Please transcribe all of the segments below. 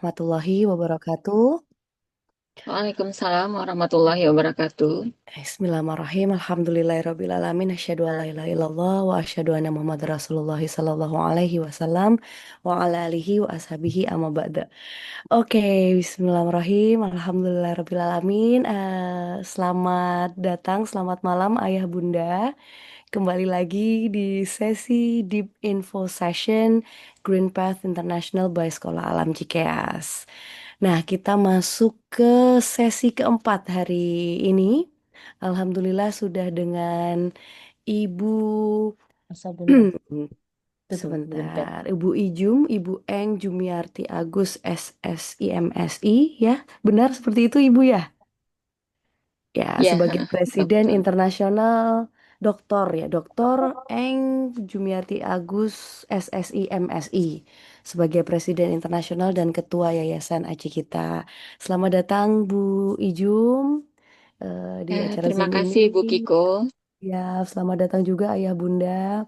warahmatullahi wabarakatuh. Waalaikumsalam warahmatullahi wabarakatuh. Bismillahirrahmanirrahim. Alhamdulillahirrabbilalamin. Asyhadu an la ilaha illallah wa asyhadu anna Muhammad Rasulullah sallallahu alaihi wasallam wa ala alihi wa ashabihi amma ba'da. Oke, bismillahirrahmanirrahim. Alhamdulillahirrabbilalamin. Selamat datang, selamat malam ayah bunda. Kembali lagi di sesi Deep Info Session Green Path International by Sekolah Alam Cikeas. Nah, kita masuk ke sesi keempat hari ini. Alhamdulillah sudah dengan Ibu Masa bunda itu tuh green pad. sebentar, Ibu Ijum, Ibu Eng Jumiarti Agus SSIMSI ya. Benar seperti itu Ibu ya? Ya, Ya, sebagai Presiden dokter. Internasional Doktor ya, Doktor Eng Jumiarti Agus SSI MSI sebagai Presiden Internasional dan Ketua Yayasan Aci Kita. Selamat datang Bu Ijum di acara Terima Zoom ini. kasih Bu Kiko. Ya, selamat datang juga Ayah Bunda.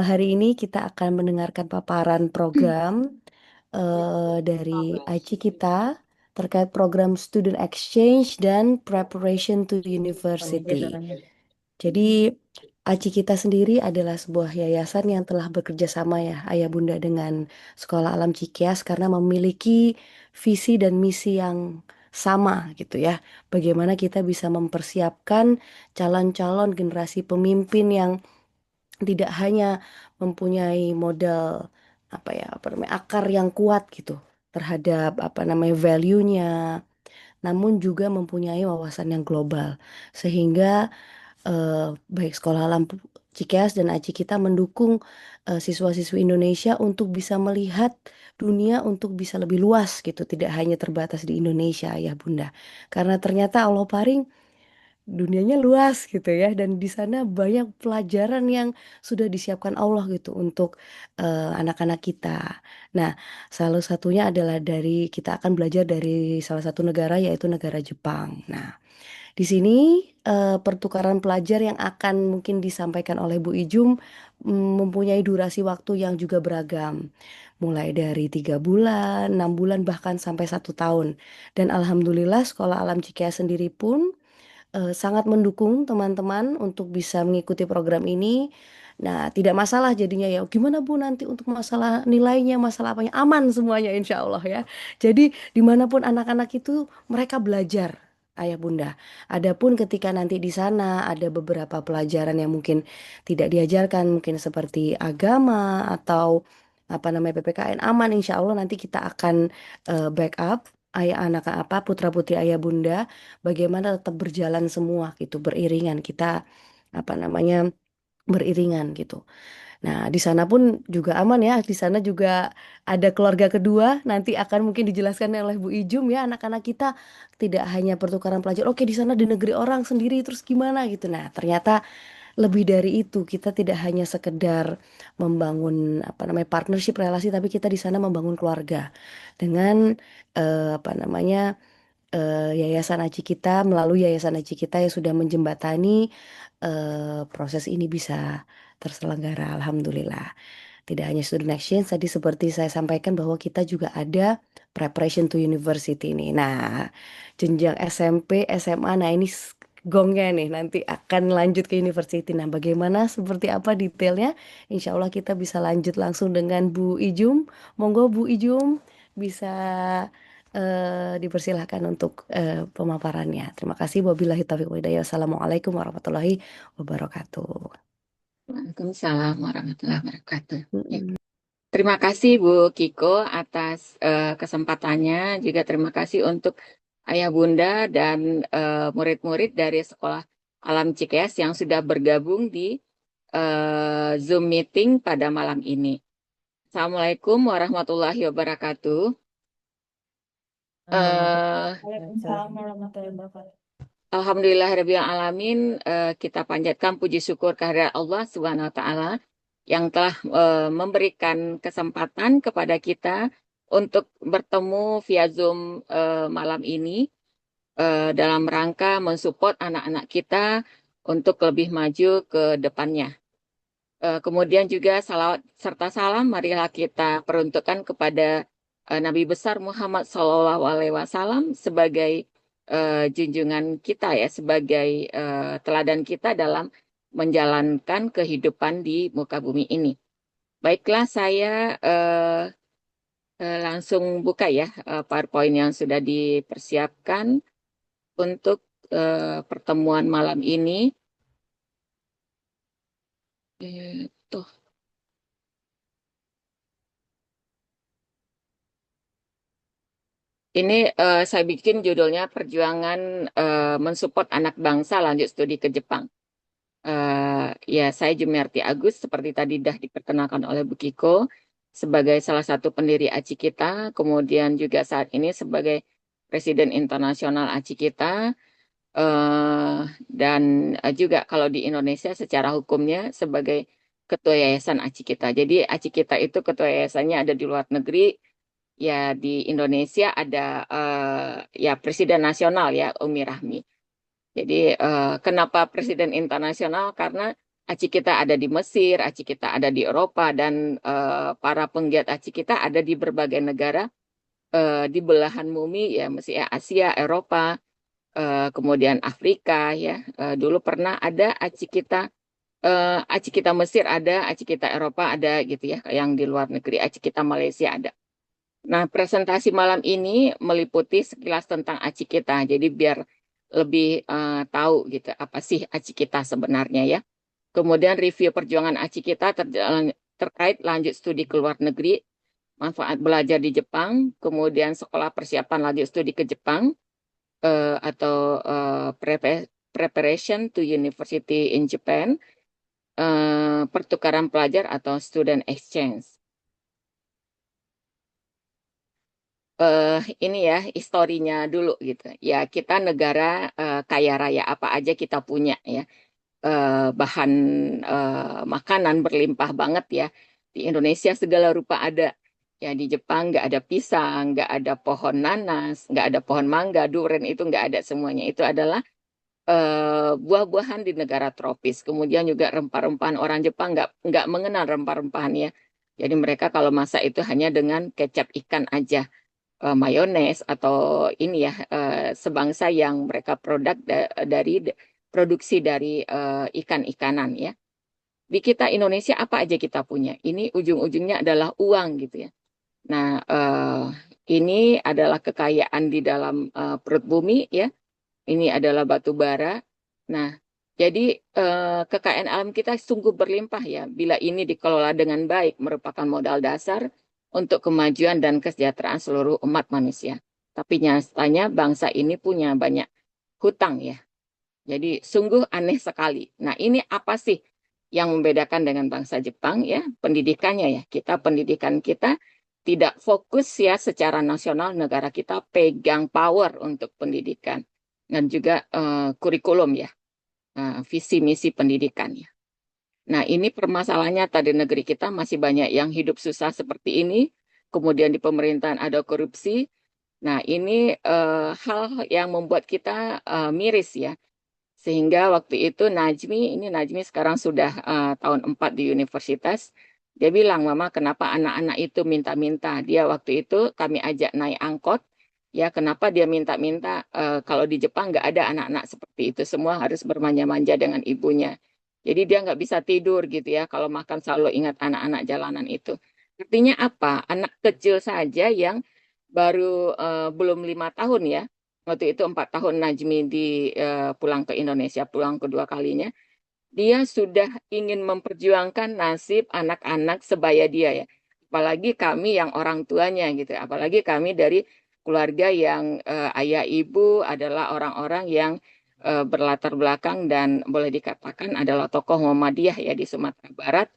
Hari ini kita akan mendengarkan paparan program dari Aci Kita terkait program Student Exchange dan Preparation to University. Jadi Aci Kita sendiri adalah sebuah yayasan yang telah bekerja sama ya Ayah Bunda dengan Sekolah Alam Cikeas karena memiliki visi dan misi yang sama gitu ya. Bagaimana kita bisa mempersiapkan calon-calon generasi pemimpin yang tidak hanya mempunyai modal apa namanya akar yang kuat gitu terhadap apa namanya value-nya, namun juga mempunyai wawasan yang global sehingga baik Sekolah Alam Cikeas dan Aci kita mendukung siswa-siswi Indonesia untuk bisa melihat dunia untuk bisa lebih luas gitu, tidak hanya terbatas di Indonesia ya Bunda. Karena ternyata Allah paring dunianya luas gitu ya dan di sana banyak pelajaran yang sudah disiapkan Allah gitu untuk anak-anak kita. Nah, salah satunya adalah dari kita akan belajar dari salah satu negara yaitu negara Jepang. Nah, di sini pertukaran pelajar yang akan mungkin disampaikan oleh Bu Ijum mempunyai durasi waktu yang juga beragam. Mulai dari 3 bulan, 6 bulan, bahkan sampai 1 tahun. Dan Alhamdulillah Sekolah Alam Cikeas sendiri pun sangat mendukung teman-teman untuk bisa mengikuti program ini. Nah, tidak masalah jadinya ya. Gimana Bu nanti untuk masalah nilainya, masalah apanya? Aman semuanya insya Allah ya. Jadi dimanapun anak-anak itu mereka belajar. Ayah Bunda. Adapun ketika nanti di sana ada beberapa pelajaran yang mungkin tidak diajarkan, mungkin seperti agama atau apa namanya PPKN aman, insya Allah nanti kita akan backup ayah anak apa putra putri ayah bunda bagaimana tetap berjalan semua gitu beriringan kita apa namanya beriringan gitu. Nah, di sana pun juga aman ya. Di sana juga ada keluarga kedua. Nanti akan mungkin dijelaskan oleh Bu Ijum ya, anak-anak kita tidak hanya pertukaran pelajar. Oke, di sana di negeri orang sendiri terus gimana gitu. Nah, ternyata lebih dari itu. Kita tidak hanya sekedar membangun apa namanya partnership relasi, tapi kita di sana membangun keluarga dengan apa namanya Yayasan Aji Kita melalui Yayasan Aji Kita yang sudah menjembatani proses ini bisa terselenggara. Alhamdulillah. Tidak hanya student exchange, tadi seperti saya sampaikan bahwa kita juga ada preparation to university ini. Nah, jenjang SMP, SMA, nah ini gongnya nih nanti akan lanjut ke university. Nah, bagaimana, seperti apa detailnya? Insya Allah kita bisa lanjut langsung dengan Bu Ijum. Monggo Bu Ijum bisa dipersilahkan untuk pemaparannya. Terima kasih. Wabillahi taufiq wa hidayah. Wassalamualaikum warahmatullahi wabarakatuh. Waalaikumsalam warahmatullahi wabarakatuh. Ya. Mm-mm. Terima kasih Bu Kiko atas kesempatannya. Juga terima kasih untuk Ayah Bunda dan murid-murid dari Sekolah Alam Cikeas yang sudah bergabung di Zoom meeting pada malam ini. Assalamualaikum warahmatullahi wabarakatuh. Eh, Waalaikumsalam warahmatullahi wabarakatuh. Alhamdulillahirabbil alamin, kita panjatkan puji syukur kehadirat Allah Subhanahu wa taala yang telah memberikan kesempatan kepada kita untuk bertemu via Zoom malam ini dalam rangka mensupport anak-anak kita untuk lebih maju ke depannya. Kemudian juga salawat serta salam marilah kita peruntukkan kepada Nabi besar Muhammad SAW sebagai junjungan kita ya, sebagai teladan kita dalam menjalankan kehidupan di muka bumi ini. Baiklah, saya langsung buka ya PowerPoint yang sudah dipersiapkan untuk pertemuan malam ini. Tuh. Ini saya bikin judulnya Perjuangan Mensupport Anak Bangsa Lanjut Studi ke Jepang. Ya, saya Jumiarti Agus, seperti tadi dah diperkenalkan oleh Bu Kiko, sebagai salah satu pendiri ACI kita, kemudian juga saat ini sebagai Presiden Internasional ACI kita, eh, dan juga kalau di Indonesia secara hukumnya sebagai Ketua Yayasan ACI kita. Jadi ACI kita itu Ketua Yayasannya ada di luar negeri, ya di Indonesia ada ya Presiden Nasional ya Umi Rahmi. Jadi kenapa Presiden Internasional? Karena ACI kita ada di Mesir, ACI kita ada di Eropa, dan para penggiat ACI kita ada di berbagai negara di belahan bumi ya, mesti ya Asia, Eropa, kemudian Afrika ya. Dulu pernah ada ACI kita Mesir ada, ACI kita Eropa ada gitu ya, yang di luar negeri ACI kita Malaysia ada. Nah, presentasi malam ini meliputi sekilas tentang aci kita. Jadi biar lebih tahu gitu apa sih aci kita sebenarnya ya. Kemudian review perjuangan aci kita terkait lanjut studi ke luar negeri, manfaat belajar di Jepang, kemudian sekolah persiapan lanjut studi ke Jepang atau preparation to university in Japan, pertukaran pelajar atau student exchange. Ini ya historinya dulu gitu. Ya kita negara kaya raya, apa aja kita punya ya. Bahan makanan berlimpah banget ya. Di Indonesia segala rupa ada. Ya di Jepang nggak ada pisang, nggak ada pohon nanas, nggak ada pohon mangga, durian itu nggak ada semuanya. Itu adalah buah-buahan di negara tropis. Kemudian juga rempah-rempahan, orang Jepang nggak mengenal rempah-rempahan ya. Jadi mereka kalau masak itu hanya dengan kecap ikan aja, mayones atau ini ya, sebangsa yang mereka dari produksi dari ikan-ikanan ya. Di kita Indonesia apa aja kita punya? Ini ujung-ujungnya adalah uang gitu ya. Nah, ini adalah kekayaan di dalam perut bumi ya. Ini adalah batu bara. Nah, jadi kekayaan alam kita sungguh berlimpah ya. Bila ini dikelola dengan baik, merupakan modal dasar untuk kemajuan dan kesejahteraan seluruh umat manusia. Tapi nyatanya bangsa ini punya banyak hutang ya. Jadi sungguh aneh sekali. Nah, ini apa sih yang membedakan dengan bangsa Jepang ya? Pendidikannya ya. Pendidikan kita tidak fokus ya secara nasional, negara kita pegang power untuk pendidikan dan juga kurikulum ya, visi misi pendidikannya. Nah, ini permasalahannya tadi negeri kita masih banyak yang hidup susah seperti ini, kemudian di pemerintahan ada korupsi. Nah, ini hal yang membuat kita miris ya. Sehingga waktu itu ini Najmi sekarang sudah tahun 4 di universitas, dia bilang, Mama, kenapa anak-anak itu minta-minta? Dia waktu itu kami ajak naik angkot, ya kenapa dia minta-minta? Kalau di Jepang nggak ada anak-anak seperti itu, semua harus bermanja-manja dengan ibunya. Jadi dia nggak bisa tidur gitu ya, kalau makan selalu ingat anak-anak jalanan itu. Artinya apa? Anak kecil saja yang baru belum 5 tahun ya, waktu itu 4 tahun Najmi pulang ke Indonesia, pulang kedua kalinya, dia sudah ingin memperjuangkan nasib anak-anak sebaya dia ya. Apalagi kami yang orang tuanya gitu, apalagi kami dari keluarga yang ayah ibu adalah orang-orang yang berlatar belakang dan boleh dikatakan adalah tokoh Muhammadiyah ya di Sumatera Barat.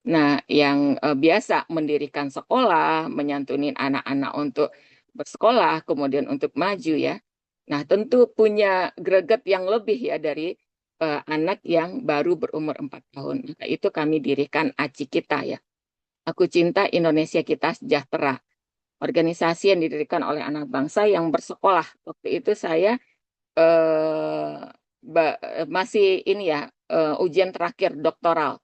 Nah, yang biasa mendirikan sekolah, menyantunin anak-anak untuk bersekolah, kemudian untuk maju ya. Nah, tentu punya greget yang lebih ya dari anak yang baru berumur 4 tahun. Maka itu kami dirikan ACI kita ya. Aku Cinta Indonesia Kita Sejahtera. Organisasi yang didirikan oleh anak bangsa yang bersekolah. Waktu itu saya eh, masih ini ya, ujian terakhir doktoral,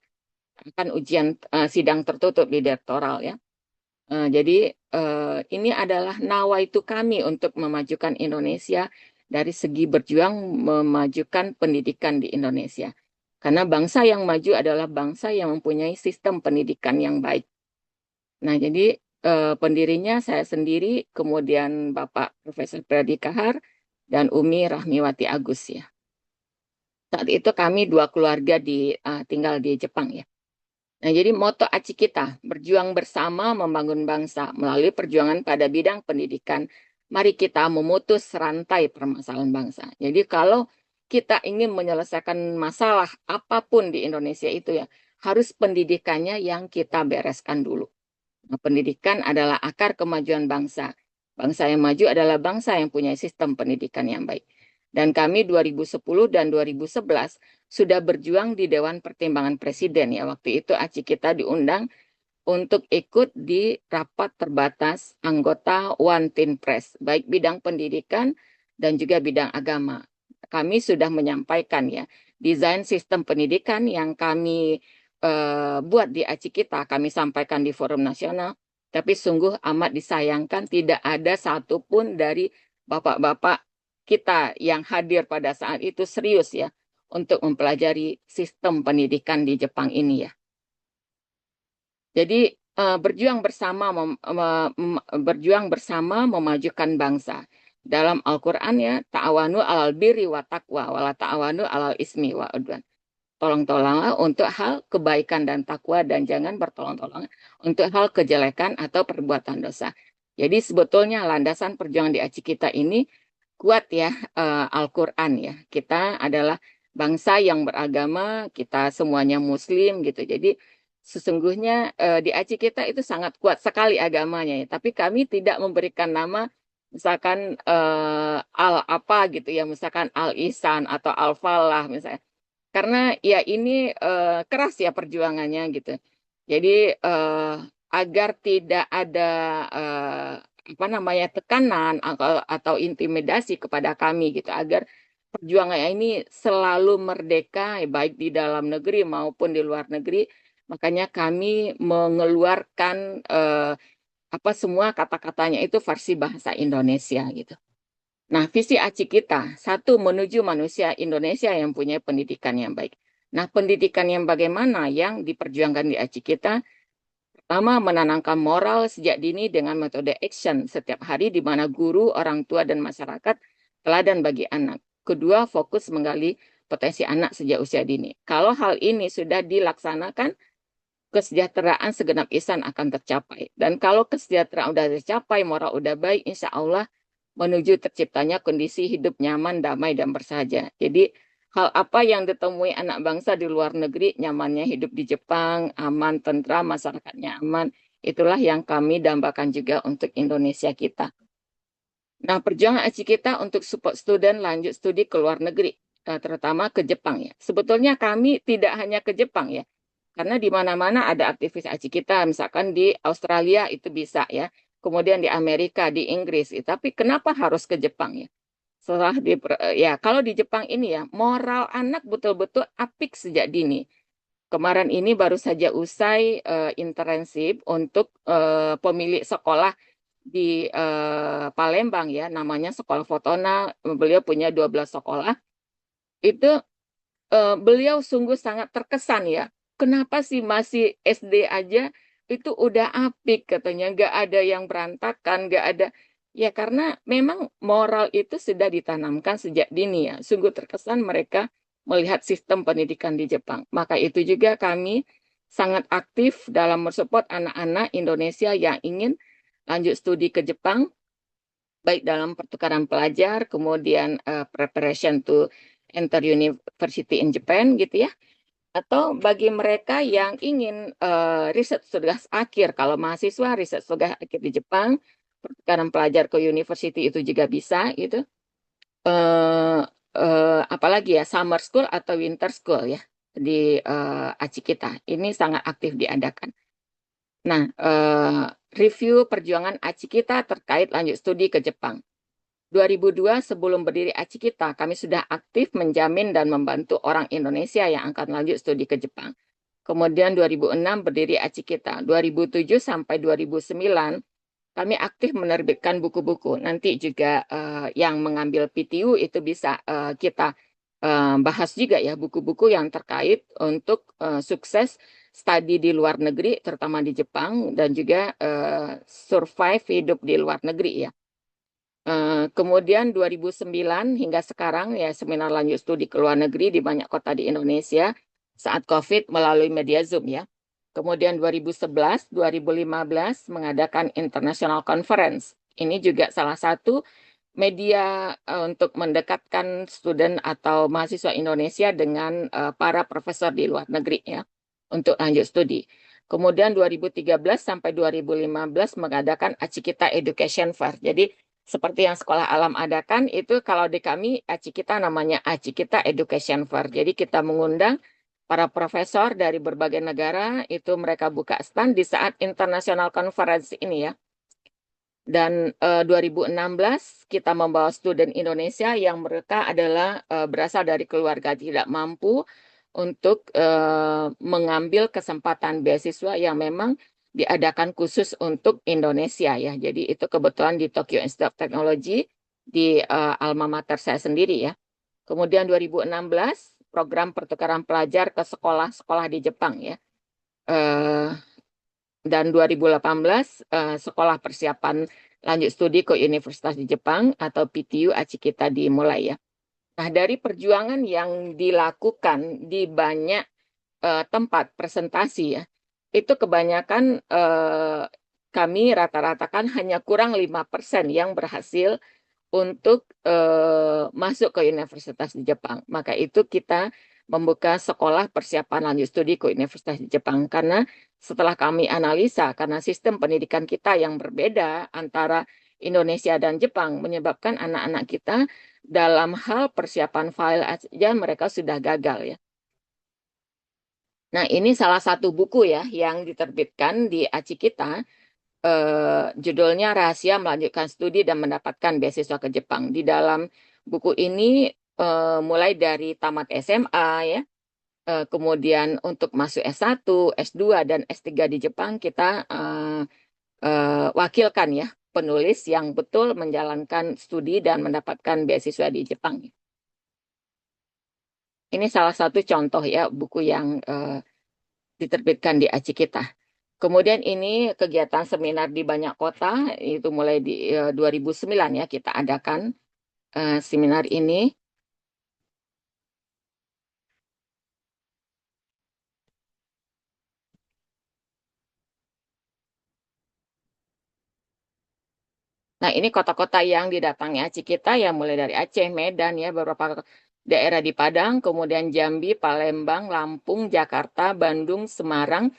kan ujian sidang tertutup di doktoral ya. Jadi ini adalah nawaitu kami untuk memajukan Indonesia dari segi berjuang memajukan pendidikan di Indonesia. Karena bangsa yang maju adalah bangsa yang mempunyai sistem pendidikan yang baik. Nah, jadi pendirinya saya sendiri, kemudian Bapak Profesor Pradi Kahar, dan Umi Rahmiwati Agus ya. Saat itu kami dua keluarga tinggal di Jepang ya. Nah, jadi moto ACI kita, berjuang bersama membangun bangsa melalui perjuangan pada bidang pendidikan. Mari kita memutus rantai permasalahan bangsa. Jadi kalau kita ingin menyelesaikan masalah apapun di Indonesia itu ya, harus pendidikannya yang kita bereskan dulu. Nah, pendidikan adalah akar kemajuan bangsa. Bangsa yang maju adalah bangsa yang punya sistem pendidikan yang baik. Dan kami 2010 dan 2011 sudah berjuang di Dewan Pertimbangan Presiden ya. Waktu itu ACI kita diundang untuk ikut di rapat terbatas anggota One Team Press, baik bidang pendidikan dan juga bidang agama. Kami sudah menyampaikan ya, desain sistem pendidikan yang kami buat di ACI kita, kami sampaikan di forum nasional, tapi sungguh amat disayangkan tidak ada satupun dari bapak-bapak kita yang hadir pada saat itu serius ya untuk mempelajari sistem pendidikan di Jepang ini ya. Jadi berjuang bersama berjuang bersama memajukan bangsa. Dalam Al-Qur'an ya, ta'awanu 'alal birri wa taqwa wala ta'awanu 'alal ismi wa udwan. Tolong-tolonglah untuk hal kebaikan dan takwa dan jangan bertolong-tolong untuk hal kejelekan atau perbuatan dosa. Jadi sebetulnya landasan perjuangan di ACI kita ini kuat ya, Al-Qur'an ya. Kita adalah bangsa yang beragama, kita semuanya muslim gitu. Jadi sesungguhnya di ACI kita itu sangat kuat sekali agamanya ya. Tapi kami tidak memberikan nama misalkan al apa gitu ya, misalkan Al Ihsan atau Al Falah misalnya. Karena ya ini keras ya perjuangannya gitu. Jadi agar tidak ada eh, apa namanya tekanan atau intimidasi kepada kami gitu, agar perjuangan ini selalu merdeka baik di dalam negeri maupun di luar negeri. Makanya kami mengeluarkan apa semua kata-katanya itu versi bahasa Indonesia gitu. Nah, visi ACI kita, satu menuju manusia Indonesia yang punya pendidikan yang baik. Nah, pendidikan yang bagaimana yang diperjuangkan di ACI kita? Pertama, menanamkan moral sejak dini dengan metode action setiap hari di mana guru, orang tua, dan masyarakat teladan bagi anak. Kedua, fokus menggali potensi anak sejak usia dini. Kalau hal ini sudah dilaksanakan, kesejahteraan segenap insan akan tercapai. Dan kalau kesejahteraan sudah tercapai, moral udah baik, insya Allah menuju terciptanya kondisi hidup nyaman, damai, dan bersahaja. Jadi, hal apa yang ditemui anak bangsa di luar negeri, nyamannya hidup di Jepang, aman, tentram, masyarakatnya aman, itulah yang kami dambakan juga untuk Indonesia kita. Nah, perjuangan ACI kita untuk support student lanjut studi ke luar negeri, terutama ke Jepang ya. Sebetulnya kami tidak hanya ke Jepang ya, karena di mana-mana ada aktivis ACI kita, misalkan di Australia itu bisa ya, kemudian di Amerika, di Inggris. Tapi kenapa harus ke Jepang ya? Ya kalau di Jepang ini ya, moral anak betul-betul apik sejak dini. Kemarin ini baru saja usai internship untuk pemilik sekolah di Palembang ya, namanya Sekolah Fotona. Beliau punya 12 sekolah. Itu beliau sungguh sangat terkesan ya. Kenapa sih masih SD aja itu udah apik katanya, nggak ada yang berantakan, nggak ada. Ya karena memang moral itu sudah ditanamkan sejak dini ya. Sungguh terkesan mereka melihat sistem pendidikan di Jepang. Maka itu juga kami sangat aktif dalam mensupport anak-anak Indonesia yang ingin lanjut studi ke Jepang, baik dalam pertukaran pelajar, kemudian preparation to enter university in Japan gitu ya, atau bagi mereka yang ingin riset tugas akhir, kalau mahasiswa riset tugas akhir di Jepang, pertukaran pelajar ke university itu juga bisa gitu. Eh, Apalagi ya summer school atau winter school ya di ACI kita ini sangat aktif diadakan. Nah, review perjuangan ACI kita terkait lanjut studi ke Jepang. 2002 sebelum berdiri ACI kita, kami sudah aktif menjamin dan membantu orang Indonesia yang akan lanjut studi ke Jepang. Kemudian 2006 berdiri Acikita. 2007 sampai 2009 kami aktif menerbitkan buku-buku. Nanti juga yang mengambil PTU itu bisa kita bahas juga ya buku-buku yang terkait untuk sukses studi di luar negeri, terutama di Jepang, dan juga survive hidup di luar negeri ya. Kemudian 2009 hingga sekarang ya seminar lanjut studi ke luar negeri di banyak kota di Indonesia saat COVID melalui media Zoom ya. Kemudian 2011, 2015 mengadakan International Conference. Ini juga salah satu media untuk mendekatkan student atau mahasiswa Indonesia dengan para profesor di luar negeri ya untuk lanjut studi. Kemudian 2013 sampai 2015 mengadakan Acikita Education Fair. Jadi seperti yang Sekolah Alam adakan itu kalau di kami Acikita namanya Acikita Education Fair. Jadi kita mengundang para profesor dari berbagai negara itu mereka buka stand di saat International Conference ini ya. Dan 2016 kita membawa student Indonesia yang mereka adalah berasal dari keluarga tidak mampu untuk mengambil kesempatan beasiswa yang memang diadakan khusus untuk Indonesia ya. Jadi itu kebetulan di Tokyo Institute of Technology di alma mater saya sendiri ya. Kemudian 2016 program pertukaran pelajar ke sekolah-sekolah di Jepang ya. Dan 2018 sekolah persiapan lanjut studi ke Universitas di Jepang atau PTU Acikita dimulai ya. Nah, dari perjuangan yang dilakukan di banyak tempat presentasi ya, itu kebanyakan kami rata-ratakan hanya kurang 5% yang berhasil untuk masuk ke universitas di Jepang. Maka itu kita membuka sekolah persiapan lanjut studi ke universitas di Jepang. Karena setelah kami analisa, karena sistem pendidikan kita yang berbeda antara Indonesia dan Jepang menyebabkan anak-anak kita dalam hal persiapan file aja mereka sudah gagal ya. Nah, ini salah satu buku ya yang diterbitkan di ACI kita. Judulnya Rahasia Melanjutkan Studi dan Mendapatkan Beasiswa ke Jepang. Di dalam buku ini mulai dari tamat SMA ya, kemudian untuk masuk S1, S2 dan S3 di Jepang kita wakilkan ya penulis yang betul menjalankan studi dan mendapatkan beasiswa di Jepang. Ini salah satu contoh ya buku yang diterbitkan di ACI kita. Kemudian ini kegiatan seminar di banyak kota, itu mulai di 2009 ya kita adakan seminar ini. Nah ini kota-kota yang didatangi ACI kita ya mulai dari Aceh, Medan ya, beberapa daerah di Padang, kemudian Jambi, Palembang, Lampung, Jakarta, Bandung, Semarang,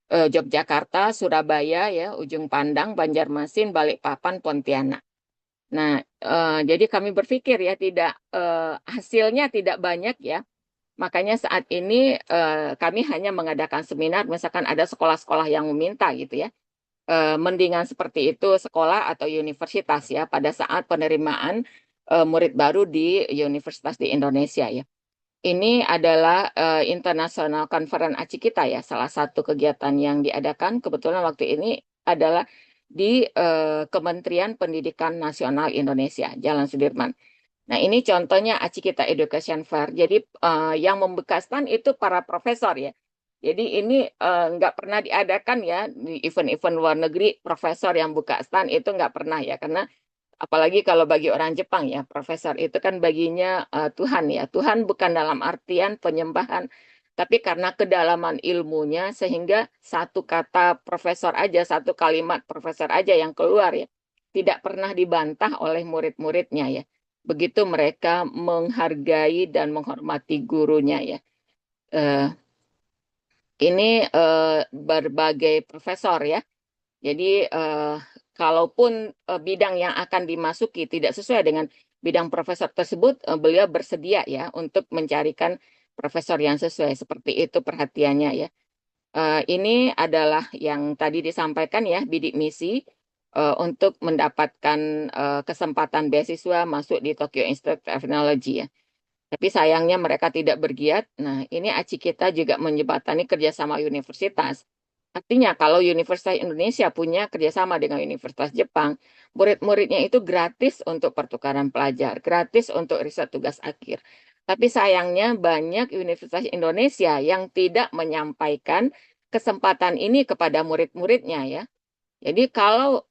Yogyakarta, Surabaya ya, Ujung Pandang, Banjarmasin, Balikpapan, Pontianak. Nah, jadi kami berpikir ya tidak hasilnya tidak banyak ya. Makanya saat ini kami hanya mengadakan seminar, misalkan ada sekolah-sekolah yang meminta gitu ya. Mendingan seperti itu sekolah atau universitas ya pada saat penerimaan murid baru di universitas di Indonesia ya. Ini adalah International Conference ACI kita ya, salah satu kegiatan yang diadakan kebetulan waktu ini adalah di Kementerian Pendidikan Nasional Indonesia, Jalan Sudirman. Nah, ini contohnya ACI kita Education Fair. Jadi yang membuka stand itu para profesor ya. Jadi ini nggak pernah diadakan ya di event-event luar negeri profesor yang buka stand itu nggak pernah ya karena apalagi kalau bagi orang Jepang ya, profesor itu kan baginya Tuhan ya. Tuhan bukan dalam artian penyembahan, tapi karena kedalaman ilmunya sehingga satu kata profesor aja, satu kalimat profesor aja yang keluar ya, tidak pernah dibantah oleh murid-muridnya ya. Begitu mereka menghargai dan menghormati gurunya ya. Eh, ini berbagai profesor ya. Jadi kalaupun bidang yang akan dimasuki tidak sesuai dengan bidang profesor tersebut, beliau bersedia ya untuk mencarikan profesor yang sesuai. Seperti itu perhatiannya ya. Ini adalah yang tadi disampaikan ya, bidik misi untuk mendapatkan kesempatan beasiswa masuk di Tokyo Institute of Technology ya. Tapi sayangnya mereka tidak bergiat. Nah, ini ACI kita juga menjembatani kerjasama universitas. Artinya kalau Universitas Indonesia punya kerjasama dengan Universitas Jepang, murid-muridnya itu gratis untuk pertukaran pelajar, gratis untuk riset tugas akhir. Tapi sayangnya banyak Universitas Indonesia yang tidak menyampaikan kesempatan ini kepada murid-muridnya ya. Jadi kalau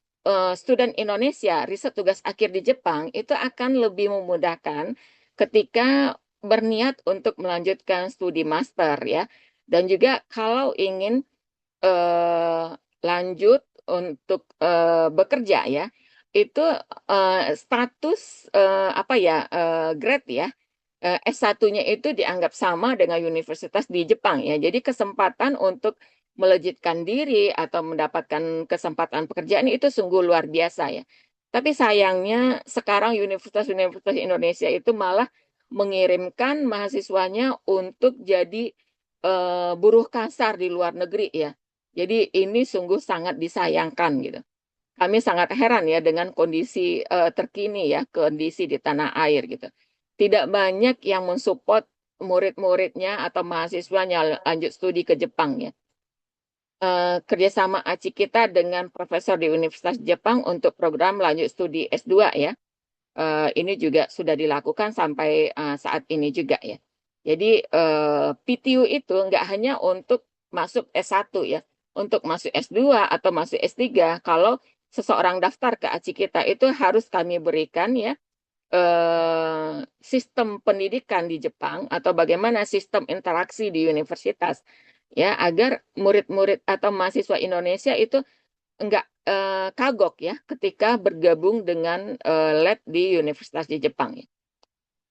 student Indonesia riset tugas akhir di Jepang itu akan lebih memudahkan ketika berniat untuk melanjutkan studi master ya. Dan juga kalau ingin eh, lanjut untuk bekerja ya, itu status apa ya grade ya. S1-nya itu dianggap sama dengan universitas di Jepang ya. Jadi kesempatan untuk melejitkan diri atau mendapatkan kesempatan pekerjaan itu sungguh luar biasa ya. Tapi sayangnya sekarang universitas-universitas Indonesia itu malah mengirimkan mahasiswanya untuk jadi buruh kasar di luar negeri ya. Jadi ini sungguh sangat disayangkan gitu. Kami sangat heran ya dengan kondisi terkini ya, kondisi di tanah air gitu. Tidak banyak yang mensupport murid-muridnya atau mahasiswanya lanjut studi ke Jepang ya. Kerjasama ACI kita dengan profesor di Universitas Jepang untuk program lanjut studi S2 ya. Ini juga sudah dilakukan sampai saat ini juga ya. Jadi PTU itu nggak hanya untuk masuk S1 ya, untuk masuk S2 atau masuk S3. Kalau seseorang daftar ke ACI kita itu harus kami berikan ya sistem pendidikan di Jepang atau bagaimana sistem interaksi di universitas ya agar murid-murid atau mahasiswa Indonesia itu enggak kagok ya ketika bergabung dengan lab di universitas di Jepang ya.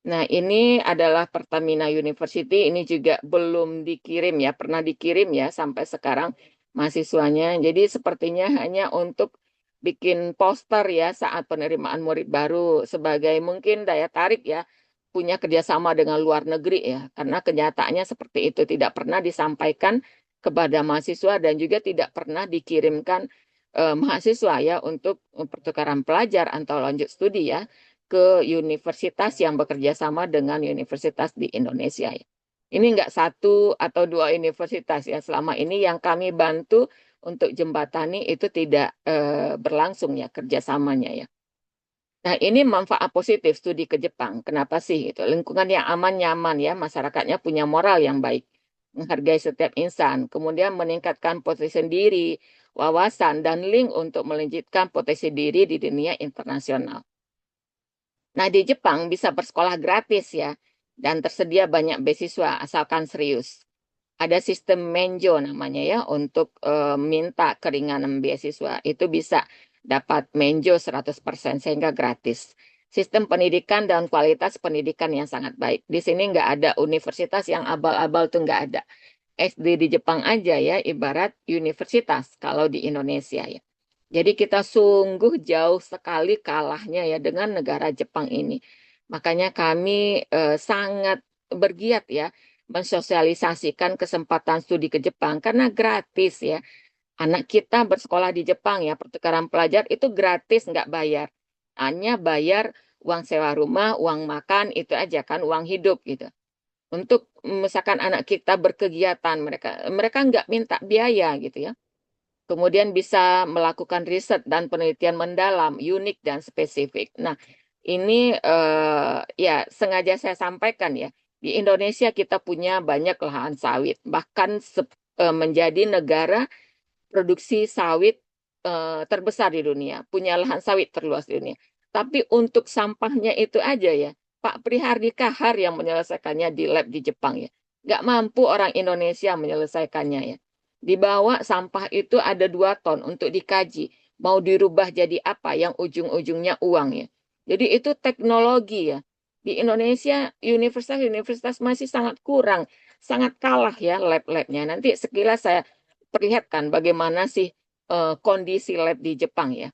Nah, ini adalah Pertamina University, ini juga belum dikirim ya, pernah dikirim ya sampai sekarang mahasiswanya. Jadi sepertinya hanya untuk bikin poster ya saat penerimaan murid baru sebagai mungkin daya tarik ya, punya kerjasama dengan luar negeri ya, karena kenyataannya seperti itu tidak pernah disampaikan kepada mahasiswa dan juga tidak pernah dikirimkan mahasiswa ya untuk pertukaran pelajar atau lanjut studi ya ke universitas yang bekerja sama dengan universitas di Indonesia ya. Ini enggak satu atau dua universitas ya. Selama ini yang kami bantu untuk jembatani itu tidak berlangsung ya kerjasamanya ya. Nah ini manfaat positif studi ke Jepang. Kenapa sih? Itu lingkungan yang aman nyaman ya, masyarakatnya punya moral yang baik, menghargai setiap insan, kemudian meningkatkan potensi diri, wawasan dan link untuk melanjutkan potensi diri di dunia internasional. Nah, di Jepang bisa bersekolah gratis ya, dan tersedia banyak beasiswa asalkan serius. Ada sistem menjo namanya ya, untuk minta keringanan beasiswa. Itu bisa dapat menjo 100% sehingga gratis. Sistem pendidikan dan kualitas pendidikan yang sangat baik. Di sini nggak ada universitas yang abal-abal tuh nggak ada. SD di Jepang aja ya, ibarat universitas kalau di Indonesia ya. Jadi kita sungguh jauh sekali kalahnya ya dengan negara Jepang ini. Makanya kami sangat bergiat ya mensosialisasikan kesempatan studi ke Jepang karena gratis ya. Anak kita bersekolah di Jepang ya, pertukaran pelajar itu gratis, nggak bayar. Hanya bayar uang sewa rumah, uang makan, itu aja kan, uang hidup gitu. Untuk misalkan anak kita berkegiatan, mereka mereka nggak minta biaya gitu ya. Kemudian bisa melakukan riset dan penelitian mendalam, unik dan spesifik. Nah, ini ya sengaja saya sampaikan ya. Di Indonesia kita punya banyak lahan sawit, bahkan menjadi negara produksi sawit terbesar di dunia, punya lahan sawit terluas di dunia. Tapi untuk sampahnya itu aja ya, Pak Prihardika Kahar yang menyelesaikannya di lab di Jepang ya. Nggak mampu orang Indonesia menyelesaikannya ya. Dibawa sampah itu ada 2 ton untuk dikaji. Mau dirubah jadi apa yang ujung-ujungnya uang ya. Jadi itu teknologi ya. Di Indonesia universitas-universitas masih sangat kurang, sangat kalah ya lab-labnya. Nanti sekilas saya perlihatkan bagaimana sih kondisi lab di Jepang ya.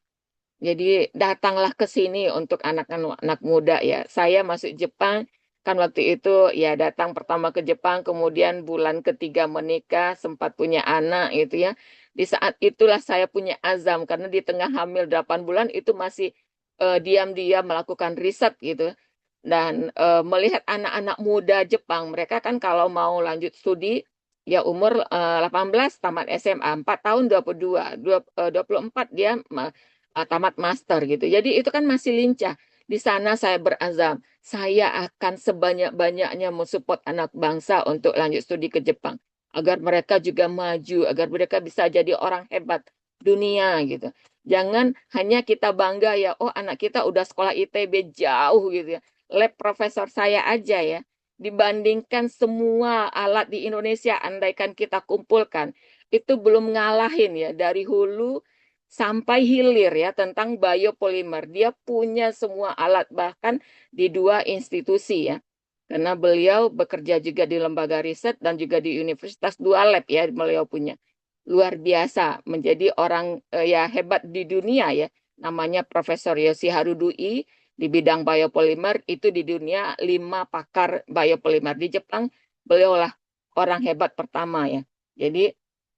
Jadi datanglah ke sini untuk anak-anak muda ya. Saya masuk Jepang kan waktu itu ya datang pertama ke Jepang, kemudian bulan ketiga menikah, sempat punya anak gitu ya. Di saat itulah saya punya azam karena di tengah hamil 8 bulan itu masih diam-diam melakukan riset gitu Dan melihat anak-anak muda Jepang, mereka kan kalau mau lanjut studi ya umur 18 tamat SMA, 4 tahun 22, 24 dia tamat master gitu. Jadi itu kan masih lincah. Di sana saya berazam, saya akan sebanyak-banyaknya mensupport anak bangsa untuk lanjut studi ke Jepang agar mereka juga maju, agar mereka bisa jadi orang hebat dunia gitu. Jangan hanya kita bangga ya, oh anak kita udah sekolah ITB jauh gitu ya. Lab profesor saya aja ya, dibandingkan semua alat di Indonesia, andaikan kita kumpulkan, itu belum ngalahin ya dari hulu sampai hilir ya tentang biopolimer. Dia punya semua alat bahkan di dua institusi ya. Karena beliau bekerja juga di lembaga riset dan juga di universitas, dua lab ya beliau punya. Luar biasa menjadi orang ya hebat di dunia ya. Namanya Profesor Yoshiharu Dui di bidang biopolimer, itu di dunia 5 pakar biopolimer. Di Jepang beliaulah orang hebat pertama ya. Jadi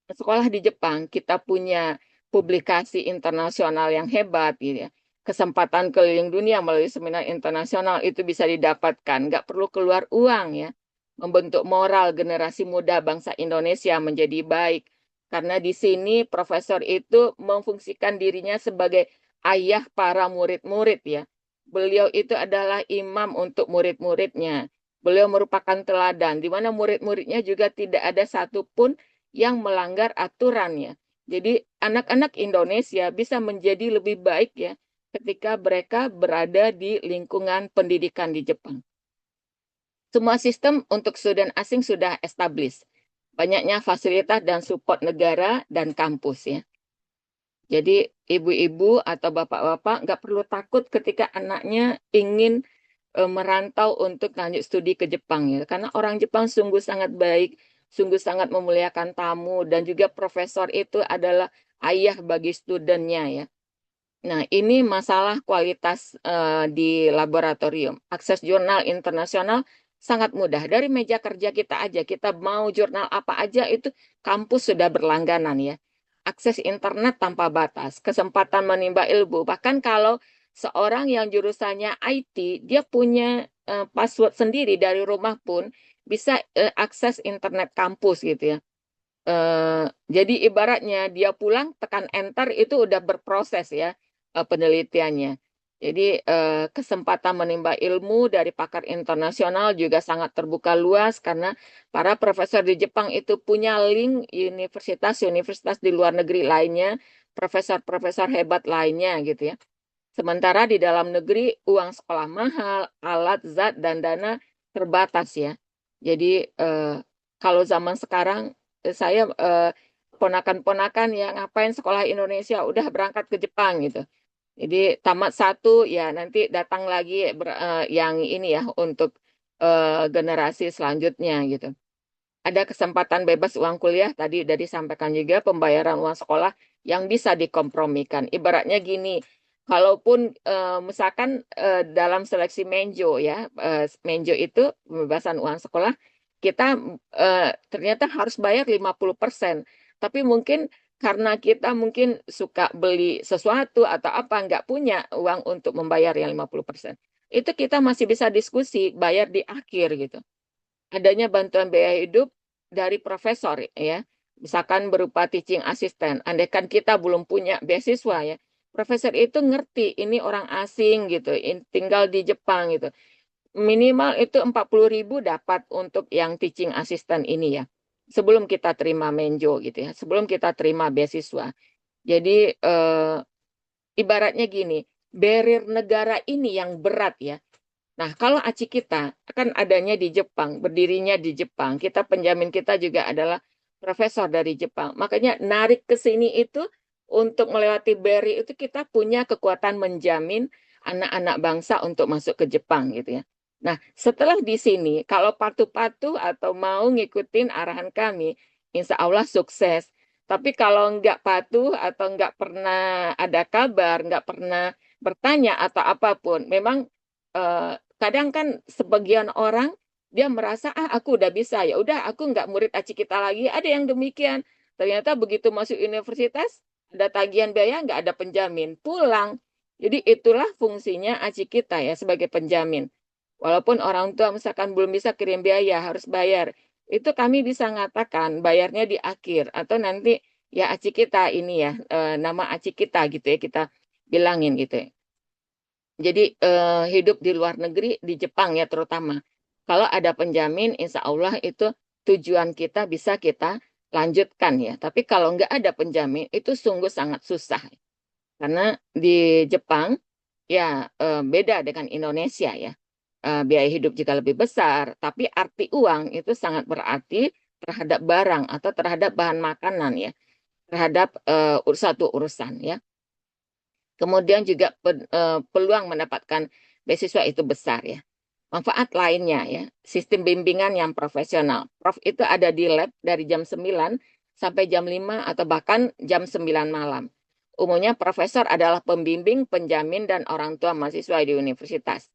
sekolah di Jepang kita punya publikasi internasional yang hebat gitu ya. Kesempatan keliling dunia melalui seminar internasional itu bisa didapatkan, nggak perlu keluar uang ya. Membentuk moral generasi muda bangsa Indonesia menjadi baik. Karena di sini profesor itu memfungsikan dirinya sebagai ayah para murid-murid ya. Beliau itu adalah imam untuk murid-muridnya. Beliau merupakan teladan, di mana murid-muridnya juga tidak ada satupun yang melanggar aturannya. Jadi anak-anak Indonesia bisa menjadi lebih baik ya ketika mereka berada di lingkungan pendidikan di Jepang. Semua sistem untuk studen asing sudah established. Banyaknya fasilitas dan support negara dan kampus ya. Jadi ibu-ibu atau bapak-bapak nggak perlu takut ketika anaknya ingin merantau untuk lanjut studi ke Jepang ya. Karena orang Jepang sungguh sangat baik, sungguh sangat memuliakan tamu dan juga profesor itu adalah ayah bagi studennya ya. Nah, ini masalah kualitas di laboratorium. Akses jurnal internasional sangat mudah. Dari meja kerja kita aja, kita mau jurnal apa aja itu kampus sudah berlangganan ya. Akses internet tanpa batas, kesempatan menimba ilmu. Bahkan kalau seorang yang jurusannya IT, dia punya password sendiri dari rumah pun bisa akses internet kampus gitu ya. Jadi ibaratnya dia pulang tekan enter itu udah berproses ya penelitiannya. Jadi kesempatan menimba ilmu dari pakar internasional juga sangat terbuka luas karena para profesor di Jepang itu punya link universitas-universitas di luar negeri lainnya, profesor-profesor hebat lainnya gitu ya. Sementara di dalam negeri uang sekolah mahal, alat, zat, dan dana terbatas ya. Jadi kalau zaman sekarang saya ponakan-ponakan yang ngapain sekolah Indonesia udah berangkat ke Jepang gitu. Jadi tamat satu ya nanti datang lagi yang ini ya untuk generasi selanjutnya gitu. Ada kesempatan bebas uang kuliah tadi udah disampaikan juga pembayaran uang sekolah yang bisa dikompromikan. Ibaratnya gini, kalaupun misalkan dalam seleksi Menjo ya, Menjo itu pembebasan uang sekolah kita ternyata harus bayar 50%. Tapi mungkin karena kita mungkin suka beli sesuatu atau apa nggak punya uang untuk membayar yang 50%. Itu kita masih bisa diskusi bayar di akhir gitu. Adanya bantuan biaya hidup dari profesor ya, misalkan berupa teaching assistant. Andaikan kita belum punya beasiswa ya, profesor itu ngerti ini orang asing gitu, tinggal di Jepang gitu. Minimal itu 40.000 dapat untuk yang teaching assistant ini ya. Sebelum kita terima menjo gitu ya, sebelum kita terima beasiswa. Jadi ibaratnya gini, barrier negara ini yang berat ya. Nah, kalau ACI kita kan adanya di Jepang, berdirinya di Jepang, kita penjamin kita juga adalah profesor dari Jepang. Makanya narik ke sini itu untuk melewati barrier itu kita punya kekuatan menjamin anak-anak bangsa untuk masuk ke Jepang gitu ya. Nah, setelah di sini, kalau patuh-patuh atau mau ngikutin arahan kami, insya Allah sukses. Tapi kalau nggak patuh atau nggak pernah ada kabar, nggak pernah bertanya atau apapun, memang kadang kan sebagian orang dia merasa aku udah bisa ya udah aku nggak murid aci kita lagi, ada yang demikian. Ternyata begitu masuk universitas ada tagihan biaya nggak ada penjamin pulang. Jadi itulah fungsinya aci kita ya sebagai penjamin. Walaupun orang tua misalkan belum bisa kirim biaya, harus bayar. Itu kami bisa mengatakan bayarnya di akhir atau nanti ya aci kita ini ya, nama aci kita gitu ya kita bilangin gitu ya. Jadi hidup di luar negeri, di Jepang ya terutama. Kalau ada penjamin, insya Allah itu tujuan kita bisa kita lanjutkan ya. Tapi kalau nggak ada penjamin, itu sungguh sangat susah. Karena di Jepang, ya beda dengan Indonesia ya. Biaya hidup juga lebih besar, tapi arti uang itu sangat berarti terhadap barang atau terhadap bahan makanan ya. Terhadap satu urusan ya. Kemudian juga peluang mendapatkan beasiswa itu besar ya. Manfaat lainnya ya, sistem bimbingan yang profesional. Prof itu ada di lab dari jam 9 sampai jam 5 atau bahkan jam 9 malam. Umumnya profesor adalah pembimbing, penjamin, dan orang tua mahasiswa di universitas.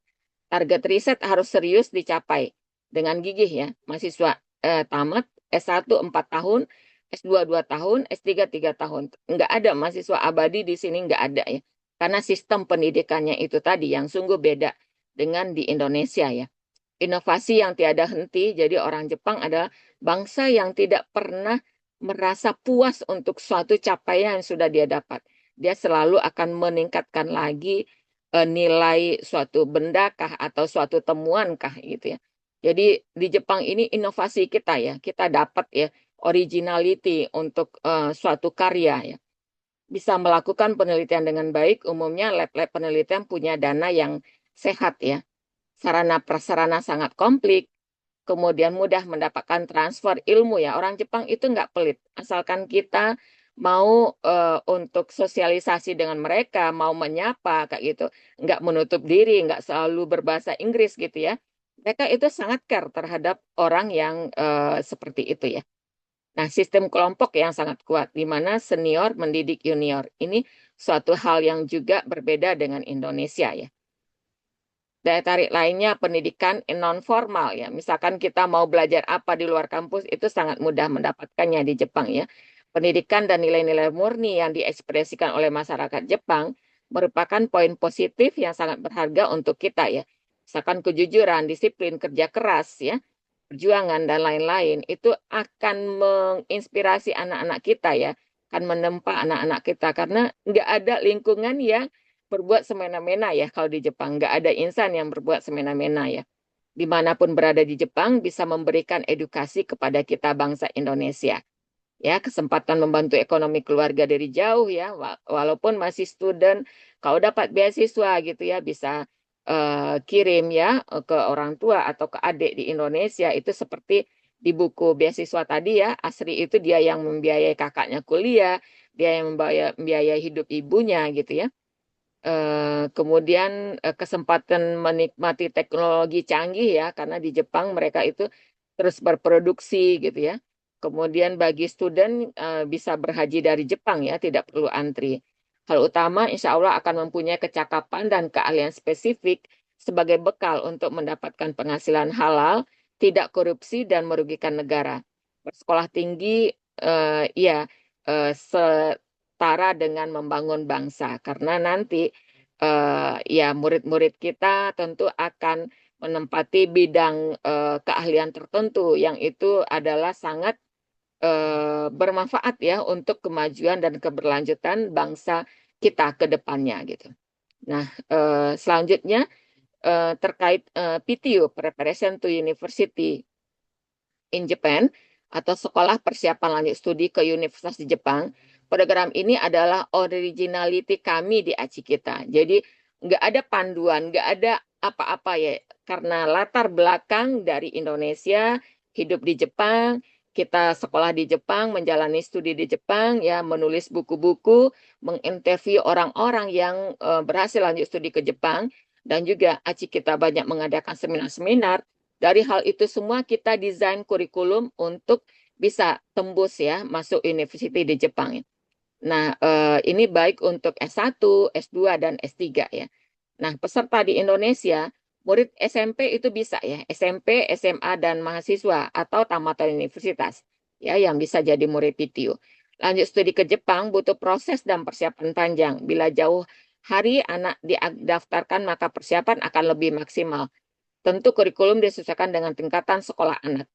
Target riset harus serius dicapai dengan gigih ya. Mahasiswa tamat S1 4 tahun, S2 2 tahun, S3 3 tahun. Enggak ada mahasiswa abadi di sini, enggak ada ya. Karena sistem pendidikannya itu tadi yang sungguh beda dengan di Indonesia ya. Inovasi yang tiada henti, jadi orang Jepang adalah bangsa yang tidak pernah merasa puas untuk suatu capaian yang sudah dia dapat. Dia selalu akan meningkatkan lagi nilai suatu benda kah atau suatu temuan kah gitu ya. Jadi di Jepang ini inovasi kita ya, kita dapat ya originality untuk suatu karya ya. Bisa melakukan penelitian dengan baik, umumnya lab-lab penelitian punya dana yang sehat ya. Sarana prasarana sangat komplit, kemudian mudah mendapatkan transfer ilmu ya. Orang Jepang itu nggak pelit, asalkan kita mau untuk sosialisasi dengan mereka, mau menyapa kayak gitu, nggak menutup diri, nggak selalu berbahasa Inggris gitu ya. Mereka itu sangat care terhadap orang yang seperti itu ya. Nah, sistem kelompok yang sangat kuat, di mana senior mendidik junior. Ini suatu hal yang juga berbeda dengan Indonesia ya. Daya tarik lainnya pendidikan non formal ya. Misalkan kita mau belajar apa di luar kampus itu sangat mudah mendapatkannya di Jepang ya. Pendidikan dan nilai-nilai murni yang diekspresikan oleh masyarakat Jepang merupakan poin positif yang sangat berharga untuk kita ya. Misalkan kejujuran, disiplin, kerja keras ya, perjuangan dan lain-lain itu akan menginspirasi anak-anak kita ya, akan menempa anak-anak kita karena nggak ada lingkungan yang berbuat semena-mena ya kalau di Jepang. Nggak ada insan yang berbuat semena-mena ya. Dimanapun berada di Jepang bisa memberikan edukasi kepada kita bangsa Indonesia. Ya, kesempatan membantu ekonomi keluarga dari jauh ya, walaupun masih student, kalau dapat beasiswa gitu ya, bisa kirim ya ke orang tua atau ke adik di Indonesia itu seperti di buku beasiswa tadi ya, Asri itu dia yang membiayai kakaknya kuliah, dia yang membiayai hidup ibunya gitu ya. Kemudian kesempatan menikmati teknologi canggih ya, karena di Jepang mereka itu terus berproduksi gitu ya. Kemudian bagi student bisa berhaji dari Jepang ya, tidak perlu antri. Hal utama insya Allah akan mempunyai kecakapan dan keahlian spesifik sebagai bekal untuk mendapatkan penghasilan halal, tidak korupsi dan merugikan negara. Bersekolah tinggi ya setara dengan membangun bangsa karena nanti ya murid-murid kita tentu akan menempati bidang keahlian tertentu yang itu adalah sangat bermanfaat ya untuk kemajuan dan keberlanjutan bangsa kita ke depannya gitu. Nah, selanjutnya terkait PTU (Preparation to University in Japan) atau Sekolah Persiapan Lanjut Studi ke Universitas di Jepang. Program ini adalah originality kami di ACI kita. Jadi nggak ada panduan, nggak ada apa-apa ya. Karena latar belakang dari Indonesia, hidup di Jepang, kita sekolah di Jepang, menjalani studi di Jepang, ya menulis buku-buku, menginterview orang-orang yang berhasil lanjut studi ke Jepang, dan juga ACI kita banyak mengadakan seminar-seminar. Dari hal itu semua kita desain kurikulum untuk bisa tembus ya masuk university di Jepang. Nah, ini baik untuk S1, S2, dan S3 ya. Nah, peserta di Indonesia, murid SMP itu bisa ya, SMP, SMA, dan mahasiswa atau tamatan universitas ya yang bisa jadi murid PTU. Lanjut studi ke Jepang butuh proses dan persiapan panjang. Bila jauh hari anak didaftarkan maka persiapan akan lebih maksimal. Tentu kurikulum disesuaikan dengan tingkatan sekolah anak.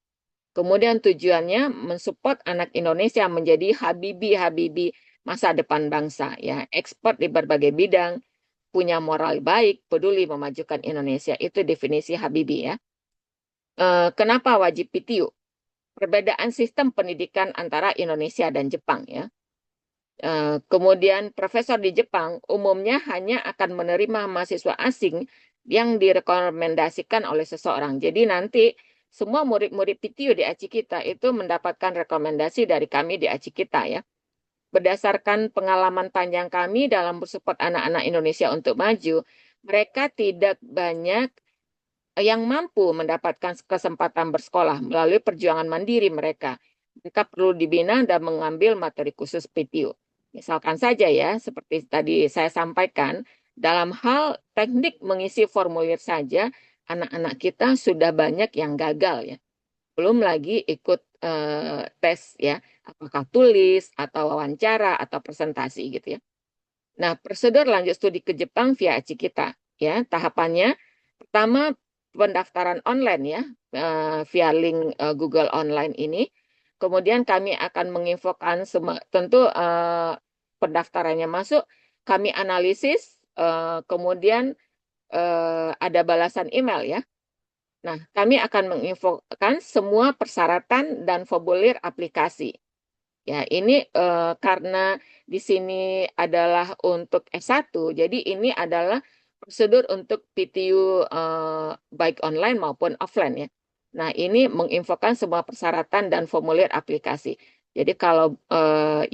Kemudian tujuannya mensupport anak Indonesia menjadi habibi-habibi masa depan bangsa, ya, expert di berbagai bidang, punya moral baik, peduli memajukan Indonesia. Itu definisi habibi, ya. Kenapa wajib PTU? Perbedaan sistem pendidikan antara Indonesia dan Jepang, ya. Kemudian profesor di Jepang umumnya hanya akan menerima mahasiswa asing yang direkomendasikan oleh seseorang. Jadi nanti semua murid-murid PTU di ACI kita itu mendapatkan rekomendasi dari kami di ACI kita, ya. Berdasarkan pengalaman panjang kami dalam bersupport anak-anak Indonesia untuk maju, mereka tidak banyak yang mampu mendapatkan kesempatan bersekolah melalui perjuangan mandiri mereka. Mereka perlu dibina dan mengambil materi khusus PTU. Misalkan saja, ya, seperti tadi saya sampaikan, dalam hal teknik mengisi formulir saja, anak-anak kita sudah banyak yang gagal, ya. Belum lagi ikut tes, ya, apakah tulis atau wawancara atau presentasi gitu, ya. Nah, prosedur lanjut studi ke Jepang via ACI kita, ya. Tahapannya pertama pendaftaran online, ya, via link Google Online ini. Kemudian kami akan menginfokan tentu pendaftarannya masuk, kami analisis, kemudian ada balasan email, ya. Nah, kami akan menginfokan semua persyaratan dan formulir aplikasi. Ya, ini karena di sini adalah untuk S1, jadi ini adalah prosedur untuk PTU baik online maupun offline, ya. Nah, ini menginfokan semua persyaratan dan formulir aplikasi. Jadi kalau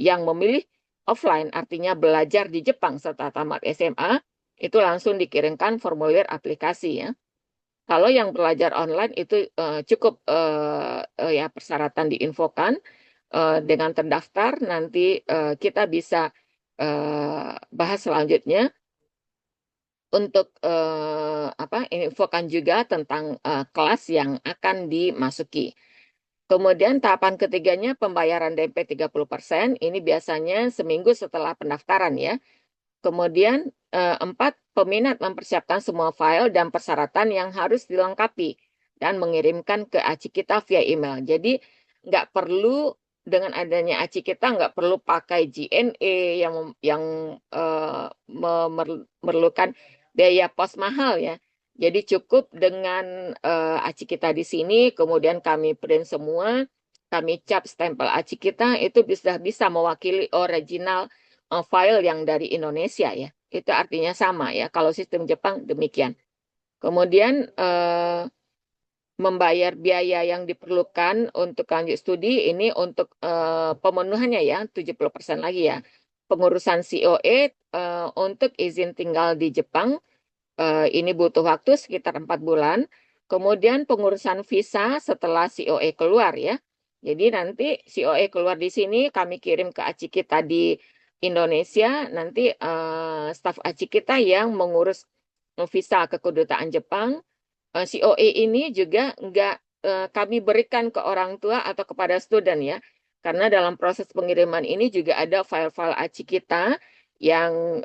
yang memilih offline artinya belajar di Jepang setelah tamat SMA, itu langsung dikirimkan formulir aplikasi, ya. Kalau yang belajar online itu cukup ya persyaratan diinfokan dengan terdaftar, nanti kita bisa bahas selanjutnya untuk apa infokan juga tentang kelas yang akan dimasuki. Kemudian tahapan ketiganya pembayaran DP 30%, ini biasanya seminggu setelah pendaftaran, ya. Kemudian empat, peminat mempersiapkan semua file dan persyaratan yang harus dilengkapi dan mengirimkan ke ACI kita via email. Jadi nggak perlu dengan adanya ACI kita nggak perlu pakai GNE yang memerlukan biaya pos mahal, ya. Jadi cukup dengan ACI kita di sini, kemudian kami print semua, kami cap stempel ACI kita, itu bisa mewakili original file yang dari Indonesia, ya. Itu artinya sama, ya. Kalau sistem Jepang demikian. Kemudian membayar biaya yang diperlukan untuk lanjut studi ini untuk pemenuhannya, ya, 70% lagi, ya. Pengurusan COE untuk izin tinggal di Jepang ini butuh waktu sekitar 4 bulan. Kemudian pengurusan visa setelah COE keluar, ya. Jadi nanti COE keluar di sini, kami kirim ke ACI kita di Indonesia, nanti staf ACI kita yang mengurus visa ke kedutaan Jepang. COE ini juga nggak kami berikan ke orang tua atau kepada student, ya. Karena dalam proses pengiriman ini juga ada file-file ACI kita yang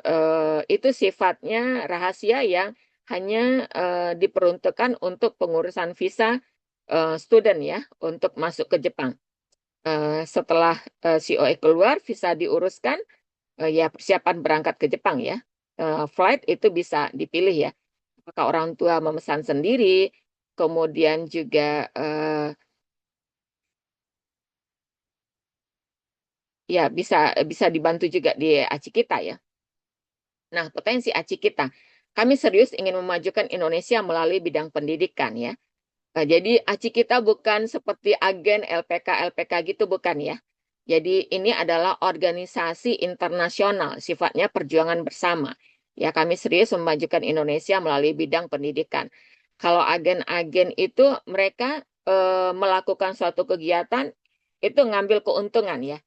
itu sifatnya rahasia, yang hanya diperuntukkan untuk pengurusan visa student, ya, untuk masuk ke Jepang. Setelah COE keluar, visa diuruskan, ya persiapan berangkat ke Jepang, ya. Flight itu bisa dipilih, ya. Apakah orang tua memesan sendiri, kemudian juga ya bisa dibantu juga di ACI kita, ya. Nah, potensi ACI kita, kami serius ingin memajukan Indonesia melalui bidang pendidikan, ya. Jadi ACI kita bukan seperti agen LPK gitu, bukan, ya. Jadi ini adalah organisasi internasional, sifatnya perjuangan bersama. Ya, kami serius memajukan Indonesia melalui bidang pendidikan. Kalau agen-agen itu mereka melakukan suatu kegiatan itu ngambil keuntungan, ya.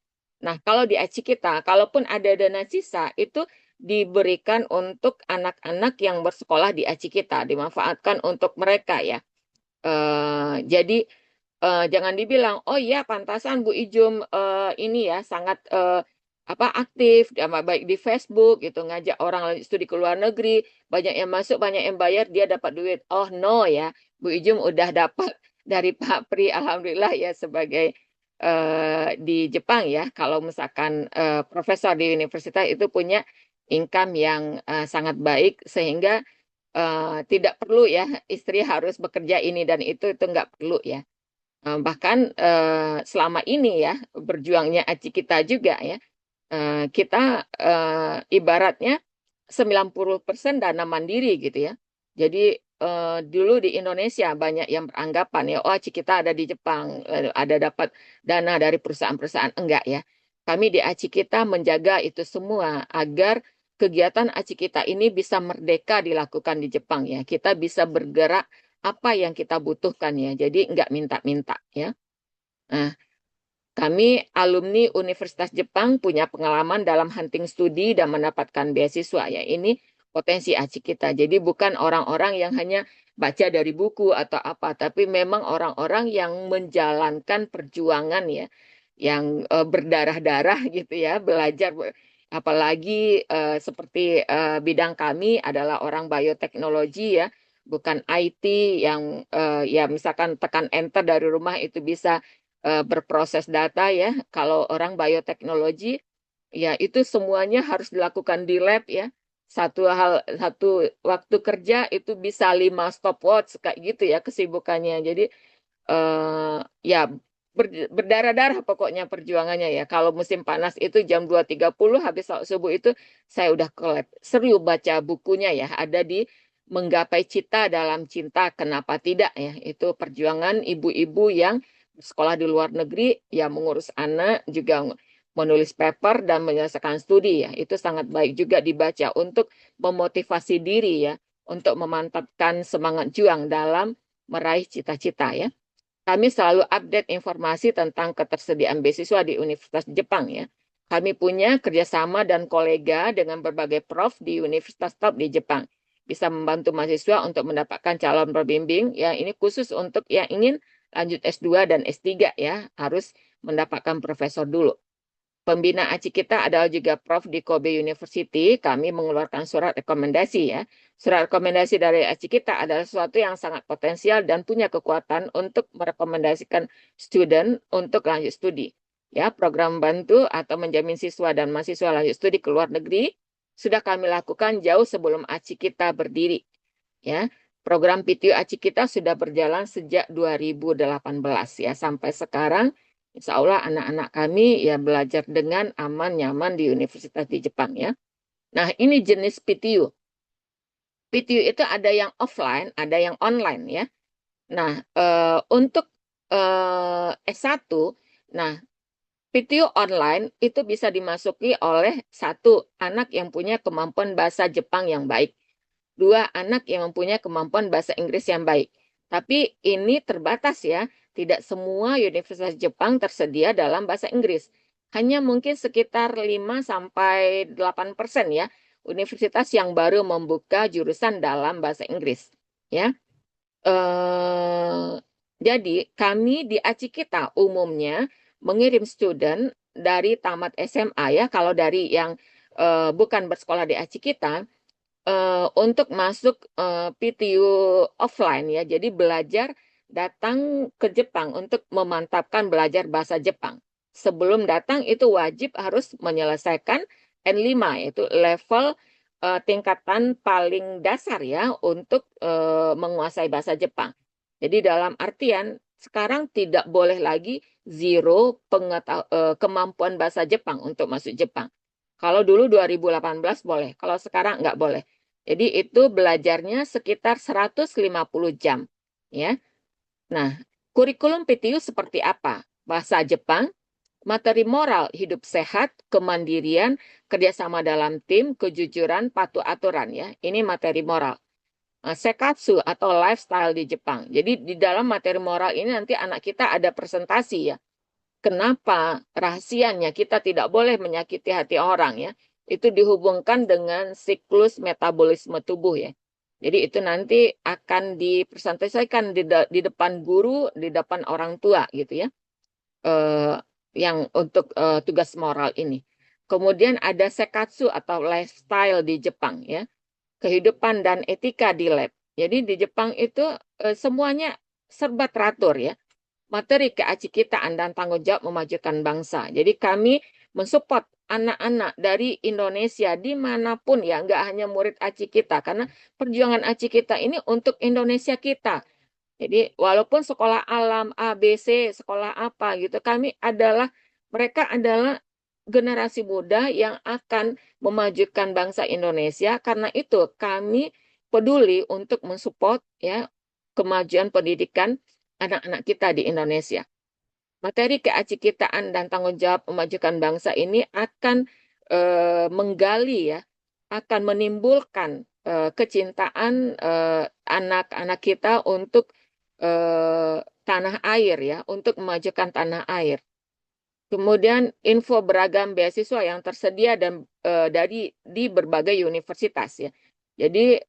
Nah, kalau di ACI kita, kalaupun ada dana sisa itu diberikan untuk anak-anak yang bersekolah di ACI kita, dimanfaatkan untuk mereka, ya. Jadi jangan dibilang, oh iya pantasan Bu Ijum ini, ya, sangat apa aktif, baik di Facebook gitu, ngajak orang studi ke luar negeri, banyak yang masuk, banyak yang bayar, dia dapat duit. Oh no, ya, Bu Ijum udah dapat dari Pak Pri, alhamdulillah ya sebagai di Jepang ya. Kalau misalkan profesor di universitas itu punya income yang sangat baik sehingga tidak perlu ya istri harus bekerja ini dan itu nggak perlu ya. Bahkan selama ini ya berjuangnya Aci kita juga ya, kita ibaratnya 90% dana mandiri gitu ya. Jadi dulu di Indonesia banyak yang beranggapan ya, oh Aci kita ada di Jepang, ada dapat dana dari perusahaan-perusahaan. Enggak ya. Kami di Aci kita menjaga itu semua agar kegiatan Aci kita ini bisa merdeka dilakukan di Jepang ya. Kita bisa bergerak apa yang kita butuhkan ya. Jadi enggak minta-minta ya. Nah, kami alumni Universitas Jepang punya pengalaman dalam hunting studi dan mendapatkan beasiswa ya. Ini potensi aci kita. Jadi bukan orang-orang yang hanya baca dari buku atau apa, tapi memang orang-orang yang menjalankan perjuangan ya, yang berdarah-darah gitu ya, belajar. Apalagi seperti bidang kami adalah orang bioteknologi ya, bukan IT yang ya misalkan tekan enter dari rumah itu bisa berproses data ya. Kalau orang bioteknologi, ya itu semuanya harus dilakukan di lab ya. Satu waktu kerja itu bisa 5 stopwatch kayak gitu ya kesibukannya. Jadi ya berdarah-darah pokoknya perjuangannya ya. Kalau musim panas itu jam 2.30 habis subuh itu saya udah ke lab. Seru baca bukunya ya. Ada di Menggapai Cita dalam Cinta, Kenapa Tidak ya. Itu perjuangan ibu-ibu yang sekolah di luar negeri, ya mengurus anak, juga menulis paper dan menyelesaikan studi ya. Itu sangat baik juga dibaca untuk memotivasi diri ya, untuk memantapkan semangat juang dalam meraih cita-cita ya. Kami selalu update informasi tentang ketersediaan beasiswa di Universitas Jepang ya. Kami punya kerjasama dan kolega dengan berbagai prof di universitas top di Jepang. Bisa membantu mahasiswa untuk mendapatkan calon pembimbing. Ya, ini khusus untuk yang ingin lanjut S2 dan S3 ya. Harus mendapatkan profesor dulu. Pembina ACI kita adalah juga Prof di Kobe University. Kami mengeluarkan surat rekomendasi ya. Surat rekomendasi dari ACI kita adalah sesuatu yang sangat potensial dan punya kekuatan untuk merekomendasikan student untuk lanjut studi. Ya, program bantu atau menjamin siswa dan mahasiswa lanjut studi ke luar negeri sudah kami lakukan jauh sebelum ACI kita berdiri. Ya, program PTU ACI kita sudah berjalan sejak 2018 ya sampai sekarang. Insya Allah anak-anak kami ya belajar dengan aman, nyaman di universitas di Jepang ya. Nah ini jenis PTU. PTU itu ada yang offline, ada yang online ya. Nah untuk S1, nah PTU online itu bisa dimasuki oleh satu anak yang punya kemampuan bahasa Jepang yang baik. Dua anak yang mempunyai kemampuan bahasa Inggris yang baik. Tapi ini terbatas ya, tidak semua universitas Jepang tersedia dalam bahasa Inggris. Hanya mungkin sekitar 5-8% ya, universitas yang baru membuka jurusan dalam bahasa Inggris. Ya, jadi kami di ACI kita umumnya mengirim student dari tamat SMA ya, kalau dari yang bukan bersekolah di ACI kita, untuk masuk PTU offline ya. Jadi belajar datang ke Jepang untuk memantapkan belajar bahasa Jepang. Sebelum datang itu wajib harus menyelesaikan N5 yaitu level tingkatan paling dasar ya untuk menguasai bahasa Jepang. Jadi dalam artian sekarang tidak boleh lagi zero kemampuan bahasa Jepang untuk masuk Jepang. Kalau dulu 2018 boleh, kalau sekarang nggak boleh. Jadi itu belajarnya sekitar 150 jam. Ya. Nah, kurikulum PTU seperti apa? Bahasa Jepang, materi moral hidup sehat, kemandirian, kerjasama dalam tim, kejujuran, patuh aturan. Ya. Ini materi moral. Sekatsu atau lifestyle di Jepang. Jadi di dalam materi moral ini nanti anak kita ada presentasi ya. Kenapa rahasianya kita tidak boleh menyakiti hati orang ya? Itu dihubungkan dengan siklus metabolisme tubuh ya. Jadi itu nanti akan dipresentasikan di depan guru, di depan orang tua gitu ya. Eh, yang untuk tugas moral ini. Kemudian ada sekatsu atau lifestyle di Jepang ya. Kehidupan dan etika di lab. Jadi di Jepang itu semuanya serba teratur ya. Materi keacikitaan dan tanggung jawab memajukan bangsa. Jadi kami mensupport anak-anak dari Indonesia dimanapun ya, nggak hanya murid aci kita, karena perjuangan aci kita ini untuk Indonesia kita. Jadi walaupun sekolah alam A, B, C, sekolah apa gitu, mereka adalah generasi muda yang akan memajukan bangsa Indonesia. Karena itu kami peduli untuk mensupport ya kemajuan pendidikan anak-anak kita di Indonesia. Materi keacikitaan dan tanggung jawab memajukan bangsa ini akan menggali ya, akan menimbulkan kecintaan anak-anak kita untuk tanah air ya, untuk memajukan tanah air. Kemudian info beragam beasiswa yang tersedia dan dari di berbagai universitas ya. Jadi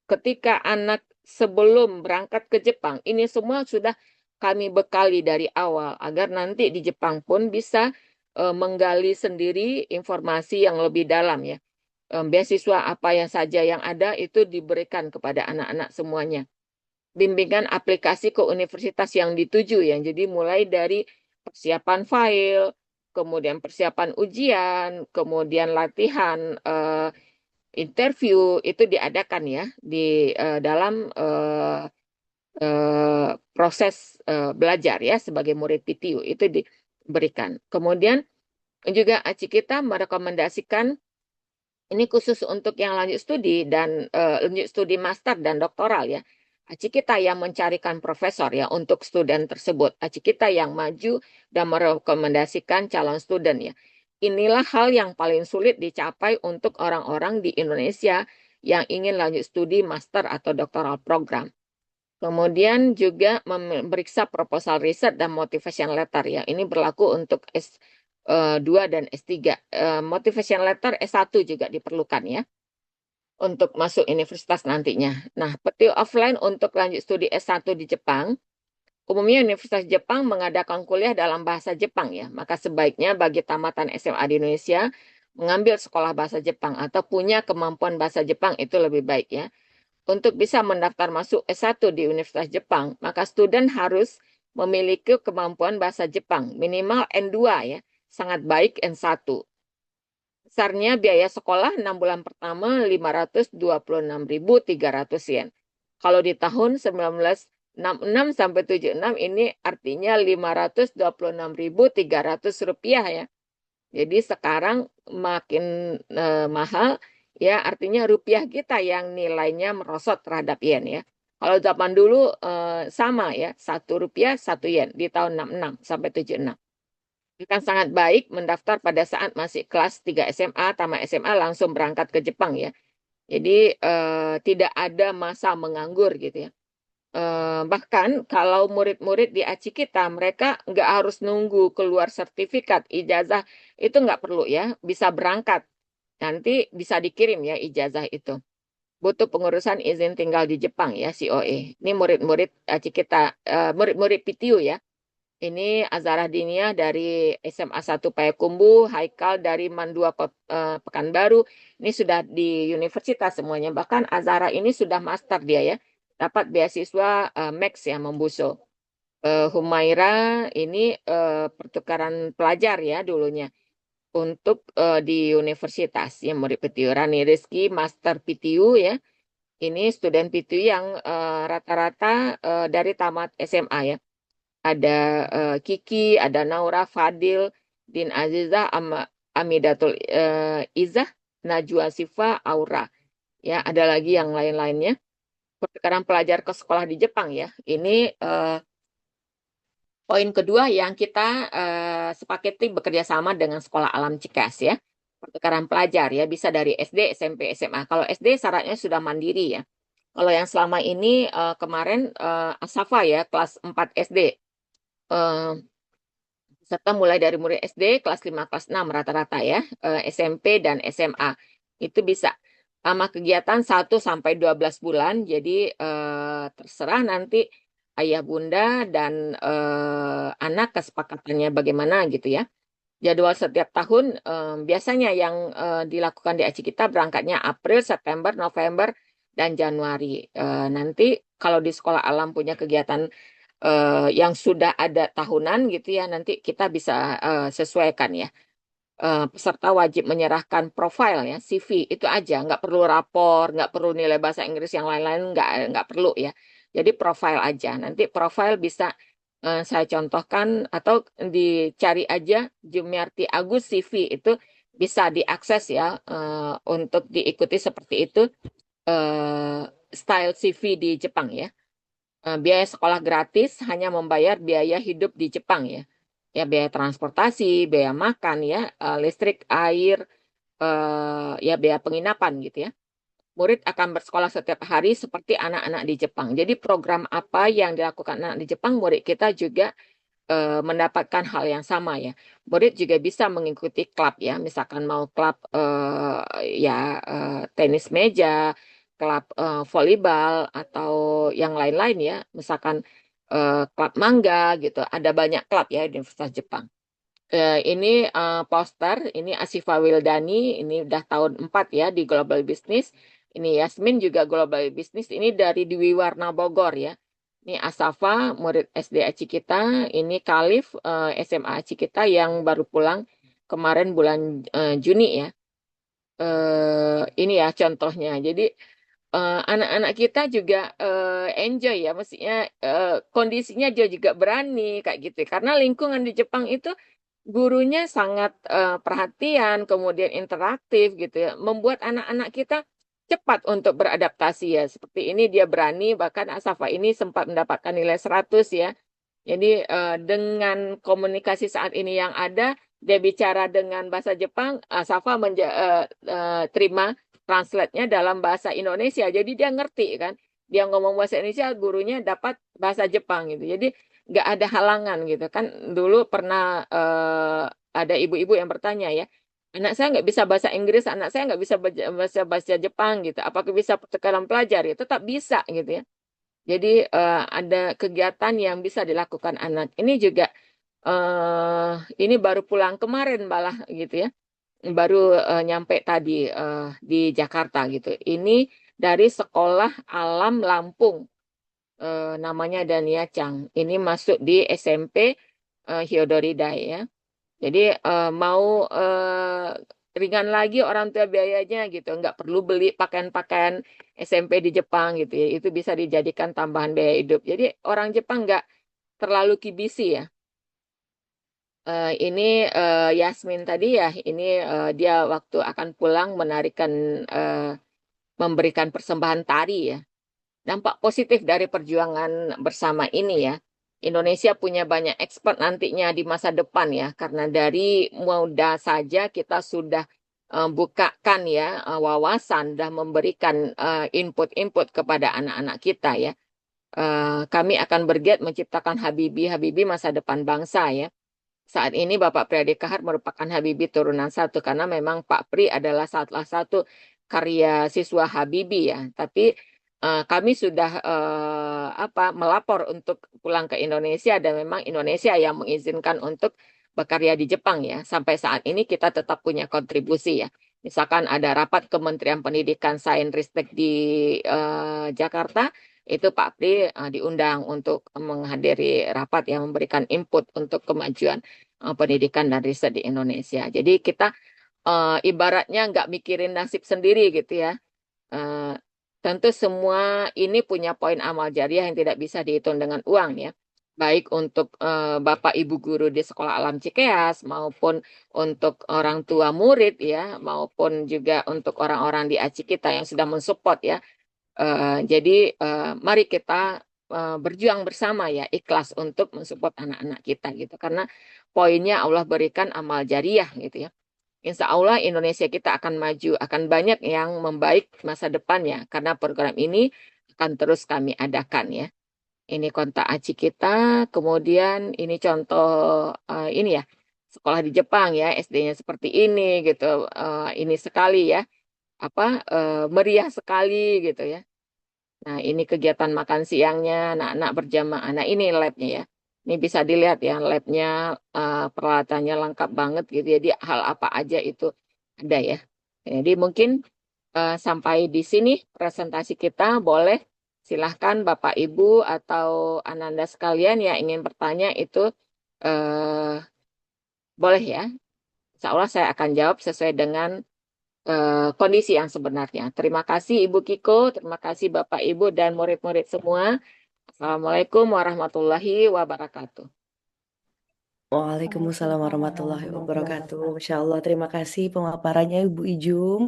ketika anak sebelum berangkat ke Jepang, ini semua sudah kami bekali dari awal agar nanti di Jepang pun bisa menggali sendiri informasi yang lebih dalam ya. Beasiswa apa yang saja yang ada itu diberikan kepada anak-anak semuanya. Bimbingan aplikasi ke universitas yang dituju ya. Jadi mulai dari persiapan file, kemudian persiapan ujian, kemudian latihan interview itu diadakan ya di dalam proses belajar ya sebagai murid PTU itu diberikan. Kemudian juga Aci kita merekomendasikan ini khusus untuk yang lanjut studi dan lanjut studi master dan doktoral ya. Aci kita yang mencarikan profesor ya untuk studen tersebut. Aci kita yang maju dan merekomendasikan calon studen ya. Inilah hal yang paling sulit dicapai untuk orang-orang di Indonesia yang ingin lanjut studi master atau doktoral program. Kemudian juga memeriksa proposal riset dan motivation letter ya. Ini berlaku untuk S2 dan S3. Motivation letter S1 juga diperlukan ya untuk masuk universitas nantinya. Nah, peti offline untuk lanjut studi S1 di Jepang. Umumnya Universitas Jepang mengadakan kuliah dalam bahasa Jepang ya. Maka sebaiknya bagi tamatan SMA di Indonesia mengambil sekolah bahasa Jepang atau punya kemampuan bahasa Jepang itu lebih baik ya. Untuk bisa mendaftar masuk S1 di Universitas Jepang, maka student harus memiliki kemampuan bahasa Jepang, minimal N2 ya, sangat baik N1. Besarnya biaya sekolah 6 bulan pertama 526.300 yen. Kalau di tahun 1966 sampai 76 ini artinya 526.300 rupiah ya. Jadi sekarang makin mahal ya artinya rupiah kita yang nilainya merosot terhadap yen ya. Kalau zaman dulu sama ya, 1 rupiah 1 yen di tahun 66 sampai 76. Akan sangat baik mendaftar pada saat masih kelas 3 SMA, tamat SMA langsung berangkat ke Jepang ya. Jadi tidak ada masa menganggur gitu ya. Bahkan kalau murid-murid di ACI kita, mereka nggak harus nunggu keluar sertifikat, ijazah, itu nggak perlu ya, bisa berangkat. Nanti bisa dikirim ya ijazah itu. Butuh pengurusan izin tinggal di Jepang ya, COE. Ini murid-murid ACI kita, murid-murid PTU ya. Ini Azharah Diniyah dari SMA 1 Payakumbuh, Haikal dari Mandua Pekanbaru. Ini sudah di universitas semuanya. Bahkan Azharah ini sudah master dia ya. Dapat beasiswa Max ya, Membuso. Humaira ini pertukaran pelajar ya dulunya. Untuk di universitas ya, murid PTU. Rani Rizky, master PTU ya. Ini student PTU yang rata-rata dari tamat SMA ya. Ada Kiki, ada Naura, Fadil, Din Azizah, Amidatul Izah, Najwa Sifa, Aura. Ya, ada lagi yang lain-lainnya. Pertukaran pelajar ke sekolah di Jepang ya. Ini poin kedua yang kita sepakati bekerja sama dengan Sekolah Alam Cikeas ya. Pertukaran pelajar ya, bisa dari SD, SMP, SMA. Kalau SD syaratnya sudah mandiri ya. Kalau yang selama ini kemarin Asafa ya, kelas 4 SD. Eh, serta mulai dari murid SD kelas 5 kelas 6 rata-rata ya, SMP dan SMA. Itu bisa sama kegiatan 1 sampai 12 bulan. Jadi terserah nanti ayah bunda dan anak kesepakatannya bagaimana gitu ya. Jadwal setiap tahun biasanya yang dilakukan di ACI kita berangkatnya April, September, November, dan Januari. Nanti kalau di sekolah alam punya kegiatan yang sudah ada tahunan gitu ya, nanti kita bisa sesuaikan ya. Peserta wajib menyerahkan profil ya, CV itu aja, nggak perlu rapor, nggak perlu nilai bahasa Inggris yang lain-lain, nggak perlu ya. Jadi profil aja. Nanti profil bisa saya contohkan atau dicari aja Jumiarti Agus CV itu bisa diakses ya untuk diikuti seperti itu style CV di Jepang ya. Biaya sekolah gratis hanya membayar biaya hidup di Jepang ya. Ya biaya transportasi, biaya makan ya, listrik, air, ya biaya penginapan gitu ya. Murid akan bersekolah setiap hari seperti anak-anak di Jepang. Jadi program apa yang dilakukan anak di Jepang, murid kita juga mendapatkan hal yang sama ya. Murid juga bisa mengikuti klub ya, misalkan mau klub ya tenis meja, klub volleyball atau yang lain-lain ya, misalkan klub mangga gitu. Ada banyak klub ya di Universitas Jepang. Ini poster, ini Asifa Wildani, ini udah tahun 4 ya di Global Business. Ini Yasmin juga Global Business, ini dari Dwi Warna Bogor ya. Ini Asafa, murid SD Aci kita. Ini Kalif, SMA Aci kita yang baru pulang kemarin bulan Juni ya. Ini ya contohnya. Jadi anak-anak kita juga enjoy ya, maksudnya kondisinya dia juga berani kayak gitu. Karena lingkungan di Jepang itu gurunya sangat perhatian, kemudian interaktif gitu ya, membuat anak-anak kita cepat untuk beradaptasi ya. Seperti ini dia berani, bahkan Asafa ini sempat mendapatkan nilai 100 ya. Jadi dengan komunikasi saat ini yang ada, dia bicara dengan bahasa Jepang, Asafa terima translate-nya dalam bahasa Indonesia. Jadi dia ngerti kan. Dia ngomong bahasa Indonesia, gurunya dapat bahasa Jepang gitu. Jadi nggak ada halangan gitu kan. Dulu pernah ada ibu-ibu yang bertanya ya, anak saya nggak bisa bahasa Inggris, anak saya nggak bisa bahasa bahasa Jepang gitu. Apakah bisa pertukaran pelajar? Ya tetap bisa gitu ya. Jadi ada kegiatan yang bisa dilakukan anak. Ini juga ini baru pulang kemarin malah gitu ya. Baru nyampe tadi di Jakarta gitu. Ini dari Sekolah Alam Lampung, namanya Dania Chang. Ini masuk di SMP Hyodoridai ya. Jadi mau ringan lagi orang tua biayanya gitu, nggak perlu beli pakaian-pakaian SMP di Jepang gitu ya. Itu bisa dijadikan tambahan biaya hidup. Jadi orang Jepang nggak terlalu kibisi ya. Ini Yasmin tadi ya, ini dia waktu akan pulang eh, memberikan persembahan tari ya. Dampak positif dari perjuangan bersama ini ya. Indonesia punya banyak ekspert nantinya di masa depan ya, karena dari muda saja kita sudah bukakan ya wawasan dan memberikan input-input kepada anak-anak kita ya. Kami akan bergiat menciptakan Habibi masa depan bangsa ya. Saat ini Bapak Pri Adi Kahar merupakan Habibie turunan satu karena memang Pak Pri adalah salah satu karya siswa Habibie ya. Tapi kami sudah melapor untuk pulang ke Indonesia dan memang Indonesia yang mengizinkan untuk berkarya di Jepang ya. Sampai saat ini kita tetap punya kontribusi ya. Misalkan ada rapat Kementerian Pendidikan Sains Ristek di Jakarta, itu Pak Pri diundang untuk menghadiri rapat yang memberikan input untuk kemajuan pendidikan dan riset di Indonesia. Jadi kita ibaratnya nggak mikirin nasib sendiri gitu ya. Eh, Tentu semua ini punya poin amal jariah yang tidak bisa dihitung dengan uang ya. Baik untuk Bapak Ibu guru di Sekolah Alam Cikeas maupun untuk orang tua murid ya, maupun juga untuk orang-orang di ACI kita yang sudah mensupport ya. Jadi mari kita berjuang bersama ya, ikhlas untuk mensupport anak-anak kita gitu. Karena poinnya Allah berikan amal jariah gitu ya. Insya Allah Indonesia kita akan maju, akan banyak yang membaik masa depannya karena program ini akan terus kami adakan ya. Ini kontak aci kita, kemudian ini contoh ini ya, sekolah di Jepang ya, SD-nya seperti ini gitu. Ini sekali ya, apa meriah sekali gitu ya. Nah, ini kegiatan makan siangnya anak-anak berjamaah. Nah, ini labnya ya. Ini bisa dilihat ya, labnya peralatannya lengkap banget gitu. Jadi hal apa aja itu ada ya. Jadi mungkin Sampai di sini presentasi kita. Boleh silahkan Bapak Ibu atau Ananda sekalian yang ingin bertanya itu eh, boleh ya. Insya Allah saya akan jawab sesuai dengan kondisi yang sebenarnya. Terima kasih Ibu Kiko, terima kasih Bapak Ibu dan murid-murid semua. Assalamualaikum warahmatullahi wabarakatuh. Waalaikumsalam warahmatullahi wabarakatuh. Masya Allah, terima kasih pemaparannya Ibu Ijum.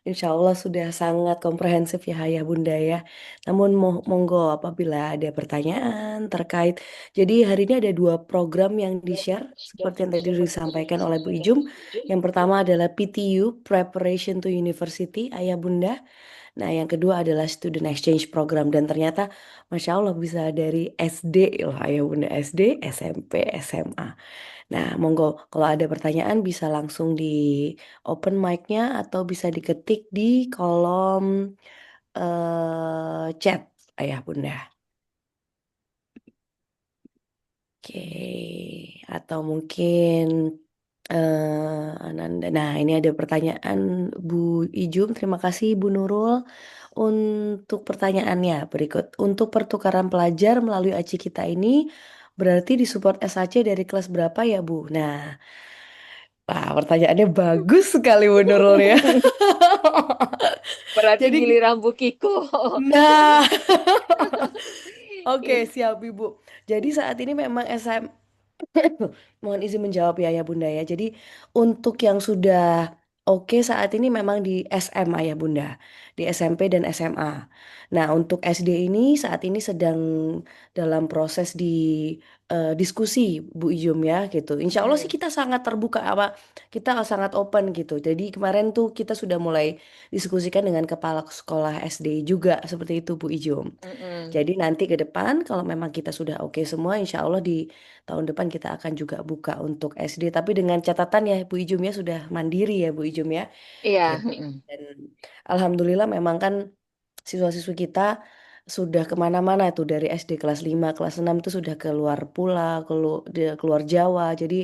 Insya Allah sudah sangat komprehensif ya Ayah Bunda ya. Namun monggo apabila ada pertanyaan terkait. Jadi hari ini ada dua program yang di-share seperti yang tadi disampaikan oleh Bu Ijum. Yang pertama adalah PTU, Preparation to University, Ayah Bunda. Nah, yang kedua adalah Student Exchange Program dan ternyata Masya Allah bisa dari SD loh Ayah Bunda, SD, SMP, SMA. Nah, monggo kalau ada pertanyaan bisa langsung di open mic-nya atau bisa diketik di kolom chat Ayah Bunda. Oke, atau mungkin Ananda. Nah, ini ada pertanyaan Bu Ijum. Terima kasih Bu Nurul untuk pertanyaannya. Berikut, untuk pertukaran pelajar melalui ACI kita ini berarti disupport SAC dari kelas berapa ya Bu? Nah, pertanyaannya bagus sekali Bu Nurul ya. Berarti Jadi, giliran Bu Kiko. nah, oke siap Ibu. Jadi saat ini memang SM Mohon izin menjawab ya Bunda ya. Jadi untuk yang sudah oke saat ini memang di SMA ya Bunda, di SMP dan SMA. Nah untuk SD ini saat ini sedang dalam proses di diskusi Bu Ijum ya gitu. Insya Allah sih Mm-mm. kita sangat terbuka apa kita sangat open gitu. Jadi kemarin tuh kita sudah mulai diskusikan dengan kepala sekolah SD juga seperti itu Bu Ijum. Mm-mm. Jadi nanti ke depan kalau memang kita sudah oke semua, insya Allah di tahun depan kita akan juga buka untuk SD. Tapi dengan catatan ya Bu Ijum ya sudah mandiri ya Bu Ijum ya. Iya. Gitu. Mm-mm. Dan Alhamdulillah memang kan siswa-siswi kita sudah kemana-mana tuh dari SD kelas 5 kelas 6 itu sudah keluar pulau, keluar Jawa. Jadi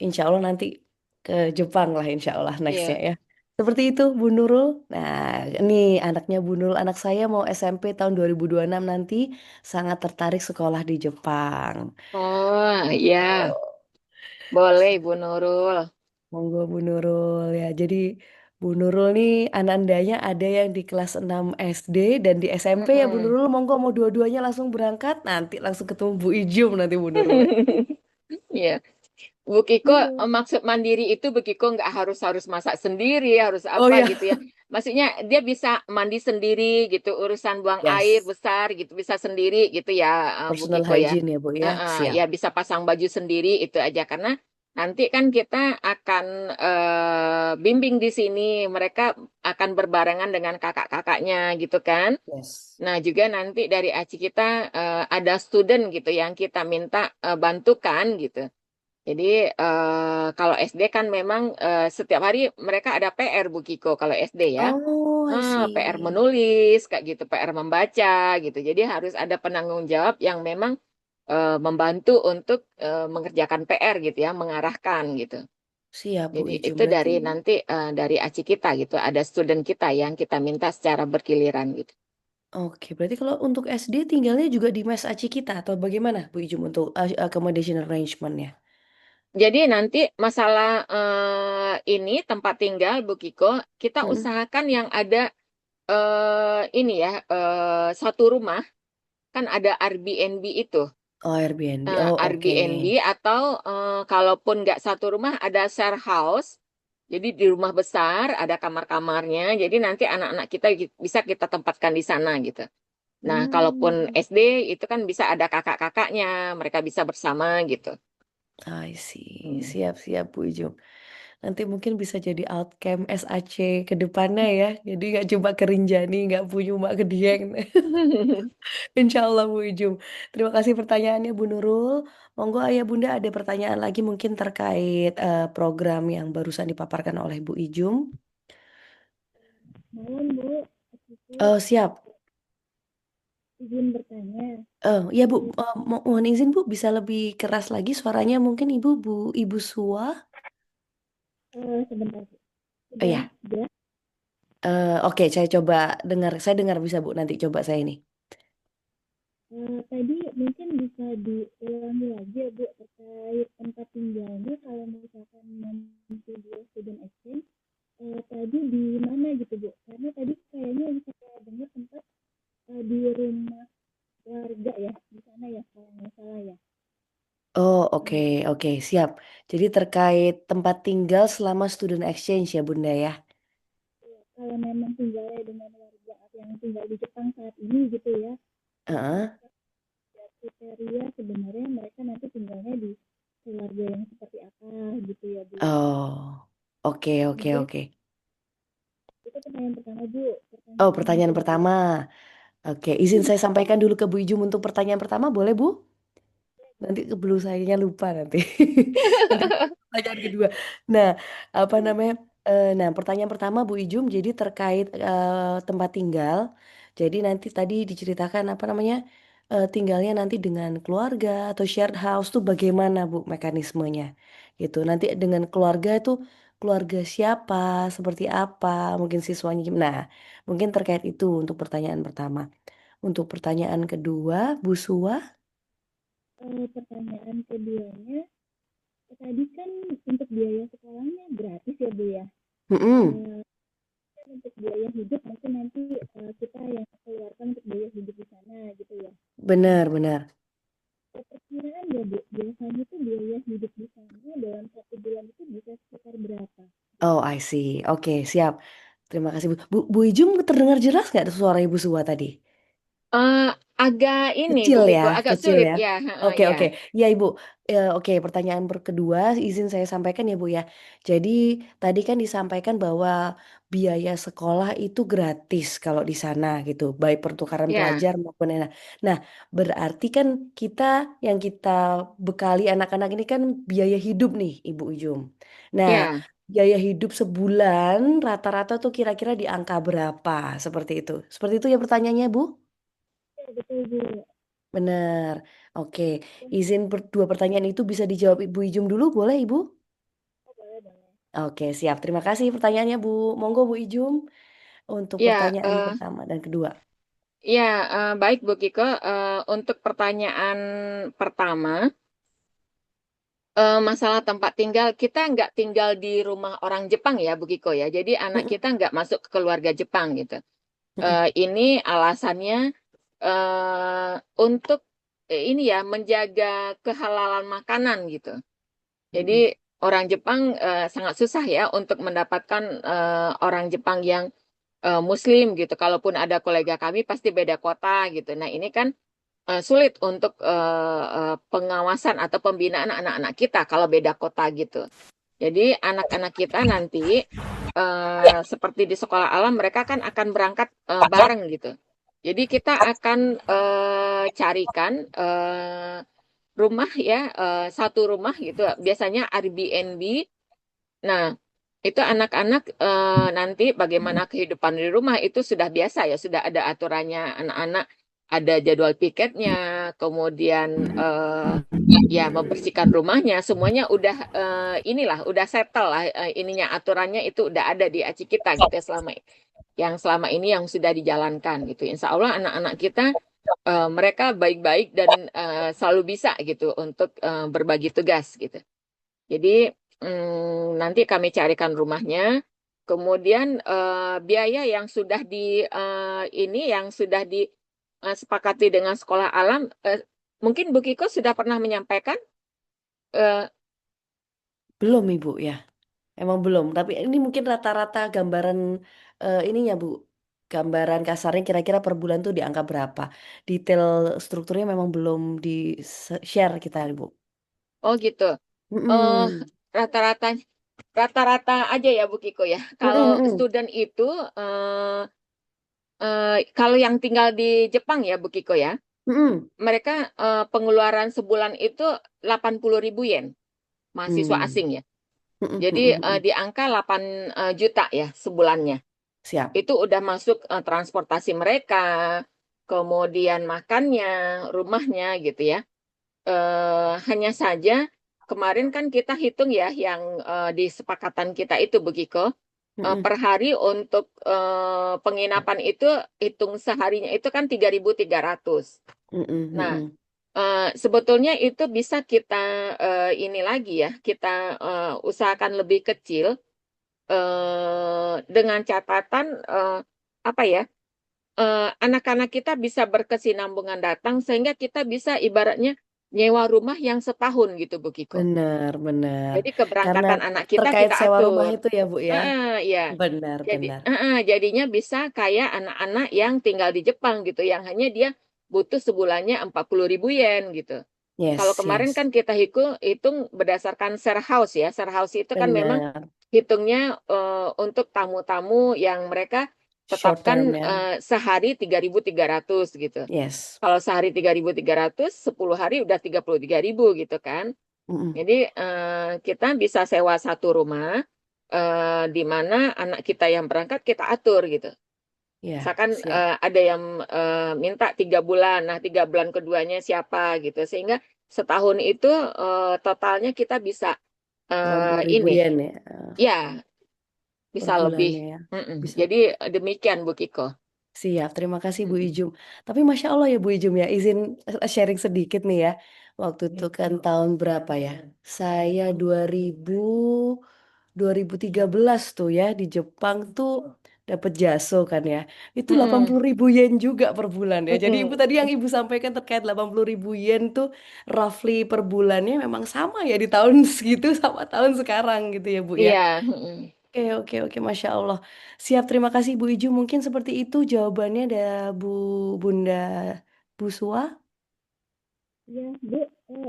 insya Allah nanti ke Jepang lah insya Allah nextnya Iya. ya. Seperti itu Bu Nurul. Nah, ini anaknya Bu Nurul, anak saya mau SMP tahun 2026 nanti sangat tertarik sekolah di Jepang. Oh, iya. Boleh Ibu Nurul. Monggo Bu Nurul ya. Jadi Bu Nurul nih anandanya ada yang di kelas 6 SD dan di SMP ya Bu Mm-mm. Nurul. Monggo mau dua-duanya langsung berangkat. Nanti langsung ketemu Bu Ijum nanti Bu Nurul ya. Iya. Bu Kiko, Iya. maksud mandiri itu Bu Kiko nggak harus harus masak sendiri, harus Oh apa ya. gitu ya. Maksudnya dia bisa mandi sendiri gitu, urusan buang air Yes. besar gitu bisa sendiri gitu ya, Bu Personal Kiko ya. hygiene ya Bu ya. Ya Siap. bisa pasang baju sendiri itu aja karena nanti kan kita akan bimbing di sini, mereka akan berbarengan dengan kakak-kakaknya gitu kan. Yes. Nah, juga nanti dari ACI kita ada student gitu yang kita minta bantukan gitu. Jadi kalau SD kan memang setiap hari mereka ada PR Bu Kiko kalau SD ya. Oh, I PR see. menulis kayak gitu, PR membaca gitu. Jadi harus ada penanggung jawab yang memang membantu untuk mengerjakan PR gitu ya, mengarahkan gitu. Siap Bu Jadi Ijum. itu Berarti dari nanti dari ACI kita gitu, ada student kita yang kita minta secara bergiliran gitu. oke, berarti kalau untuk SD tinggalnya juga di mes Aci kita atau bagaimana Bu Ijum untuk accommodation arrangement-nya? Jadi nanti masalah ini tempat tinggal Bu Kiko, kita Mm-mm. usahakan yang ada ini ya satu rumah kan ada Airbnb itu. Oh, Airbnb. Oh, oke. Airbnb atau kalaupun nggak satu rumah ada share house. Jadi di rumah besar ada kamar-kamarnya. Jadi nanti anak-anak kita bisa kita tempatkan di sana gitu. Nah, kalaupun Hmm, SD itu kan bisa ada kakak-kakaknya, mereka bisa bersama gitu. I see. Hmm. Siap-siap Bu Ijum. Nanti mungkin bisa jadi outcome SAC ke depannya ya. Jadi nggak cuma ke Rinjani, nggak punya mak ke Dieng. Insya Allah Bu Ijum. Terima kasih pertanyaannya Bu Nurul. Monggo Ayah Bunda ada pertanyaan lagi mungkin terkait program yang barusan dipaparkan oleh Bu Ijum. Malam Bu, aku Siap. izin bertanya. Ya Bu, Eh, mohon izin Bu bisa lebih keras lagi suaranya mungkin Ibu Sua. Sebentar Bu. Oh Sudah ya, jelas? Oke, saya dengar bisa Bu, nanti coba saya ini. Tadi mungkin bisa diulangi lagi ya Bu terkait tempat tinggalnya kalau misalkan nanti dia student exchange tadi di mana gitu Bu? Karena tadi kayaknya yang saya dengar tempat di rumah warga ya di sana ya kalau nggak salah ya. Oh, oke, Nah, oke, siap. Jadi terkait tempat tinggal selama student exchange ya, Bunda ya. kalau memang tinggalnya dengan warga yang tinggal di Jepang saat ini gitu ya, Heeh. apakah ada kriteria sebenarnya mereka nanti tinggalnya di keluarga yang seperti apa gitu ya Bu? Oh, oke, oke, Mungkin oke. itu pertanyaan pertama Bu. Oh, Pertanyaan pertanyaan kedua, pertama. Oke, izin saya sampaikan dulu ke Bu Ijum untuk pertanyaan pertama, boleh Bu? Nanti keburu sayanya lupa nanti. Nanti pertanyaan kedua. Nah, apa namanya? Nah, pertanyaan pertama Bu Ijum, jadi terkait tempat tinggal. Jadi nanti tadi diceritakan apa namanya? Tinggalnya nanti dengan keluarga atau shared house tuh bagaimana Bu mekanismenya? Gitu. Nanti dengan keluarga itu keluarga siapa, seperti apa, mungkin siswanya gimana. Nah, mungkin terkait itu untuk pertanyaan pertama. Untuk pertanyaan kedua, Bu Suwa. pertanyaan keduanya, tadi kan untuk biaya sekolahnya gratis ya Bu ya. Mm-mm. Eh, untuk biaya hidup mungkin nanti kita yang keluarkan untuk biaya hidup di sana gitu ya. Nah, Benar, benar. perkiraan ya Bu, biasanya tuh biaya hidup di sana dalam satu bulan itu bisa sekitar berapa? Oh, I see. Oke, siap. Terima kasih, Bu. Bu Ijum terdengar jelas nggak suara Ibu Suwa tadi? Eh, agak ini Kecil Bu ya, Kiko, agak kecil sulit ya. ya. Oke, Ya, oke. Ya, Ibu. Oke, pertanyaan kedua, izin saya sampaikan ya, Bu ya. Jadi, tadi kan disampaikan bahwa biaya sekolah itu gratis kalau di sana gitu, baik pertukaran ya, pelajar maupun enak. Nah, berarti kan kita yang kita bekali anak-anak ini kan biaya hidup nih, Ibu Ujum. Nah, ya. biaya hidup sebulan rata-rata tuh kira-kira di angka berapa? Seperti itu. Seperti itu ya pertanyaannya, Bu? Ya, betul Bu. Benar. Oke, izin dua pertanyaan itu bisa dijawab Ibu Ijum dulu, boleh Ibu? Oh, boleh, boleh. Oke, siap. Terima kasih pertanyaannya, Bu. Monggo, Bu Ijum, untuk Ya, pertanyaan pertama dan kedua. ya, baik Bu Kiko. Untuk pertanyaan pertama, masalah tempat tinggal, kita nggak tinggal di rumah orang Jepang ya Bu Kiko ya. Jadi anak Mm-mm, kita nggak masuk ke keluarga Jepang gitu. mm-mm, Ini alasannya untuk ini ya menjaga kehalalan makanan gitu. Jadi mm-mm, orang Jepang sangat susah ya untuk mendapatkan orang Jepang yang Muslim gitu. Kalaupun ada kolega kami pasti beda kota gitu. Nah ini kan sulit untuk pengawasan atau pembinaan anak-anak kita kalau beda kota gitu. Jadi anak-anak kita nanti seperti di sekolah alam mereka kan akan berangkat bareng gitu. Jadi kita akan carikan rumah ya satu rumah gitu. Biasanya Airbnb. Nah itu anak-anak nanti bagaimana kehidupan di rumah itu sudah biasa ya, sudah ada aturannya anak-anak, ada jadwal piketnya, kemudian ya membersihkan rumahnya, semuanya udah inilah, udah settle lah ininya aturannya itu udah ada di aci kita gitu ya selama ini yang sudah dijalankan gitu. Insya Allah anak-anak kita mereka baik-baik dan selalu bisa gitu untuk berbagi tugas gitu. Jadi nanti kami carikan rumahnya. Kemudian biaya yang sudah ini yang sudah disepakati dengan sekolah alam, mungkin Bu Kiko sudah pernah menyampaikan. eh, Belum, Ibu ya. Emang belum. Tapi ini mungkin rata-rata gambaran ininya, Bu. Gambaran kasarnya kira-kira per bulan tuh di angka berapa. Detail strukturnya memang belum di-share kita, Bu. oh gitu. Eh, Mm-mm. rata-rata rata-rata aja ya Bu Kiko ya. Kalau Mm-mm, mm-mm. student itu kalau yang tinggal di Jepang ya Bu Kiko ya, Mm-mm. mereka pengeluaran sebulan itu 80.000 yen mahasiswa Mm. asing ya. Mm-mm, Jadi mm-mm, mm-mm. di angka 8 juta ya sebulannya. Siap. Itu udah masuk transportasi mereka, kemudian makannya, rumahnya gitu ya. Hanya saja kemarin kan kita hitung ya yang di sepakatan kita itu Begiko. Mm-mm. per hari untuk penginapan itu hitung seharinya itu kan 3.300. Mm-mm. Nah, Mm-mm. sebetulnya itu bisa kita ini lagi ya, kita usahakan lebih kecil dengan catatan apa ya? Anak-anak kita bisa berkesinambungan datang sehingga kita bisa ibaratnya nyewa rumah yang setahun gitu, Bu Kiko. Benar, benar. Jadi Karena keberangkatan anak kita terkait kita sewa rumah atur. itu ya, Bu ya. Ya. Benar, Jadi benar. jadinya bisa kayak anak-anak yang tinggal di Jepang gitu, yang hanya dia butuh sebulannya 40.000 yen gitu. Kalau Yes, kemarin kan yes. kita hitung berdasarkan share house ya. Share house itu kan memang Benar. hitungnya untuk tamu-tamu yang mereka Short tetapkan term ya. sehari 3.300 gitu. Yes. Kalau sehari 3.300, 10 hari udah 33.000 gitu kan. Mm-mm. Jadi kita bisa sewa satu rumah di mana anak kita yang berangkat kita atur gitu. Ya, Misalkan siap. ada yang minta 3 bulan, nah 3 bulan keduanya siapa gitu. Sehingga setahun itu totalnya kita bisa 80.000 ini, yen ya, ya per bisa lebih. bulannya ya. Mm-mm. Bisa. Jadi demikian Bu Kiko. Siap, terima kasih Bu Mm-mm. Ijum. Tapi Masya Allah ya Bu Ijum ya, izin sharing sedikit nih ya. Waktu itu kan tahun berapa ya? Saya 2013 tuh ya di Jepang tuh dapat jaso kan ya. Itu delapan Mm-mm. puluh ribu yen juga per bulan ya. Jadi Ibu Mm-mm. tadi yang Ibu sampaikan terkait 80.000 yen tuh roughly per bulannya memang sama ya di tahun segitu sama tahun sekarang gitu ya Bu ya. Iya. Mm-mm. Oke, oke, oke, Masya Allah. Siap, terima kasih Bu Iju. Mungkin seperti itu jawabannya ada Bu Bunda Busua. Ya, Bu,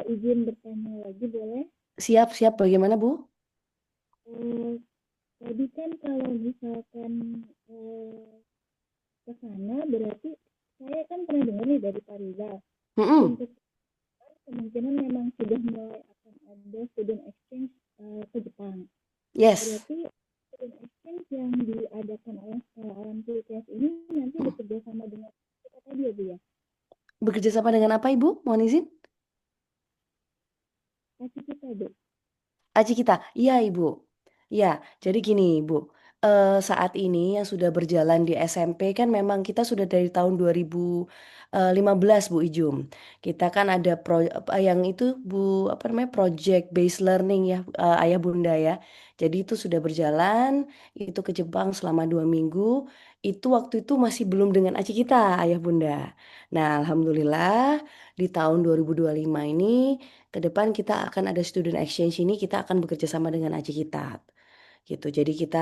izin bertanya lagi boleh? Siap, siap. Bagaimana Bu? Eh, Tadi kan kalau misalkan eh, ke sana berarti saya kan pernah dengar nih dari Pak Rizal Mm-mm. untuk kemungkinan memang sudah mulai akan ada student exchange ke Jepang. Yes. Berarti student exchange yang diadakan oleh sekolah alam TUTS ini nanti Mm. bekerja sama dengan kita tadi ya Bu ya? Bekerja sama dengan apa Ibu? Mohon izin. Kasih kita Bu. Aci kita, iya Ibu. Ya, jadi gini Ibu. Saat ini yang sudah berjalan di SMP kan memang kita sudah dari tahun 2015 Bu Ijum. Kita kan ada apa yang itu Bu apa namanya project based learning ya Ayah Bunda ya. Jadi itu sudah berjalan, itu ke Jepang selama 2 minggu. Itu waktu itu masih belum dengan Aci kita Ayah Bunda. Nah, Alhamdulillah di tahun 2025 ini ke depan kita akan ada student exchange ini kita akan bekerja sama dengan Aji Kitat gitu. Jadi kita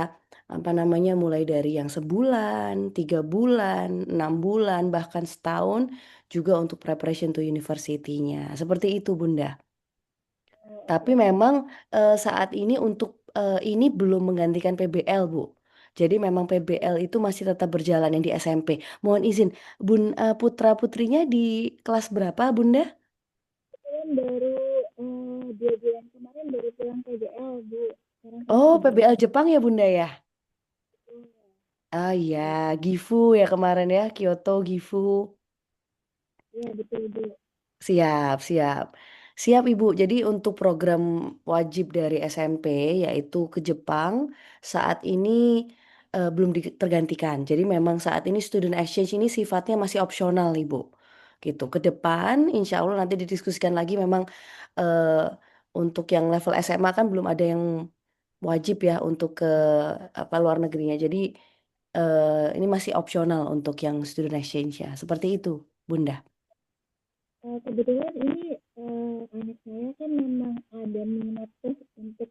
apa namanya mulai dari yang sebulan, 3 bulan, 6 bulan, bahkan setahun juga untuk preparation to university-nya. Seperti itu Bunda. Oh, Tapi oke Kak. memang saat ini untuk ini belum menggantikan PBL Bu. Jadi memang PBL itu masih tetap berjalan yang di SMP. Mohon izin, Putra putrinya di kelas berapa Bunda? Kebetulan baru 2 bulan kemarin baru pulang PBL Bu. Sekarang kelas Oh, 3. PBL Jepang ya Bunda ya? Oh, Ah iya, Gifu ya kemarin ya, Kyoto, Gifu. iya betul Bu. Siap, siap. Siap Ibu. Jadi untuk program wajib dari SMP yaitu ke Jepang saat ini belum tergantikan. Jadi memang saat ini student exchange ini sifatnya masih opsional Ibu. Gitu. Ke depan insya Allah nanti didiskusikan lagi memang eh, untuk yang level SMA kan belum ada yang wajib ya untuk ke apa luar negerinya. Jadi ini masih opsional untuk yang student exchange ya. Seperti itu, Bunda. Kebetulan ini anak saya kan memang ada minat tuh untuk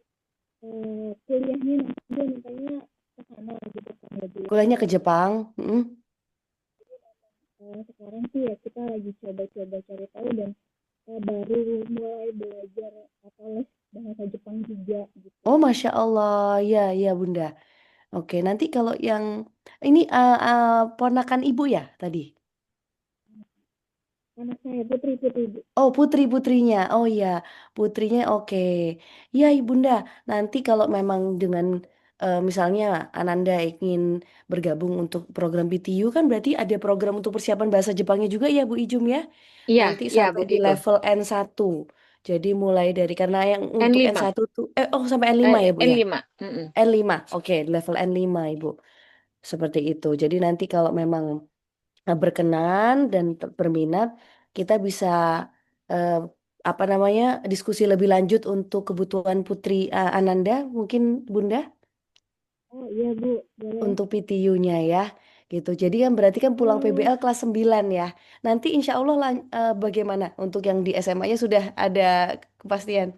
kuliahnya nanti dia mintanya ke sana gitu kan ya Bu. Kuliahnya ke Jepang. Mm. Sekarang sih ya kita lagi coba-coba cari tahu dan baru mulai belajar atau les bahasa Jepang juga gitu. Oh, Masya Allah. Ya, ya, Bunda. Oke, nanti kalau yang ini ponakan ibu ya tadi. Anak saya putri putri Bu. Oh, putri-putrinya. Oh iya, putrinya oke. Ya, Ibunda. Nanti kalau memang dengan misalnya Ananda ingin bergabung untuk program PTU kan berarti ada program untuk persiapan bahasa Jepangnya juga ya Bu Ijum ya. Iya, Nanti iya sampai Bu di Kiko. level N1. Jadi mulai dari karena yang untuk N5, N1 tuh oh sampai N5 ya Bu ya? N5. Mm-mm. N5. Oke, level N5 Ibu. Seperti itu. Jadi nanti kalau memang berkenan dan berminat, kita bisa eh, apa namanya diskusi lebih lanjut untuk kebutuhan Putri Ananda, mungkin Bunda, Oh iya Bu, boleh. untuk PTU-nya ya, gitu. Jadi kan berarti kan pulang Oh, PBL kelas 9 ya. Nanti insya Allah bagaimana untuk yang di SMA-nya sudah ada kepastian?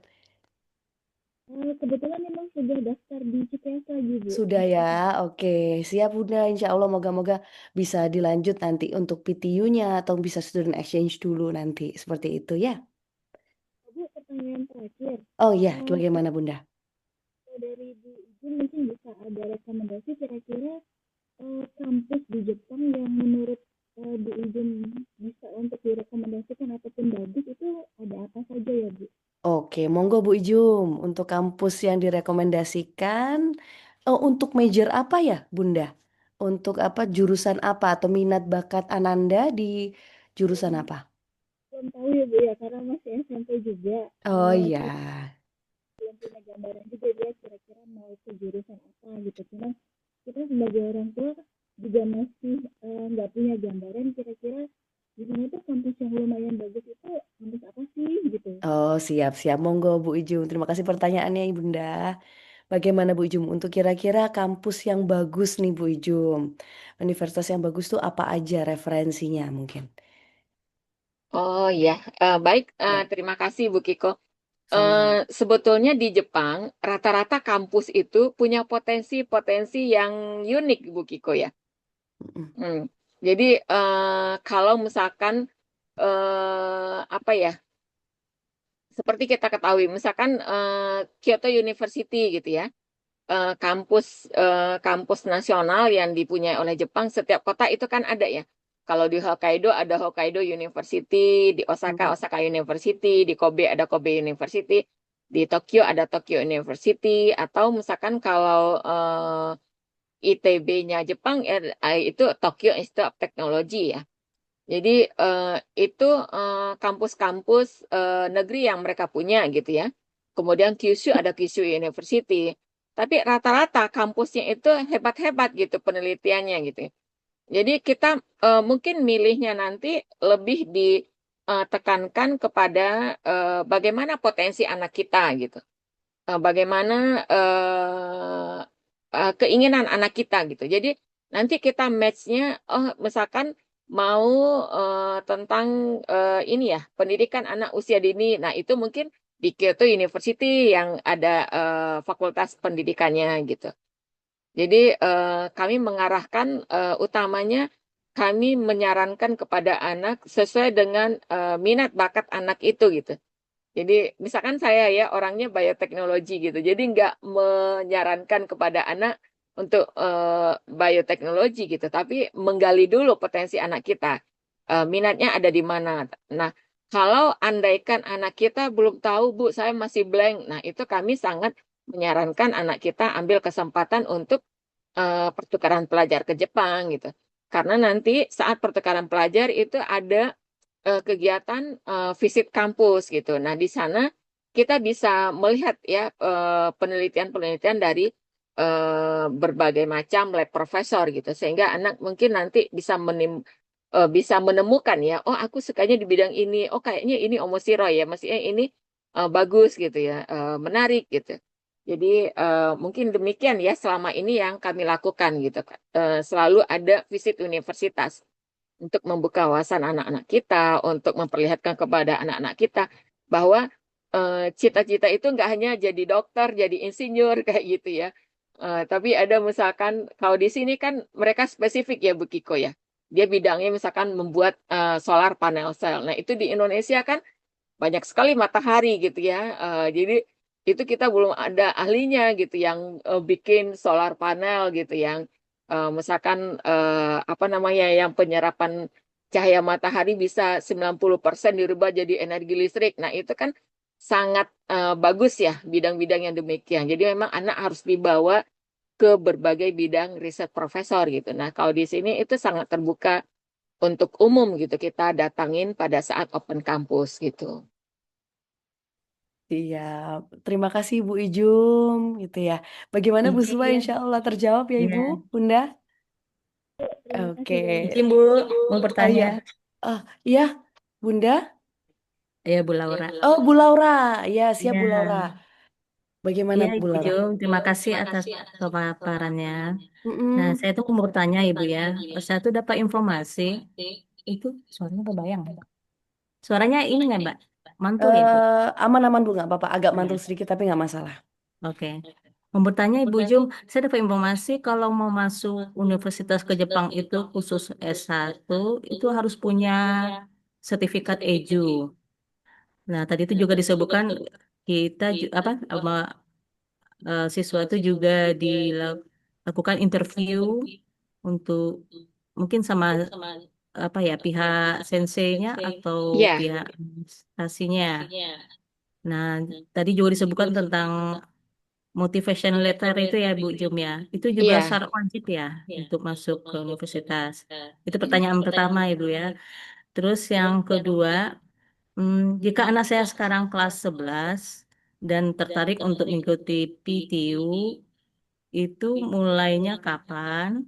kebetulan memang sudah daftar di CKS lagi Bu. Sudah ya, oke. Siap Bunda, insya Allah moga-moga bisa dilanjut nanti untuk PTU-nya atau bisa student exchange dulu nanti, seperti itu ya. Bu, pertanyaan terakhir. Oh iya, Kalau bagaimana Bunda? dari Bu Ijin mungkin bisa ada rekomendasi kira-kira kampus di Jepang yang menurut Bu Ijin bisa untuk direkomendasikan ataupun bagus itu ada apa saja ya Bu? Oke, monggo Bu Ijum, untuk kampus yang direkomendasikan, untuk major apa ya Bunda? Untuk apa, jurusan apa atau minat bakat Ananda di jurusan Belum, apa? belum tahu ya Bu ya karena masih SMP juga. Oh Saya iya. belum punya gambaran juga dia kira-kira mau ke jurusan apa gitu. Cuman kita sebagai orang tua juga masih nggak punya gambaran kira-kira di sana tuh kampus yang lumayan bagus itu kampus apa sih gitu. Oh siap-siap, monggo Bu Ijum. Terima kasih pertanyaannya Bunda. Bagaimana Bu Ijum untuk kira-kira kampus yang bagus nih Bu Ijum? Universitas yang bagus tuh apa aja referensinya mungkin? Oh iya, baik. Ya, Terima kasih Bu Kiko. sama-sama. Sebetulnya di Jepang, rata-rata kampus itu punya potensi-potensi yang unik, Bu Kiko ya. Mm-mm. Hmm. Jadi kalau misalkan apa ya, seperti kita ketahui, misalkan Kyoto University gitu ya, kampus nasional yang dipunyai oleh Jepang, setiap kota itu kan ada ya. Kalau di Hokkaido ada Hokkaido University, di Osaka Mm. Osaka University, di Kobe ada Kobe University, di Tokyo ada Tokyo University, atau misalkan kalau ITB-nya Jepang itu Tokyo Institute of Technology ya. Jadi itu kampus-kampus negeri yang mereka punya gitu ya. Kemudian Kyushu ada Kyushu University. Tapi rata-rata kampusnya itu hebat-hebat gitu penelitiannya gitu. Jadi kita mungkin milihnya nanti lebih ditekankan kepada bagaimana potensi anak kita gitu. Bagaimana keinginan anak kita gitu. Jadi nanti kita match-nya, oh misalkan mau tentang ini ya pendidikan anak usia dini. Nah itu mungkin di Kyoto University yang ada fakultas pendidikannya gitu. Jadi kami mengarahkan utamanya kami menyarankan kepada anak sesuai dengan minat bakat anak itu gitu. Jadi misalkan saya ya orangnya bioteknologi gitu. Jadi nggak menyarankan kepada anak untuk bioteknologi gitu, tapi menggali dulu potensi anak kita. Minatnya ada di mana. Nah, kalau andaikan anak kita belum tahu, Bu, saya masih blank. Nah, itu kami sangat menyarankan anak kita ambil kesempatan untuk pertukaran pelajar ke Jepang gitu. Karena nanti saat pertukaran pelajar itu ada kegiatan visit kampus gitu. Nah, di sana kita bisa melihat ya penelitian-penelitian dari berbagai macam lab profesor gitu, sehingga anak mungkin nanti bisa menemukan ya, oh aku sukanya di bidang ini, oh kayaknya ini omosiro ya, maksudnya ini bagus gitu ya, menarik gitu. Jadi mungkin demikian ya selama ini yang kami lakukan gitu, Kak. Selalu ada visit universitas untuk membuka wawasan anak-anak kita, untuk memperlihatkan kepada anak-anak kita bahwa cita-cita itu nggak hanya jadi dokter, jadi insinyur kayak gitu ya. Tapi ada misalkan kalau di sini kan mereka spesifik ya Bu Kiko ya. Dia bidangnya misalkan membuat solar panel cell. Nah itu di Indonesia kan banyak sekali matahari gitu ya. Jadi itu kita belum ada ahlinya gitu yang bikin solar panel gitu yang misalkan apa namanya yang penyerapan cahaya matahari bisa 90% dirubah jadi energi listrik. Nah, itu kan sangat bagus ya bidang-bidang yang demikian. Jadi memang anak harus dibawa ke berbagai bidang riset profesor gitu. Nah, kalau di sini itu sangat terbuka untuk umum gitu. Kita datangin pada saat open campus gitu. Siap. Terima kasih Bu Ijum gitu ya. Bagaimana Bu Izin Suba? ya. Insya Allah terjawab ya Ibu, Ya. Bunda. Terima Oke. kasih banyak. Izin Bu, mau Oh bertanya. ya. Oh iya, Bunda. Ya Bu Laura. Oh Bu Laura. Ya siap Bu Laura. Ya. Bagaimana Iya Bu Ibu Laura? Jum, terima kasih atas pemaparannya. Nah, Mm-mm. saya tuh mau bertanya Ibu ya. Saya tuh dapat informasi, itu suaranya kebayang. Suaranya ini nggak Mbak? Mantul ya Ibu? Aman-aman Bu, nggak apa-apa. Agak mantul Ya. sedikit tapi nggak masalah. Oke. Mau bertanya Ibu Jum, saya dapat informasi kalau mau masuk universitas ke Jepang itu khusus S1 itu harus punya sertifikat EJU. Nah, tadi itu juga disebutkan kita apa siswa itu juga dilakukan interview untuk mungkin sama apa ya pihak senseinya atau Ya, pihak administrasinya. Nah, tadi juga disebutkan tentang motivation letter itu ya Bu Jum ya. Itu juga iya, syarat wajib ya untuk masuk ke universitas. Itu pertanyaan pertama Ibu ya. Terus yang kedua, jika anak saya sekarang kelas 11 dan tertarik untuk mengikuti PTU, itu mulainya kapan?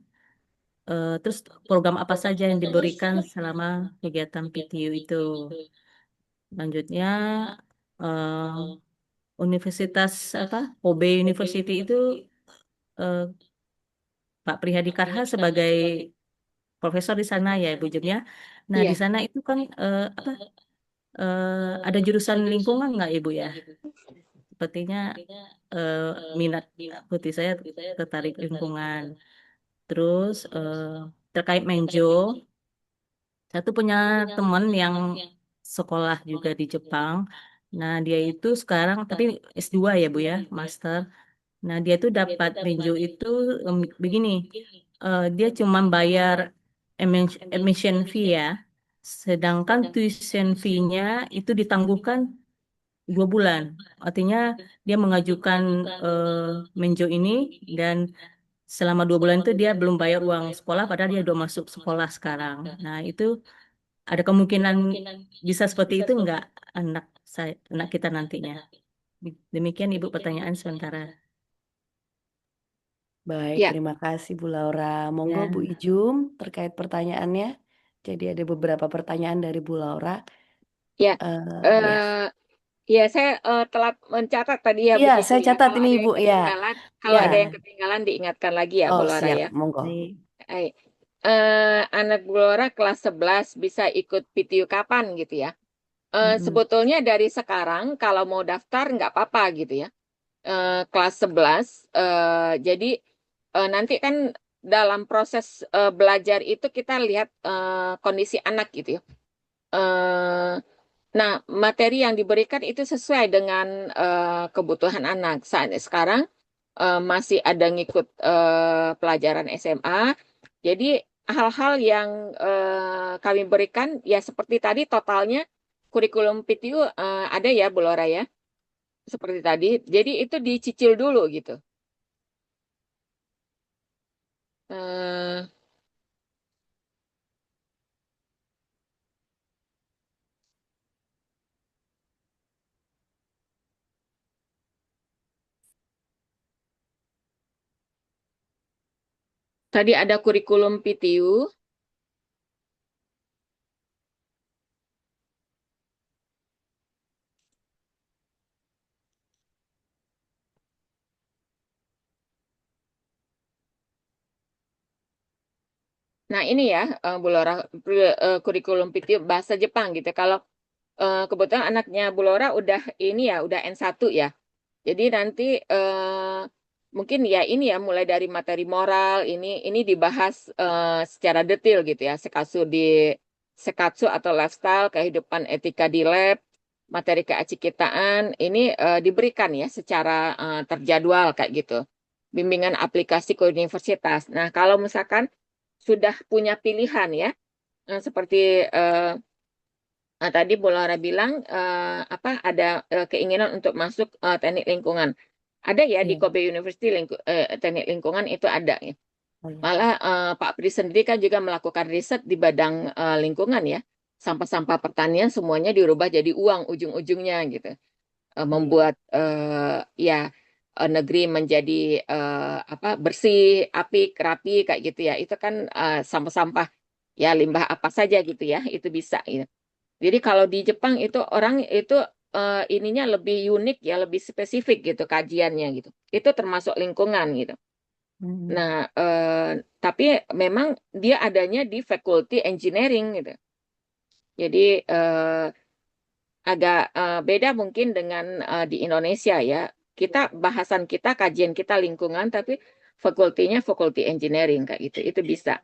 Terus program apa saja yang diberikan selama kegiatan PTU itu? Lanjutnya, eh, Universitas apa? OB University itu eh, Pak Prihadi Karha sebagai profesor di sana ya, Bu Jum ya. Nah, di iya, sana itu kan apa? Ada jurusan lingkungan nggak Ibu ya? Sepertinya eh, minat putih saya tertarik lingkungan. Terus terkait Menjo, saya tuh punya teman yang sekolah juga di Jepang. Nah, dia itu sekarang tapi S2 ya Bu ya, master. Nah, dia tuh dapat Menjo itu begini, dia cuma bayar admission fee ya. Sedangkan tuition fee-nya itu ditangguhkan 2 bulan. Artinya dia mengajukan eh, Menjo ini dan selama 2 bulan itu dia belum bayar uang sekolah padahal dia udah masuk sekolah sekarang. Nah, itu ada kemungkinan bisa seperti itu enggak anak saya, anak kita nantinya. Demikian Ibu pertanyaan sementara. Baik, ya, terima kasih Bu Laura. Monggo Bu Ya, Ijum terkait pertanyaannya. Jadi ada beberapa pertanyaan dari Bu Laura. ya. Ya. Eh, ya, saya telat mencatat tadi ya Iya, begitu saya ya. catat Kalau ini ada Ibu yang ya. kalau Ya. ada yang ketinggalan diingatkan lagi ya, Bu Oh, Laura siap. ya. Monggo. baik. Baik. Anak Bu Laura kelas 11 bisa ikut PTU kapan gitu ya? Mm-mm. Sebetulnya dari sekarang kalau mau daftar nggak apa-apa gitu ya. Kelas 11. Jadi nanti kan dalam proses belajar itu kita lihat kondisi anak gitu ya. Eh, nah, materi yang diberikan itu sesuai dengan kebutuhan anak. Saat sekarang masih ada ngikut pelajaran SMA. Jadi hal-hal yang kami berikan ya seperti tadi totalnya kurikulum PTU ada ya Bu Lora ya seperti tadi. Jadi itu dicicil dulu gitu. Eh, Tadi ada kurikulum PTU. Nah ini ya Bu Lora kurikulum PTU bahasa Jepang gitu. Kalau kebetulan anaknya Bu Lora udah ini ya udah N1 ya. Jadi nanti mungkin ya ini ya mulai dari materi moral ini dibahas secara detail gitu ya. Sekatsu atau lifestyle, kehidupan etika di lab, materi keacikitaan ini diberikan ya secara terjadwal kayak gitu. Bimbingan aplikasi ke universitas. Nah, kalau misalkan sudah punya pilihan ya, seperti tadi Bu Laura bilang apa ada keinginan untuk masuk teknik lingkungan. Ada ya di Iya. Kobe University teknik lingkungan itu ada ya. Oh, iya. Malah Pak Pri sendiri kan juga melakukan riset di bidang lingkungan ya. Sampah-sampah pertanian semuanya dirubah jadi uang ujung-ujungnya gitu. membuat ya negeri menjadi bersih, apik, rapi kayak gitu ya. Itu kan sampah-sampah ya limbah apa saja gitu ya, itu bisa gitu. Jadi kalau di Jepang itu orang itu ininya lebih unik ya, lebih spesifik gitu kajiannya gitu. Itu termasuk lingkungan gitu. Hmm. Nah, tapi memang dia adanya di Faculty Engineering gitu. Jadi agak beda mungkin dengan di Indonesia ya. Bahasan kita, kajian kita lingkungan, tapi fakultinya Faculty Engineering kayak gitu. Itu bisa.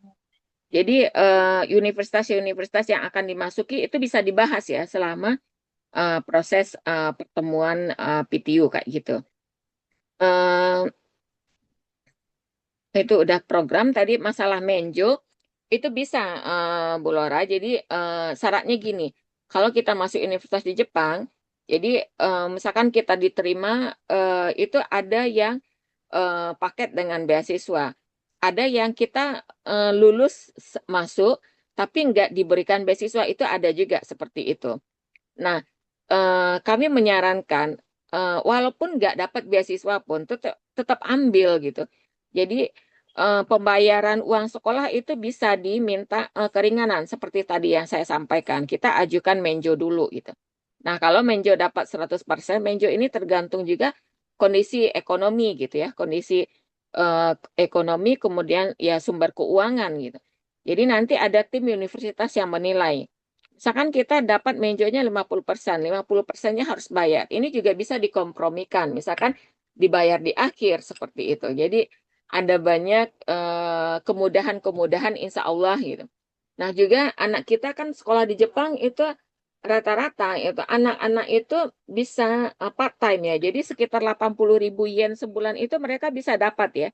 Jadi universitas-universitas yang akan dimasuki itu bisa dibahas ya selama proses pertemuan PTU kayak gitu. Eh, itu udah program tadi masalah menjo itu bisa Bu Lora. Jadi syaratnya gini, kalau kita masuk universitas di Jepang, jadi misalkan kita diterima itu ada yang paket dengan beasiswa, ada yang kita lulus masuk tapi nggak diberikan beasiswa itu ada juga seperti itu. Nah, kami menyarankan walaupun nggak dapat beasiswa pun tetap tetap ambil gitu. Jadi pembayaran uang sekolah itu bisa diminta keringanan seperti tadi yang saya sampaikan. Kita ajukan menjo dulu gitu. Nah, kalau menjo dapat 100%, menjo ini tergantung juga kondisi ekonomi gitu ya, kondisi eh, ekonomi kemudian ya sumber keuangan gitu. Jadi nanti ada tim universitas yang menilai. Misalkan kita dapat menjonya 50%, 50%-nya harus bayar. Ini juga bisa dikompromikan, misalkan dibayar di akhir seperti itu. Jadi ada banyak kemudahan-kemudahan insya Allah gitu. Nah juga anak kita kan sekolah di Jepang itu rata-rata itu anak-anak itu bisa part-time ya. Jadi sekitar 80.000 yen sebulan itu mereka bisa dapat ya.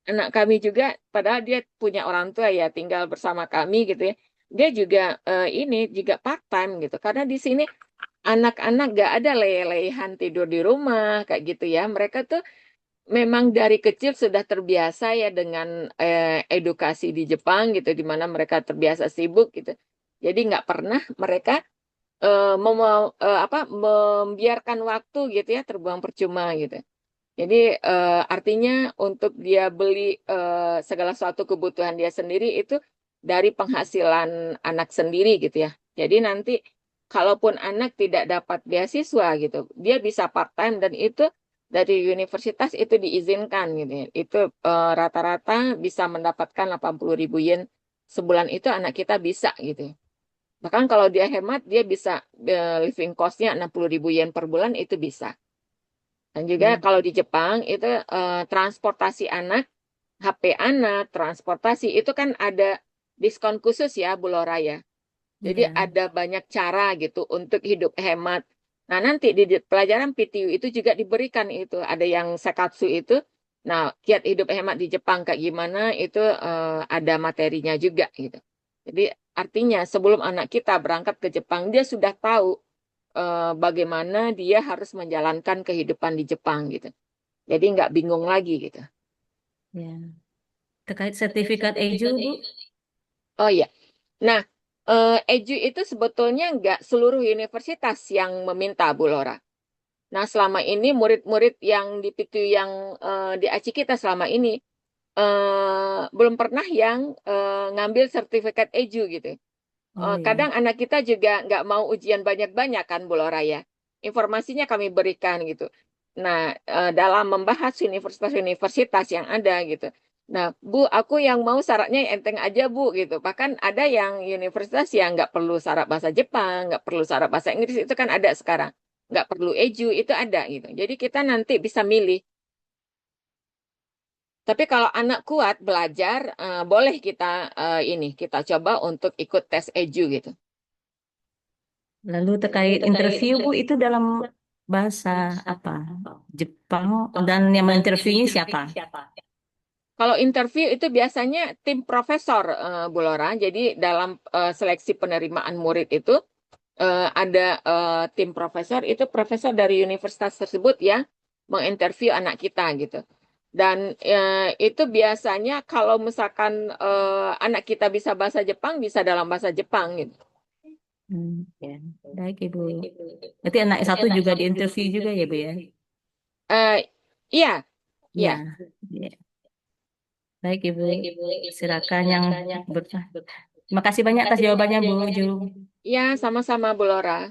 Anak kami juga, padahal dia punya orang tua ya, tinggal bersama kami gitu ya. Dia juga ini juga part-time gitu. Karena di sini anak-anak gak ada lelehan tidur di rumah kayak gitu ya. Mereka tuh memang dari kecil sudah terbiasa ya dengan edukasi di Jepang gitu, di mana mereka terbiasa sibuk gitu. Jadi nggak pernah mereka membiarkan waktu gitu ya terbuang percuma gitu. Jadi artinya untuk dia beli segala suatu kebutuhan dia sendiri itu dari penghasilan anak sendiri gitu ya. Jadi nanti kalaupun anak tidak dapat beasiswa gitu, dia bisa part-time dan itu dari universitas itu diizinkan gitu ya. Itu rata-rata bisa mendapatkan 80.000 yen sebulan itu anak kita bisa gitu ya. Bahkan kalau dia hemat, dia bisa living cost-nya 60.000 yen per bulan itu bisa. Dan juga Hmm. kalau di Jepang itu transportasi anak, HP anak, transportasi itu kan ada diskon khusus ya, Bu Lora ya. Jadi Iya. ada banyak cara gitu untuk hidup hemat. Nah, nanti di pelajaran PTU itu juga diberikan itu. Ada yang sekatsu itu. Nah, kiat hidup hemat di Jepang kayak gimana itu ada materinya juga gitu. Jadi artinya sebelum anak kita berangkat ke Jepang, dia sudah tahu bagaimana dia harus menjalankan kehidupan di Jepang gitu. Jadi nggak bingung lagi gitu. Ya. Terkait sertifikat EJU, Bu. Oh iya. Nah, EJU itu sebetulnya nggak seluruh universitas yang meminta, Bu Lora. Nah, selama ini murid-murid yang di PTU yang di ACI kita selama ini belum pernah yang ngambil sertifikat EJU gitu. Oh Kadang ya. anak kita juga nggak mau ujian banyak-banyak kan, Bu Lora ya. Informasinya kami berikan gitu. Nah, dalam membahas universitas-universitas yang ada gitu. Nah, Bu, aku yang mau syaratnya yang enteng aja, Bu, gitu. Bahkan ada yang universitas yang nggak perlu syarat bahasa Jepang, nggak perlu syarat bahasa Inggris, itu kan ada sekarang. Nggak perlu eju, itu ada gitu. Jadi kita nanti bisa milih. Tapi kalau anak kuat belajar, boleh kita kita coba untuk ikut tes eju gitu. Lalu terkait interview, Bu, itu dalam bahasa apa? Jepang, dan yang menginterviewnya siapa? Kalau interview itu biasanya tim profesor, Bu Lora. Jadi dalam seleksi penerimaan murid itu ada tim profesor, itu profesor dari universitas tersebut yang menginterview anak kita gitu. Dan itu biasanya kalau misalkan anak kita bisa bahasa Jepang, bisa dalam bahasa Jepang gitu. Ya, baik Ibu. Berarti anak satu juga diinterview juga ya Bu ya? Eh, iya, iya. Ya, ya. Baik Ibu. Silakan yang bertanya. Terima kasih banyak atas jawabannya Bu Ujung. Iya, sama-sama Bu Laura.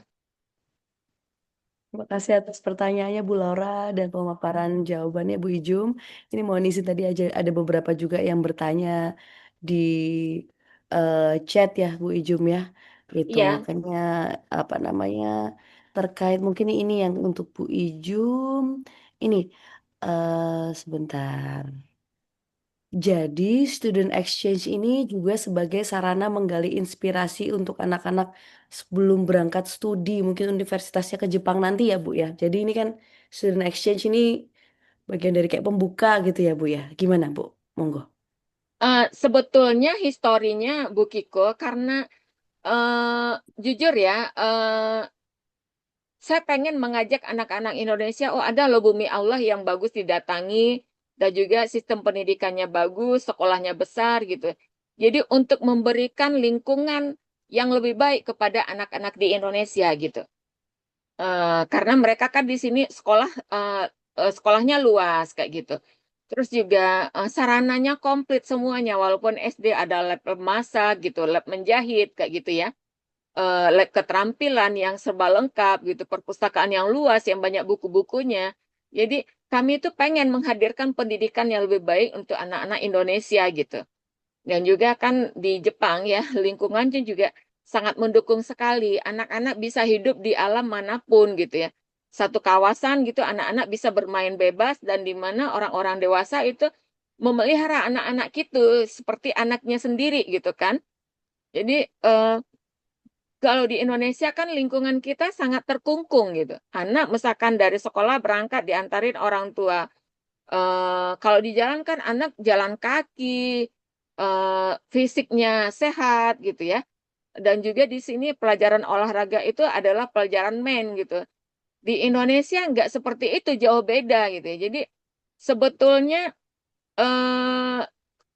Terima kasih atas pertanyaannya Bu Laura dan pemaparan jawabannya Bu Ijum. Ini mohon izin tadi aja ada beberapa juga yang bertanya di chat ya Bu Ijum ya. Itu Iya. makanya apa namanya terkait mungkin ini yang untuk Bu Ijum. Ini sebentar. Jadi, student exchange ini juga sebagai sarana menggali inspirasi untuk anak-anak sebelum berangkat studi, mungkin universitasnya ke Jepang nanti ya, Bu ya. Jadi ini kan student exchange ini bagian dari kayak pembuka gitu ya, Bu ya. Gimana, Bu? Monggo. Sebetulnya historinya Bu Kiko, karena eh, jujur ya, saya pengen mengajak anak-anak Indonesia, oh ada loh bumi Allah yang bagus didatangi, dan juga sistem pendidikannya bagus, sekolahnya besar gitu. Jadi untuk memberikan lingkungan yang lebih baik kepada anak-anak di Indonesia gitu. Karena mereka kan di sini sekolahnya luas kayak gitu. Terus juga sarananya komplit semuanya, walaupun SD ada lab masak gitu, lab menjahit kayak gitu ya, lab keterampilan yang serba lengkap gitu, perpustakaan yang luas yang banyak buku-bukunya. Jadi kami itu pengen menghadirkan pendidikan yang lebih baik untuk anak-anak Indonesia gitu. Dan juga kan di Jepang ya, lingkungannya juga sangat mendukung sekali. Anak-anak bisa hidup di alam manapun gitu ya. Satu kawasan gitu, anak-anak bisa bermain bebas dan di mana orang-orang dewasa itu memelihara anak-anak itu seperti anaknya sendiri gitu kan. Jadi kalau di Indonesia kan lingkungan kita sangat terkungkung gitu. Anak misalkan dari sekolah berangkat diantarin orang tua. Kalau di jalan kan anak jalan kaki, fisiknya sehat gitu ya. Dan juga di sini pelajaran olahraga itu adalah pelajaran main gitu. Di Indonesia nggak seperti itu, jauh beda gitu ya. Jadi sebetulnya eh,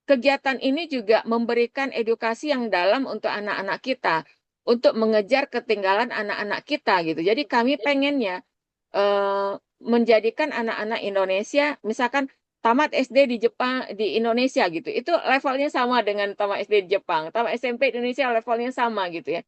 kegiatan ini juga memberikan edukasi yang dalam untuk anak-anak kita, untuk mengejar ketinggalan anak-anak kita gitu. Jadi kami pengennya eh, menjadikan anak-anak Indonesia, misalkan tamat SD di Jepang, di Indonesia gitu, itu levelnya sama dengan tamat SD di Jepang, tamat SMP di Indonesia levelnya sama gitu ya.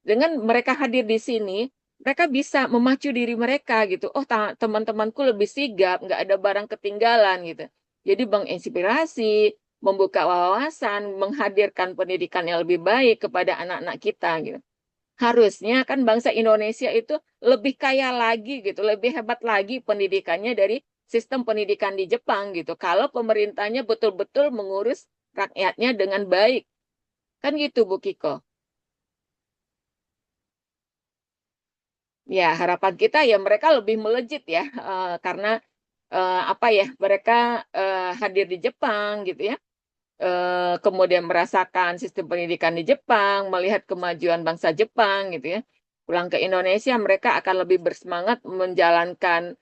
Dengan mereka hadir di sini, mereka bisa memacu diri mereka gitu. Oh, teman-temanku lebih sigap, nggak ada barang ketinggalan gitu. Jadi menginspirasi, membuka wawasan, menghadirkan pendidikan yang lebih baik kepada anak-anak kita gitu. Harusnya kan bangsa Indonesia itu lebih kaya lagi gitu, lebih hebat lagi pendidikannya dari sistem pendidikan di Jepang gitu. Kalau pemerintahnya betul-betul mengurus rakyatnya dengan baik. Kan gitu Bu Kiko. Ya, harapan kita ya mereka lebih melejit ya, karena apa ya, mereka hadir di Jepang gitu ya, kemudian merasakan sistem pendidikan di Jepang, melihat kemajuan bangsa Jepang gitu ya. Pulang ke Indonesia, mereka akan lebih bersemangat menjalankan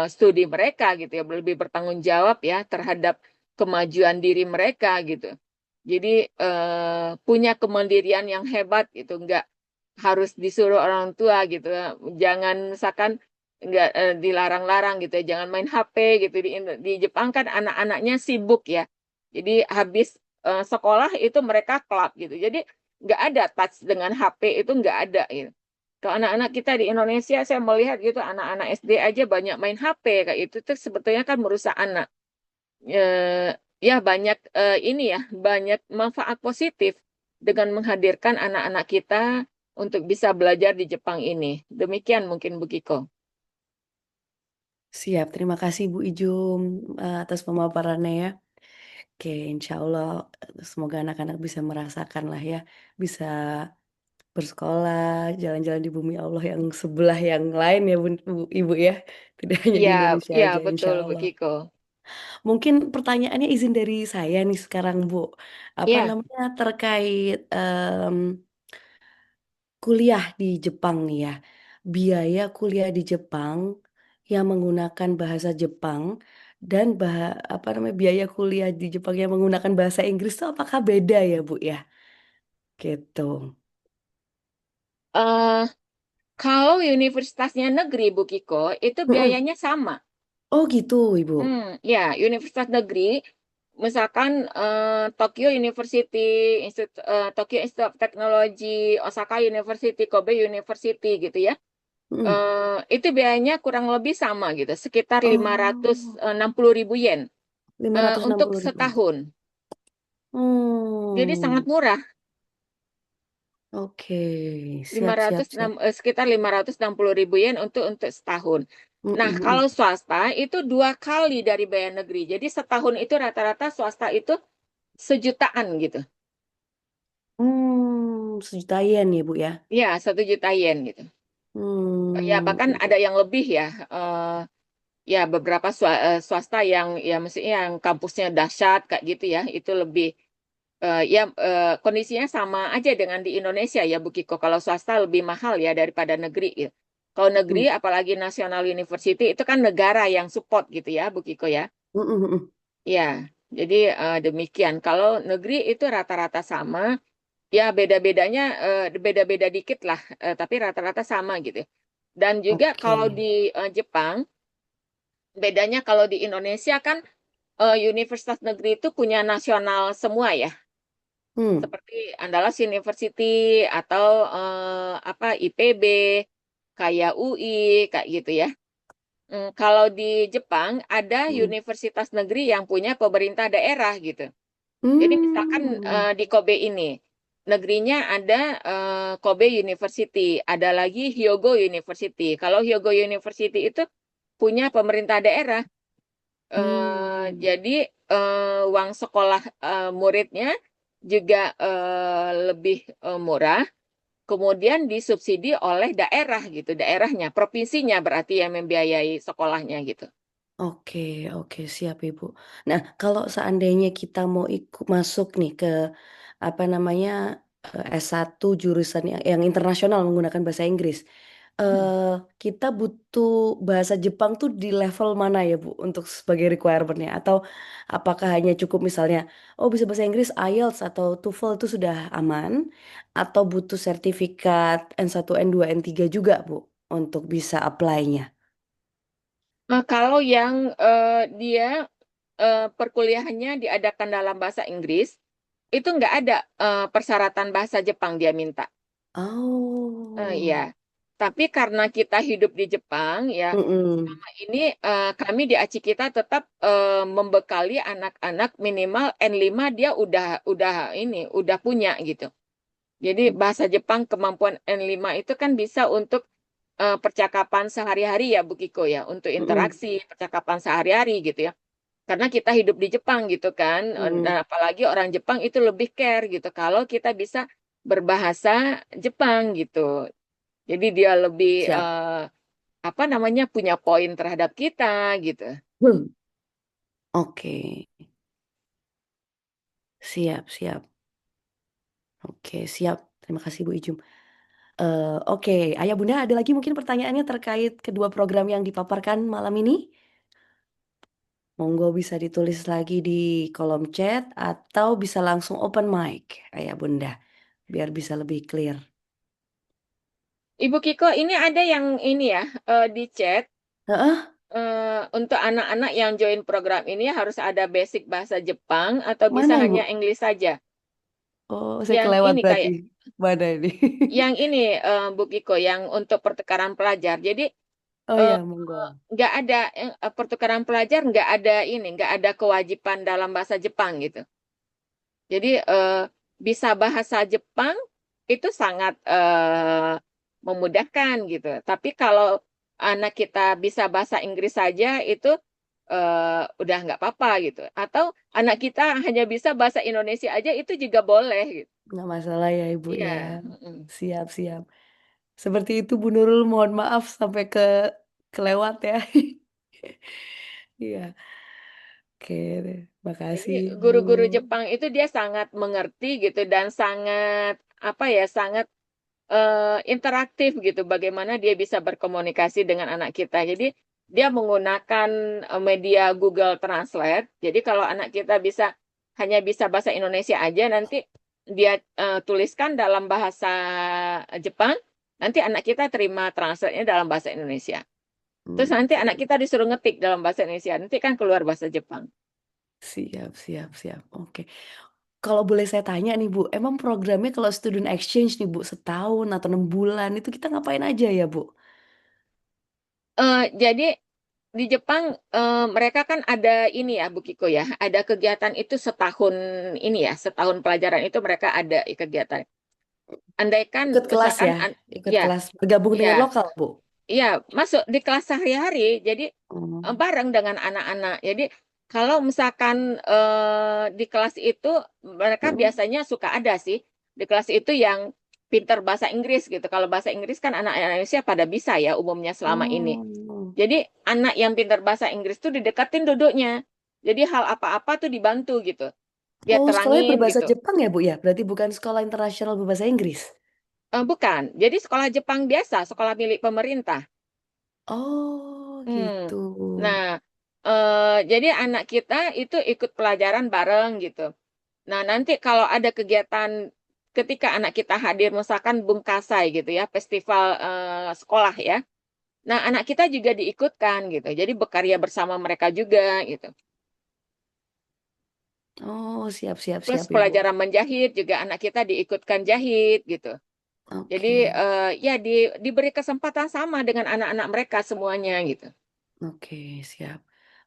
studi mereka gitu ya, lebih bertanggung jawab ya terhadap kemajuan diri mereka gitu. Jadi punya kemandirian yang hebat gitu, nggak harus disuruh orang tua gitu. Jangan misalkan nggak dilarang-larang gitu ya, jangan main HP gitu. Di Jepang kan anak-anaknya sibuk ya. Jadi habis sekolah itu mereka klub gitu. Jadi nggak ada touch dengan HP itu nggak ada gitu. Kalau anak-anak kita di Indonesia saya melihat gitu anak-anak SD aja banyak main HP kayak itu tuh sebetulnya kan merusak anak. Ya banyak ini ya banyak manfaat positif dengan menghadirkan anak-anak kita untuk bisa belajar di Jepang ini. Demikian mungkin Bu Kiko. Siap, terima kasih Bu Ijum atas pemaparannya ya. Oke, insya Allah semoga anak-anak bisa merasakan lah ya, bisa bersekolah, jalan-jalan di bumi Allah yang sebelah yang lain ya Ibu ya. Tidak hanya di Iya, Indonesia iya aja, insya betul Bu Allah. Kiko. Mungkin pertanyaannya izin dari saya nih sekarang Bu. Apa Iya, namanya terkait kuliah di Jepang nih ya. Biaya kuliah di Jepang yang menggunakan bahasa Jepang dan apa namanya biaya kuliah di Jepang yang menggunakan bahasa Inggris itu apakah beda ya Bu ya? Gitu. Kalau universitasnya negeri, Bu Kiko, itu Mm-mm. biayanya sama. Oh gitu, Ibu. Ya, universitas negeri, misalkan Tokyo University, Tokyo Institute of Technology, Osaka University, Kobe University gitu ya. Mm-mm. Itu biayanya kurang lebih sama gitu, sekitar Oh, 560.000 yen lima ratus enam untuk puluh ribu. setahun. Jadi sangat Hmm, murah, oke. Siap, siap, siap. sekitar 560.000 yen untuk setahun. Nah, Mm-mm. kalau swasta itu 2 kali dari biaya negeri. Jadi setahun itu rata-rata swasta itu sejutaan gitu. Sejuta yen ya, Bu ya. Ya, 1 juta yen gitu. Ya, Hmm, bahkan ada yang lebih ya. Ya, beberapa swasta yang ya mestinya yang kampusnya dahsyat kayak gitu ya, itu lebih ya kondisinya sama aja dengan di Indonesia ya, Bu Kiko. Kalau swasta lebih mahal ya daripada negeri ya. Kalau negeri, mm, apalagi National University, itu kan negara yang support gitu ya, Bu Kiko ya. mm, mm, mm. Ya, jadi demikian. Kalau negeri itu rata-rata sama, ya beda-bedanya beda-beda dikit lah, tapi rata-rata sama gitu. Dan juga Oke. kalau di Jepang, bedanya kalau di Indonesia kan universitas negeri itu punya nasional semua ya, Hmm. seperti Andalas University atau apa IPB, kayak UI, kayak gitu ya. Kalau di Jepang ada Mm. universitas negeri yang punya pemerintah daerah gitu. Jadi misalkan Hmm. di Kobe ini, negerinya ada Kobe University, ada lagi Hyogo University. Kalau Hyogo University itu punya pemerintah daerah. Hmm. Jadi uang sekolah muridnya juga lebih murah, kemudian disubsidi oleh daerah gitu, daerahnya, provinsinya berarti yang membiayai sekolahnya gitu. Oke, oke, siap Ibu. Nah, kalau seandainya kita mau ikut masuk nih ke apa namanya S1 jurusan yang internasional menggunakan bahasa Inggris, kita butuh bahasa Jepang tuh di level mana ya Bu untuk sebagai requirementnya? Atau apakah hanya cukup misalnya, oh bisa bahasa Inggris IELTS atau TOEFL itu sudah aman? Atau butuh sertifikat N1, N2, N3 juga Bu untuk bisa apply-nya? Kalau yang dia perkuliahannya diadakan dalam bahasa Inggris, itu nggak ada persyaratan bahasa Jepang dia minta. Ya, Oh. tapi karena kita hidup di Jepang, ya Mm-mm. selama ini kami di ACI kita tetap membekali anak-anak minimal N5 dia udah punya gitu. Jadi bahasa Jepang kemampuan N5 itu kan bisa untuk percakapan sehari-hari ya Bu Kiko ya, untuk Mm-mm. interaksi percakapan sehari-hari gitu ya. Karena kita hidup di Jepang gitu kan, dan Mm-mm. apalagi orang Jepang itu lebih care gitu kalau kita bisa berbahasa Jepang gitu. Jadi dia lebih Siap. apa namanya punya poin terhadap kita gitu. Hmm. Oke, siap, siap. Oke, siap. Terima kasih Bu Ijum. Oke, Ayah Bunda ada lagi mungkin pertanyaannya terkait kedua program yang dipaparkan malam ini? Monggo bisa ditulis lagi di kolom chat atau bisa langsung open mic, Ayah Bunda, biar bisa lebih clear. Ibu Kiko, ini ada yang ini ya di chat Heeh, untuk anak-anak yang join program ini harus ada basic bahasa Jepang atau bisa mana hanya Ibu? English saja. Oh, saya Yang kelewat ini berarti. kayak Mana ini? yang ini Bu Kiko yang untuk pertukaran pelajar. Jadi Oh eh, ya, monggo. nggak ada pertukaran pelajar, nggak ada kewajiban dalam bahasa Jepang gitu. Jadi bisa bahasa Jepang itu sangat memudahkan gitu. Tapi kalau anak kita bisa bahasa Inggris saja itu udah nggak apa-apa gitu. Atau anak kita hanya bisa bahasa Indonesia aja itu juga boleh gitu. Nggak masalah ya Ibu Iya. ya. Mm-mm. Siap, siap. Seperti itu Bu Nurul, mohon maaf sampai kelewat ya. Iya, oke deh. Jadi Makasih Bu. guru-guru Jepang itu dia sangat mengerti gitu dan sangat apa ya sangat interaktif gitu, bagaimana dia bisa berkomunikasi dengan anak kita. Jadi dia menggunakan media Google Translate. Jadi kalau anak kita hanya bisa bahasa Indonesia aja, nanti dia tuliskan dalam bahasa Jepang, Nanti anak kita terima translate-nya dalam bahasa Indonesia. Terus nanti anak Oke. kita disuruh ngetik dalam bahasa Indonesia. Nanti kan keluar bahasa Jepang. Siap, siap, siap. Oke. Kalau boleh saya tanya nih Bu, emang programnya kalau student exchange nih Bu, setahun atau 6 bulan itu kita ngapain aja ya Bu? Jadi di Jepang mereka kan ada ini ya Bu Kiko ya, ada kegiatan itu setahun ini ya, setahun pelajaran itu mereka ada kegiatan. Andaikan Ikut kelas misalkan ya, ikut ya kelas bergabung dengan ya lokal Bu. iya, masuk di kelas sehari-hari, jadi Hmm. bareng dengan anak-anak. Jadi kalau misalkan di kelas itu mereka Hmm. biasanya suka ada sih di kelas itu yang pinter bahasa Inggris gitu. Kalau bahasa Inggris kan anak-anak Indonesia pada bisa ya umumnya selama ini. Oh. Jadi anak yang pinter bahasa Inggris tuh didekatin duduknya. Jadi hal apa-apa tuh dibantu gitu. Dia Oh, sekolahnya terangin berbahasa gitu. Jepang ya Bu ya? Berarti bukan sekolah internasional berbahasa Inggris. Bukan. Jadi sekolah Jepang biasa, sekolah milik pemerintah. Oh, Hmm. gitu. Nah, jadi anak kita itu ikut pelajaran bareng gitu. Nah, nanti kalau ada kegiatan ketika anak kita hadir, misalkan Bung Kasai gitu ya, festival sekolah ya. Nah, anak kita juga diikutkan gitu. Jadi bekarya bersama mereka juga gitu. Oh, siap, siap, Plus siap Ibu. pelajaran menjahit juga anak kita diikutkan jahit gitu. Jadi Oke, ya diberi kesempatan sama dengan anak-anak mereka semuanya gitu. oke, siap.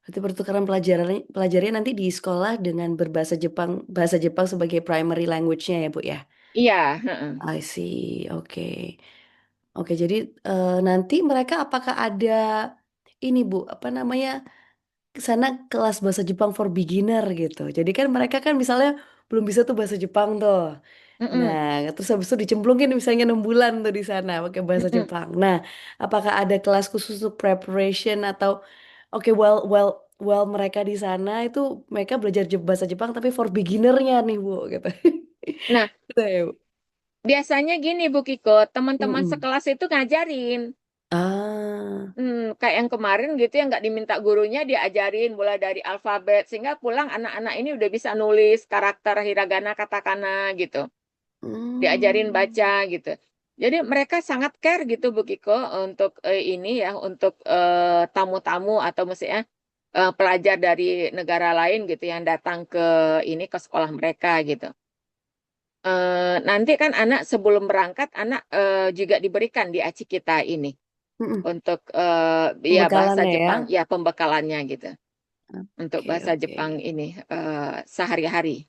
Berarti pertukaran pelajarannya nanti di sekolah dengan berbahasa Jepang, bahasa Jepang sebagai primary language-nya ya Bu ya? Iya, heeh. I see, oke. Oke, jadi nanti mereka apakah ada ini Bu, apa namanya, ke sana kelas bahasa Jepang for beginner gitu. Jadi kan mereka kan misalnya belum bisa tuh bahasa Jepang tuh. Mm-mm, Nah, terus habis itu dicemplungin misalnya 6 bulan tuh di sana pakai bahasa mm-mm. Jepang. Nah, apakah ada kelas khusus untuk preparation atau oke, well mereka di sana itu mereka belajar bahasa Jepang tapi for beginnernya nih Bu gitu. Nah, Gitu ya, Bu. biasanya gini Bu Kiko, teman-teman Mm-mm. sekelas itu ngajarin. Ah. Kayak yang kemarin gitu yang nggak diminta gurunya diajarin mulai dari alfabet sehingga pulang anak-anak ini udah bisa nulis karakter hiragana katakana gitu. Diajarin Hmm. baca gitu. Jadi mereka sangat care gitu Bu Kiko untuk ini ya untuk tamu-tamu atau misalnya pelajar dari negara lain gitu yang datang ke ini ke sekolah mereka gitu. Nanti kan anak sebelum berangkat anak juga diberikan di aci kita ini Mm-mm. untuk ya bahasa Pembekalannya ya. Jepang ya pembekalannya gitu untuk Oke, bahasa oke. Jepang ini sehari-hari.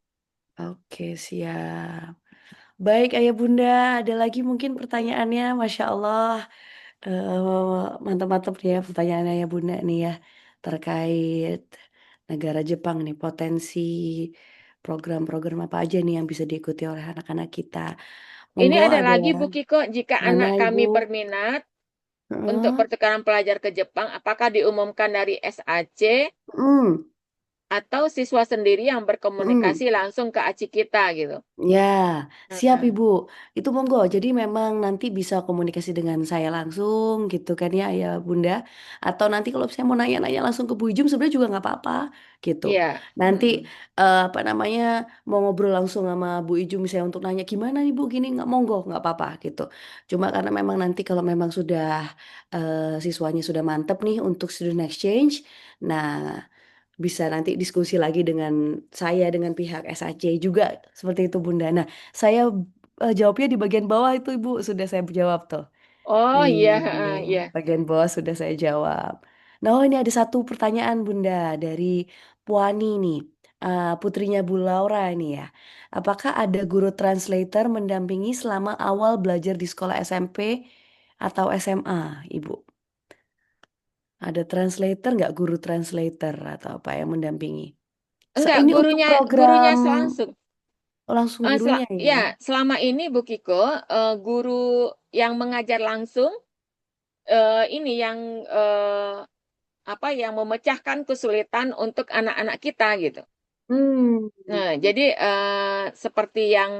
Oke, siap. Baik, Ayah Bunda, ada lagi mungkin pertanyaannya, Masya Allah. Mantap-mantap nih ya pertanyaan Ayah Bunda nih ya. Terkait negara Jepang nih, potensi program-program apa aja nih yang bisa diikuti oleh anak-anak kita. Ini Monggo ada ada lagi Bu Kiko, jika mana anak Ibu? kami berminat untuk Heeh. pertukaran pelajar ke Jepang, apakah diumumkan dari SAC Hmm, atau siswa sendiri yang hmm. berkomunikasi langsung ke aci kita gitu? Ya, siap Heeh. Ibu. Itu monggo. Jadi memang nanti bisa komunikasi dengan saya langsung gitu kan ya, ya Bunda. Atau nanti kalau saya mau nanya-nanya langsung ke Bu Ijum sebenarnya juga nggak apa-apa gitu. Iya. Nanti Mm-mm. apa namanya mau ngobrol langsung sama Bu Ijum misalnya untuk nanya gimana nih Bu gini nggak monggo nggak apa-apa gitu. Cuma karena memang nanti kalau memang sudah siswanya sudah mantep nih untuk student exchange, nah bisa nanti diskusi lagi dengan saya dengan pihak SAC juga seperti itu Bunda. Nah, saya jawabnya di bagian bawah itu Ibu sudah saya jawab tuh. Di Oh iya, heeh, iya. bagian bawah sudah saya jawab. Nah, oh, ini ada satu pertanyaan Bunda dari Puani nih. Putrinya Bu Laura ini ya. Apakah ada guru translator mendampingi selama awal belajar di sekolah SMP atau SMA, Ibu? Ada translator nggak guru translator atau apa yang mendampingi? Enggak, Ini untuk gurunya program gurunya langsung. langsung gurunya ya. Ya, selama ini Bu Kiko, guru yang mengajar langsung ini yang apa yang memecahkan kesulitan untuk anak-anak kita gitu. Hmm. Nah, jadi seperti yang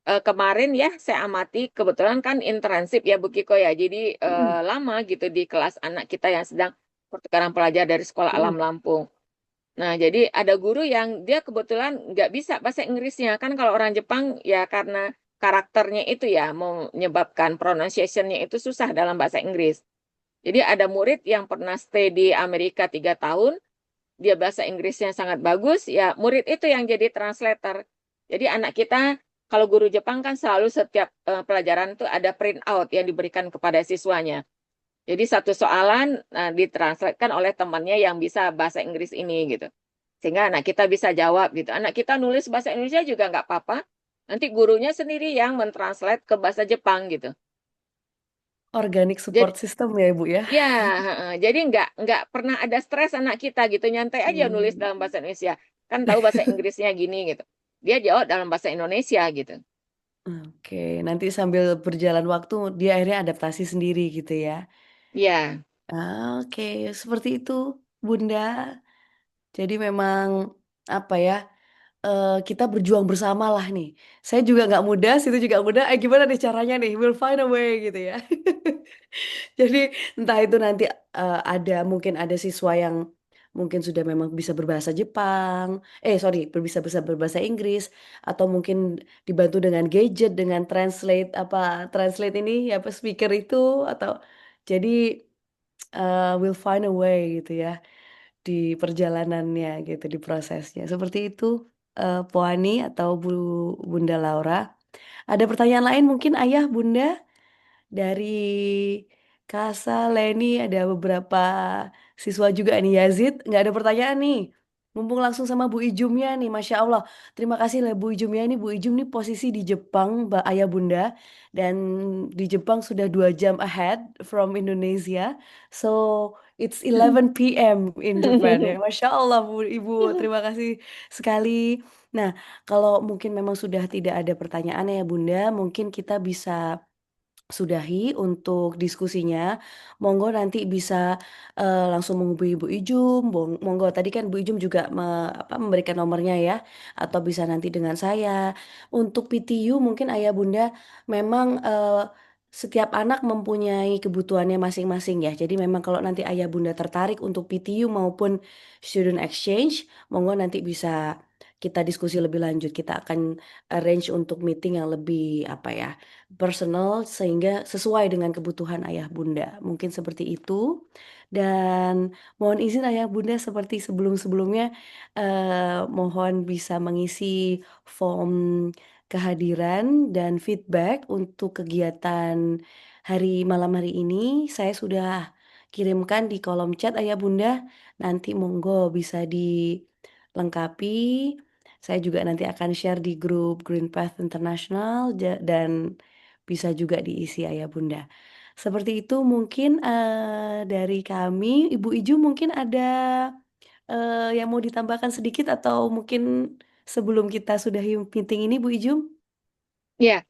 kemarin ya saya amati kebetulan kan internship ya Bu Kiko ya. Jadi Mm-mm. lama gitu di kelas anak kita yang sedang pertukaran pelajar dari Sekolah Alam Mm-mm. Lampung. Nah, jadi ada guru yang dia kebetulan nggak bisa bahasa Inggrisnya. Kan kalau orang Jepang ya karena karakternya itu ya menyebabkan pronunciation-nya itu susah dalam bahasa Inggris. Jadi ada murid yang pernah stay di Amerika 3 tahun, dia bahasa Inggrisnya sangat bagus, ya murid itu yang jadi translator. Jadi anak kita, kalau guru Jepang kan selalu setiap pelajaran itu ada print out yang diberikan kepada siswanya. Jadi satu soalan ditranslatekan oleh temannya yang bisa bahasa Inggris ini gitu. Sehingga anak kita bisa jawab gitu. Anak kita nulis bahasa Indonesia juga nggak apa-apa. Nanti gurunya sendiri yang mentranslate ke bahasa Jepang gitu. Organic Jadi support system ya Ibu ya. ya, jadi nggak pernah ada stres anak kita gitu. Nyantai aja nulis Hmm. dalam bahasa Indonesia. Kan tahu bahasa Inggrisnya gini gitu. Dia jawab dalam bahasa Indonesia gitu. Oke, nanti sambil berjalan waktu dia akhirnya adaptasi sendiri gitu ya. Ya, Oke, seperti itu Bunda. Jadi memang apa ya? Kita berjuang bersama lah nih. Saya juga nggak mudah, situ juga mudah. Gimana nih caranya nih? We'll find a way gitu ya. Jadi entah itu nanti mungkin ada siswa yang mungkin sudah memang bisa berbahasa Jepang, sorry, bisa berbahasa Inggris, atau mungkin dibantu dengan gadget, dengan translate ini apa speaker itu atau jadi we'll find a way gitu ya di perjalanannya gitu, di prosesnya. Seperti itu, Puani atau Bunda Laura. Ada pertanyaan lain mungkin Ayah, Bunda? Dari Kasa, Leni, ada beberapa siswa juga nih. Yazid, nggak ada pertanyaan nih. Mumpung langsung sama Bu Ijumnya nih, Masya Allah. Terima kasih lah Bu Ijumnya ini. Bu Ijum nih posisi di Jepang, Mbak Ayah Bunda. Dan di Jepang sudah 2 jam ahead from Indonesia. So, it's 11 p.m. in Japan ya. Masya Allah Bu Ibu, terima kasih sekali. Nah, kalau mungkin memang sudah tidak ada pertanyaan ya Bunda, mungkin kita bisa sudahi untuk diskusinya. Monggo nanti bisa langsung menghubungi Bu Ijum. Monggo tadi kan Bu Ijum juga memberikan nomornya ya, atau bisa nanti dengan saya. Untuk PTU mungkin Ayah Bunda memang setiap anak mempunyai kebutuhannya masing-masing ya. Jadi memang kalau nanti Ayah Bunda tertarik untuk PTU maupun student exchange, monggo nanti bisa kita diskusi lebih lanjut. Kita akan arrange untuk meeting yang lebih apa ya, personal sehingga sesuai dengan kebutuhan ayah bunda. Mungkin seperti itu. Dan mohon izin ayah bunda seperti sebelum-sebelumnya mohon bisa mengisi form kehadiran dan feedback untuk kegiatan malam hari ini. Saya sudah kirimkan di kolom chat ayah bunda. Nanti monggo bisa dilengkapi. Saya juga nanti akan share di grup Green Path International dan bisa juga diisi ayah bunda. Seperti itu mungkin dari kami, Ibu Iju mungkin ada yang mau ditambahkan sedikit atau mungkin sebelum kita sudahi meeting ini Bu Iju? ya.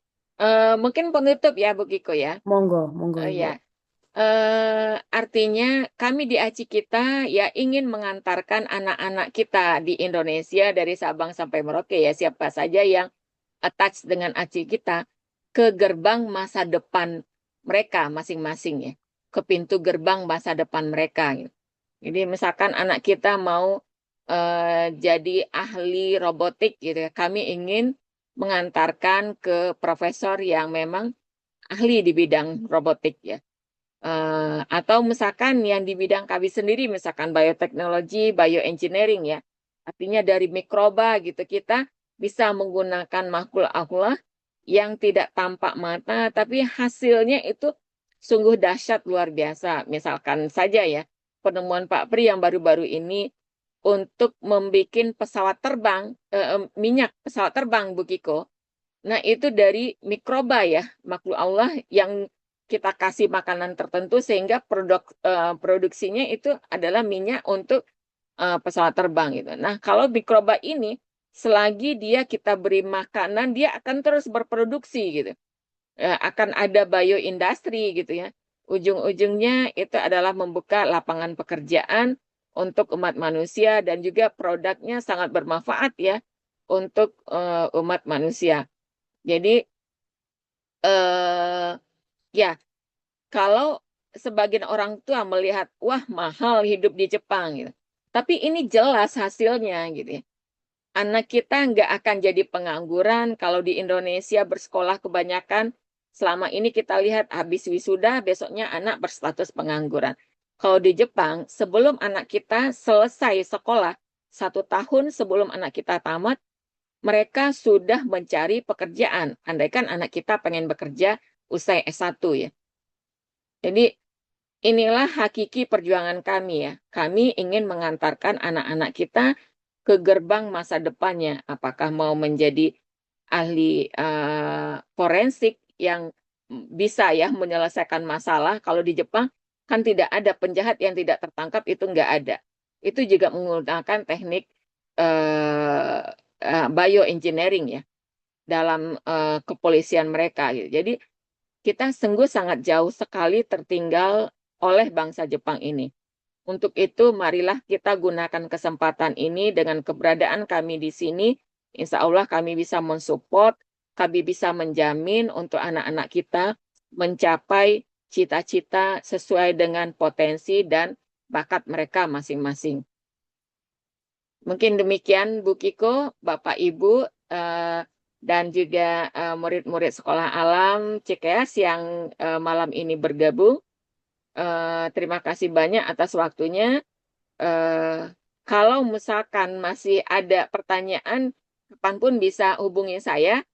Mungkin penutup ya Bu Kiko ya. Monggo, monggo Ibu. Ya. Artinya kami di ACI kita ya ingin mengantarkan anak-anak kita di Indonesia dari Sabang sampai Merauke ya siapa saja yang attach dengan ACI kita ke gerbang masa depan mereka masing-masing ya, ke pintu gerbang masa depan mereka. Gitu. Jadi misalkan anak kita mau jadi ahli robotik gitu ya, kami ingin mengantarkan ke profesor yang memang ahli di bidang robotik ya. Atau misalkan yang di bidang kami sendiri, misalkan bioteknologi, bioengineering ya. Artinya dari mikroba gitu, kita bisa menggunakan makhluk Allah yang tidak tampak mata, tapi hasilnya itu sungguh dahsyat luar biasa. Misalkan saja ya, penemuan Pak Pri yang baru-baru ini untuk membuat pesawat terbang, minyak pesawat terbang, Bu Kiko. Nah, itu dari mikroba ya, makhluk Allah yang kita kasih makanan tertentu sehingga produksinya itu adalah minyak untuk pesawat terbang gitu. Nah, kalau mikroba ini selagi kita beri makanan, dia akan terus berproduksi gitu. Akan ada bioindustri gitu ya. Ujung-ujungnya itu adalah membuka lapangan pekerjaan untuk umat manusia dan juga produknya sangat bermanfaat ya untuk umat manusia. Jadi eh ya, kalau sebagian orang tua melihat, wah mahal hidup di Jepang gitu. Tapi ini jelas hasilnya gitu ya. anak kita nggak akan jadi pengangguran. Kalau di Indonesia bersekolah kebanyakan, selama ini kita lihat habis wisuda, besoknya anak berstatus pengangguran. Kalau di Jepang, sebelum anak kita selesai sekolah, 1 tahun sebelum anak kita tamat, mereka sudah mencari pekerjaan. Andaikan anak kita pengen bekerja usai S1 ya. Jadi inilah hakiki perjuangan kami ya. Kami ingin mengantarkan anak-anak kita ke gerbang masa depannya. Apakah mau menjadi ahli forensik yang bisa ya menyelesaikan masalah. Kalau di Jepang kan tidak ada penjahat yang tidak tertangkap, itu nggak ada. Itu juga menggunakan teknik bioengineering ya dalam kepolisian mereka gitu. Jadi kita sungguh sangat jauh sekali tertinggal oleh bangsa Jepang ini. Untuk itu, marilah kita gunakan kesempatan ini dengan keberadaan kami di sini. Insya Allah kami bisa mensupport, kami bisa menjamin untuk anak-anak kita mencapai cita-cita sesuai dengan potensi dan bakat mereka masing-masing. Mungkin demikian Bu Kiko, Bapak Ibu, dan juga murid-murid sekolah alam CKS yang malam ini bergabung. Terima kasih banyak atas waktunya. Kalau misalkan masih ada pertanyaan, kapanpun bisa hubungi saya.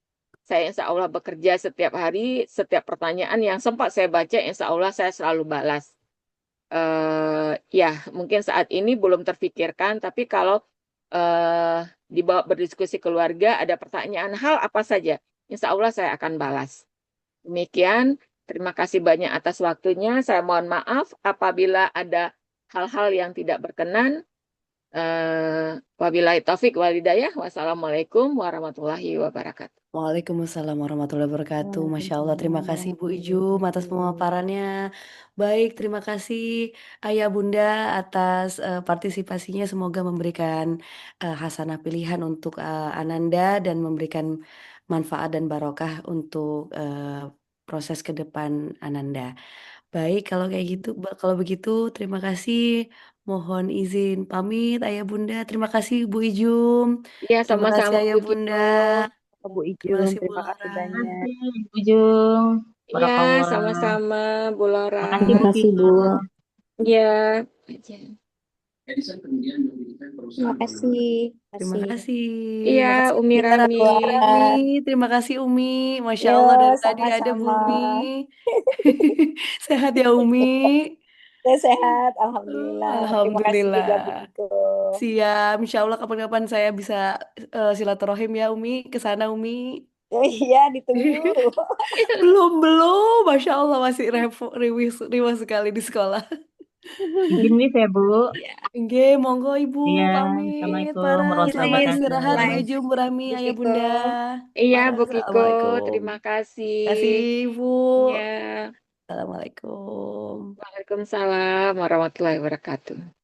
Saya insya Allah bekerja setiap hari, setiap pertanyaan yang sempat saya baca, insya Allah saya selalu balas. Ya, mungkin saat ini belum terfikirkan, tapi kalau dibawa berdiskusi keluarga, ada pertanyaan hal apa saja, insya Allah saya akan balas. Demikian, terima kasih banyak atas waktunya. Saya mohon maaf apabila ada hal-hal yang tidak berkenan. Wabillahi taufik walhidayah. Wassalamualaikum warahmatullahi wabarakatuh. Waalaikumsalam warahmatullahi wabarakatuh. Masya Allah, terima kasih Bu Ijum atas pemaparannya. Baik, terima kasih Ayah Bunda atas partisipasinya. Semoga memberikan hasanah pilihan untuk Ananda dan memberikan manfaat dan barokah untuk proses ke depan Ananda. Baik, kalau kayak gitu, kalau begitu, terima kasih. Mohon izin pamit, Ayah Bunda. Terima kasih Bu Ijum. Ya, Terima kasih sama-sama Ayah Bu Bunda. Kiko. Bu Terima Ijum, kasih Bu terima kasih Laura. banyak. Ujung. Ya, Barakallah. sama-sama Bu Laura. Makasih Terima Bu kasih, Kiko. Bu. Ya, aja. Terima kasih. Terima kasih. Iya, Makasih Umi Umi Rami. Rami. Terima kasih Umi. Masya Yo, Allah dari tadi ada Bu sama-sama. Umi. Sehat ya Umi. Saya sehat, Alhamdulillah. Terima kasih Alhamdulillah. juga Bu Iko. Siap. Insya Allah kapan-kapan saya bisa silaturahim ya Umi. Ke sana Umi. Oh iya, ditunggu. Belum. Masya Allah masih riwis, riwis sekali di sekolah. Izin live ya Bu. Oke, monggo Ibu Iya, pamit. Assalamualaikum Para warahmatullahi selamat Izin istirahat Bu wabarakatuh. live, Ijum, Bu Rami, Bu Ayah Kiko. Bunda. Iya, Para Bu Kiko. Assalamualaikum. Terima kasih. Terima kasih Ibu. Ya, Assalamualaikum. Waalaikumsalam warahmatullahi wabarakatuh.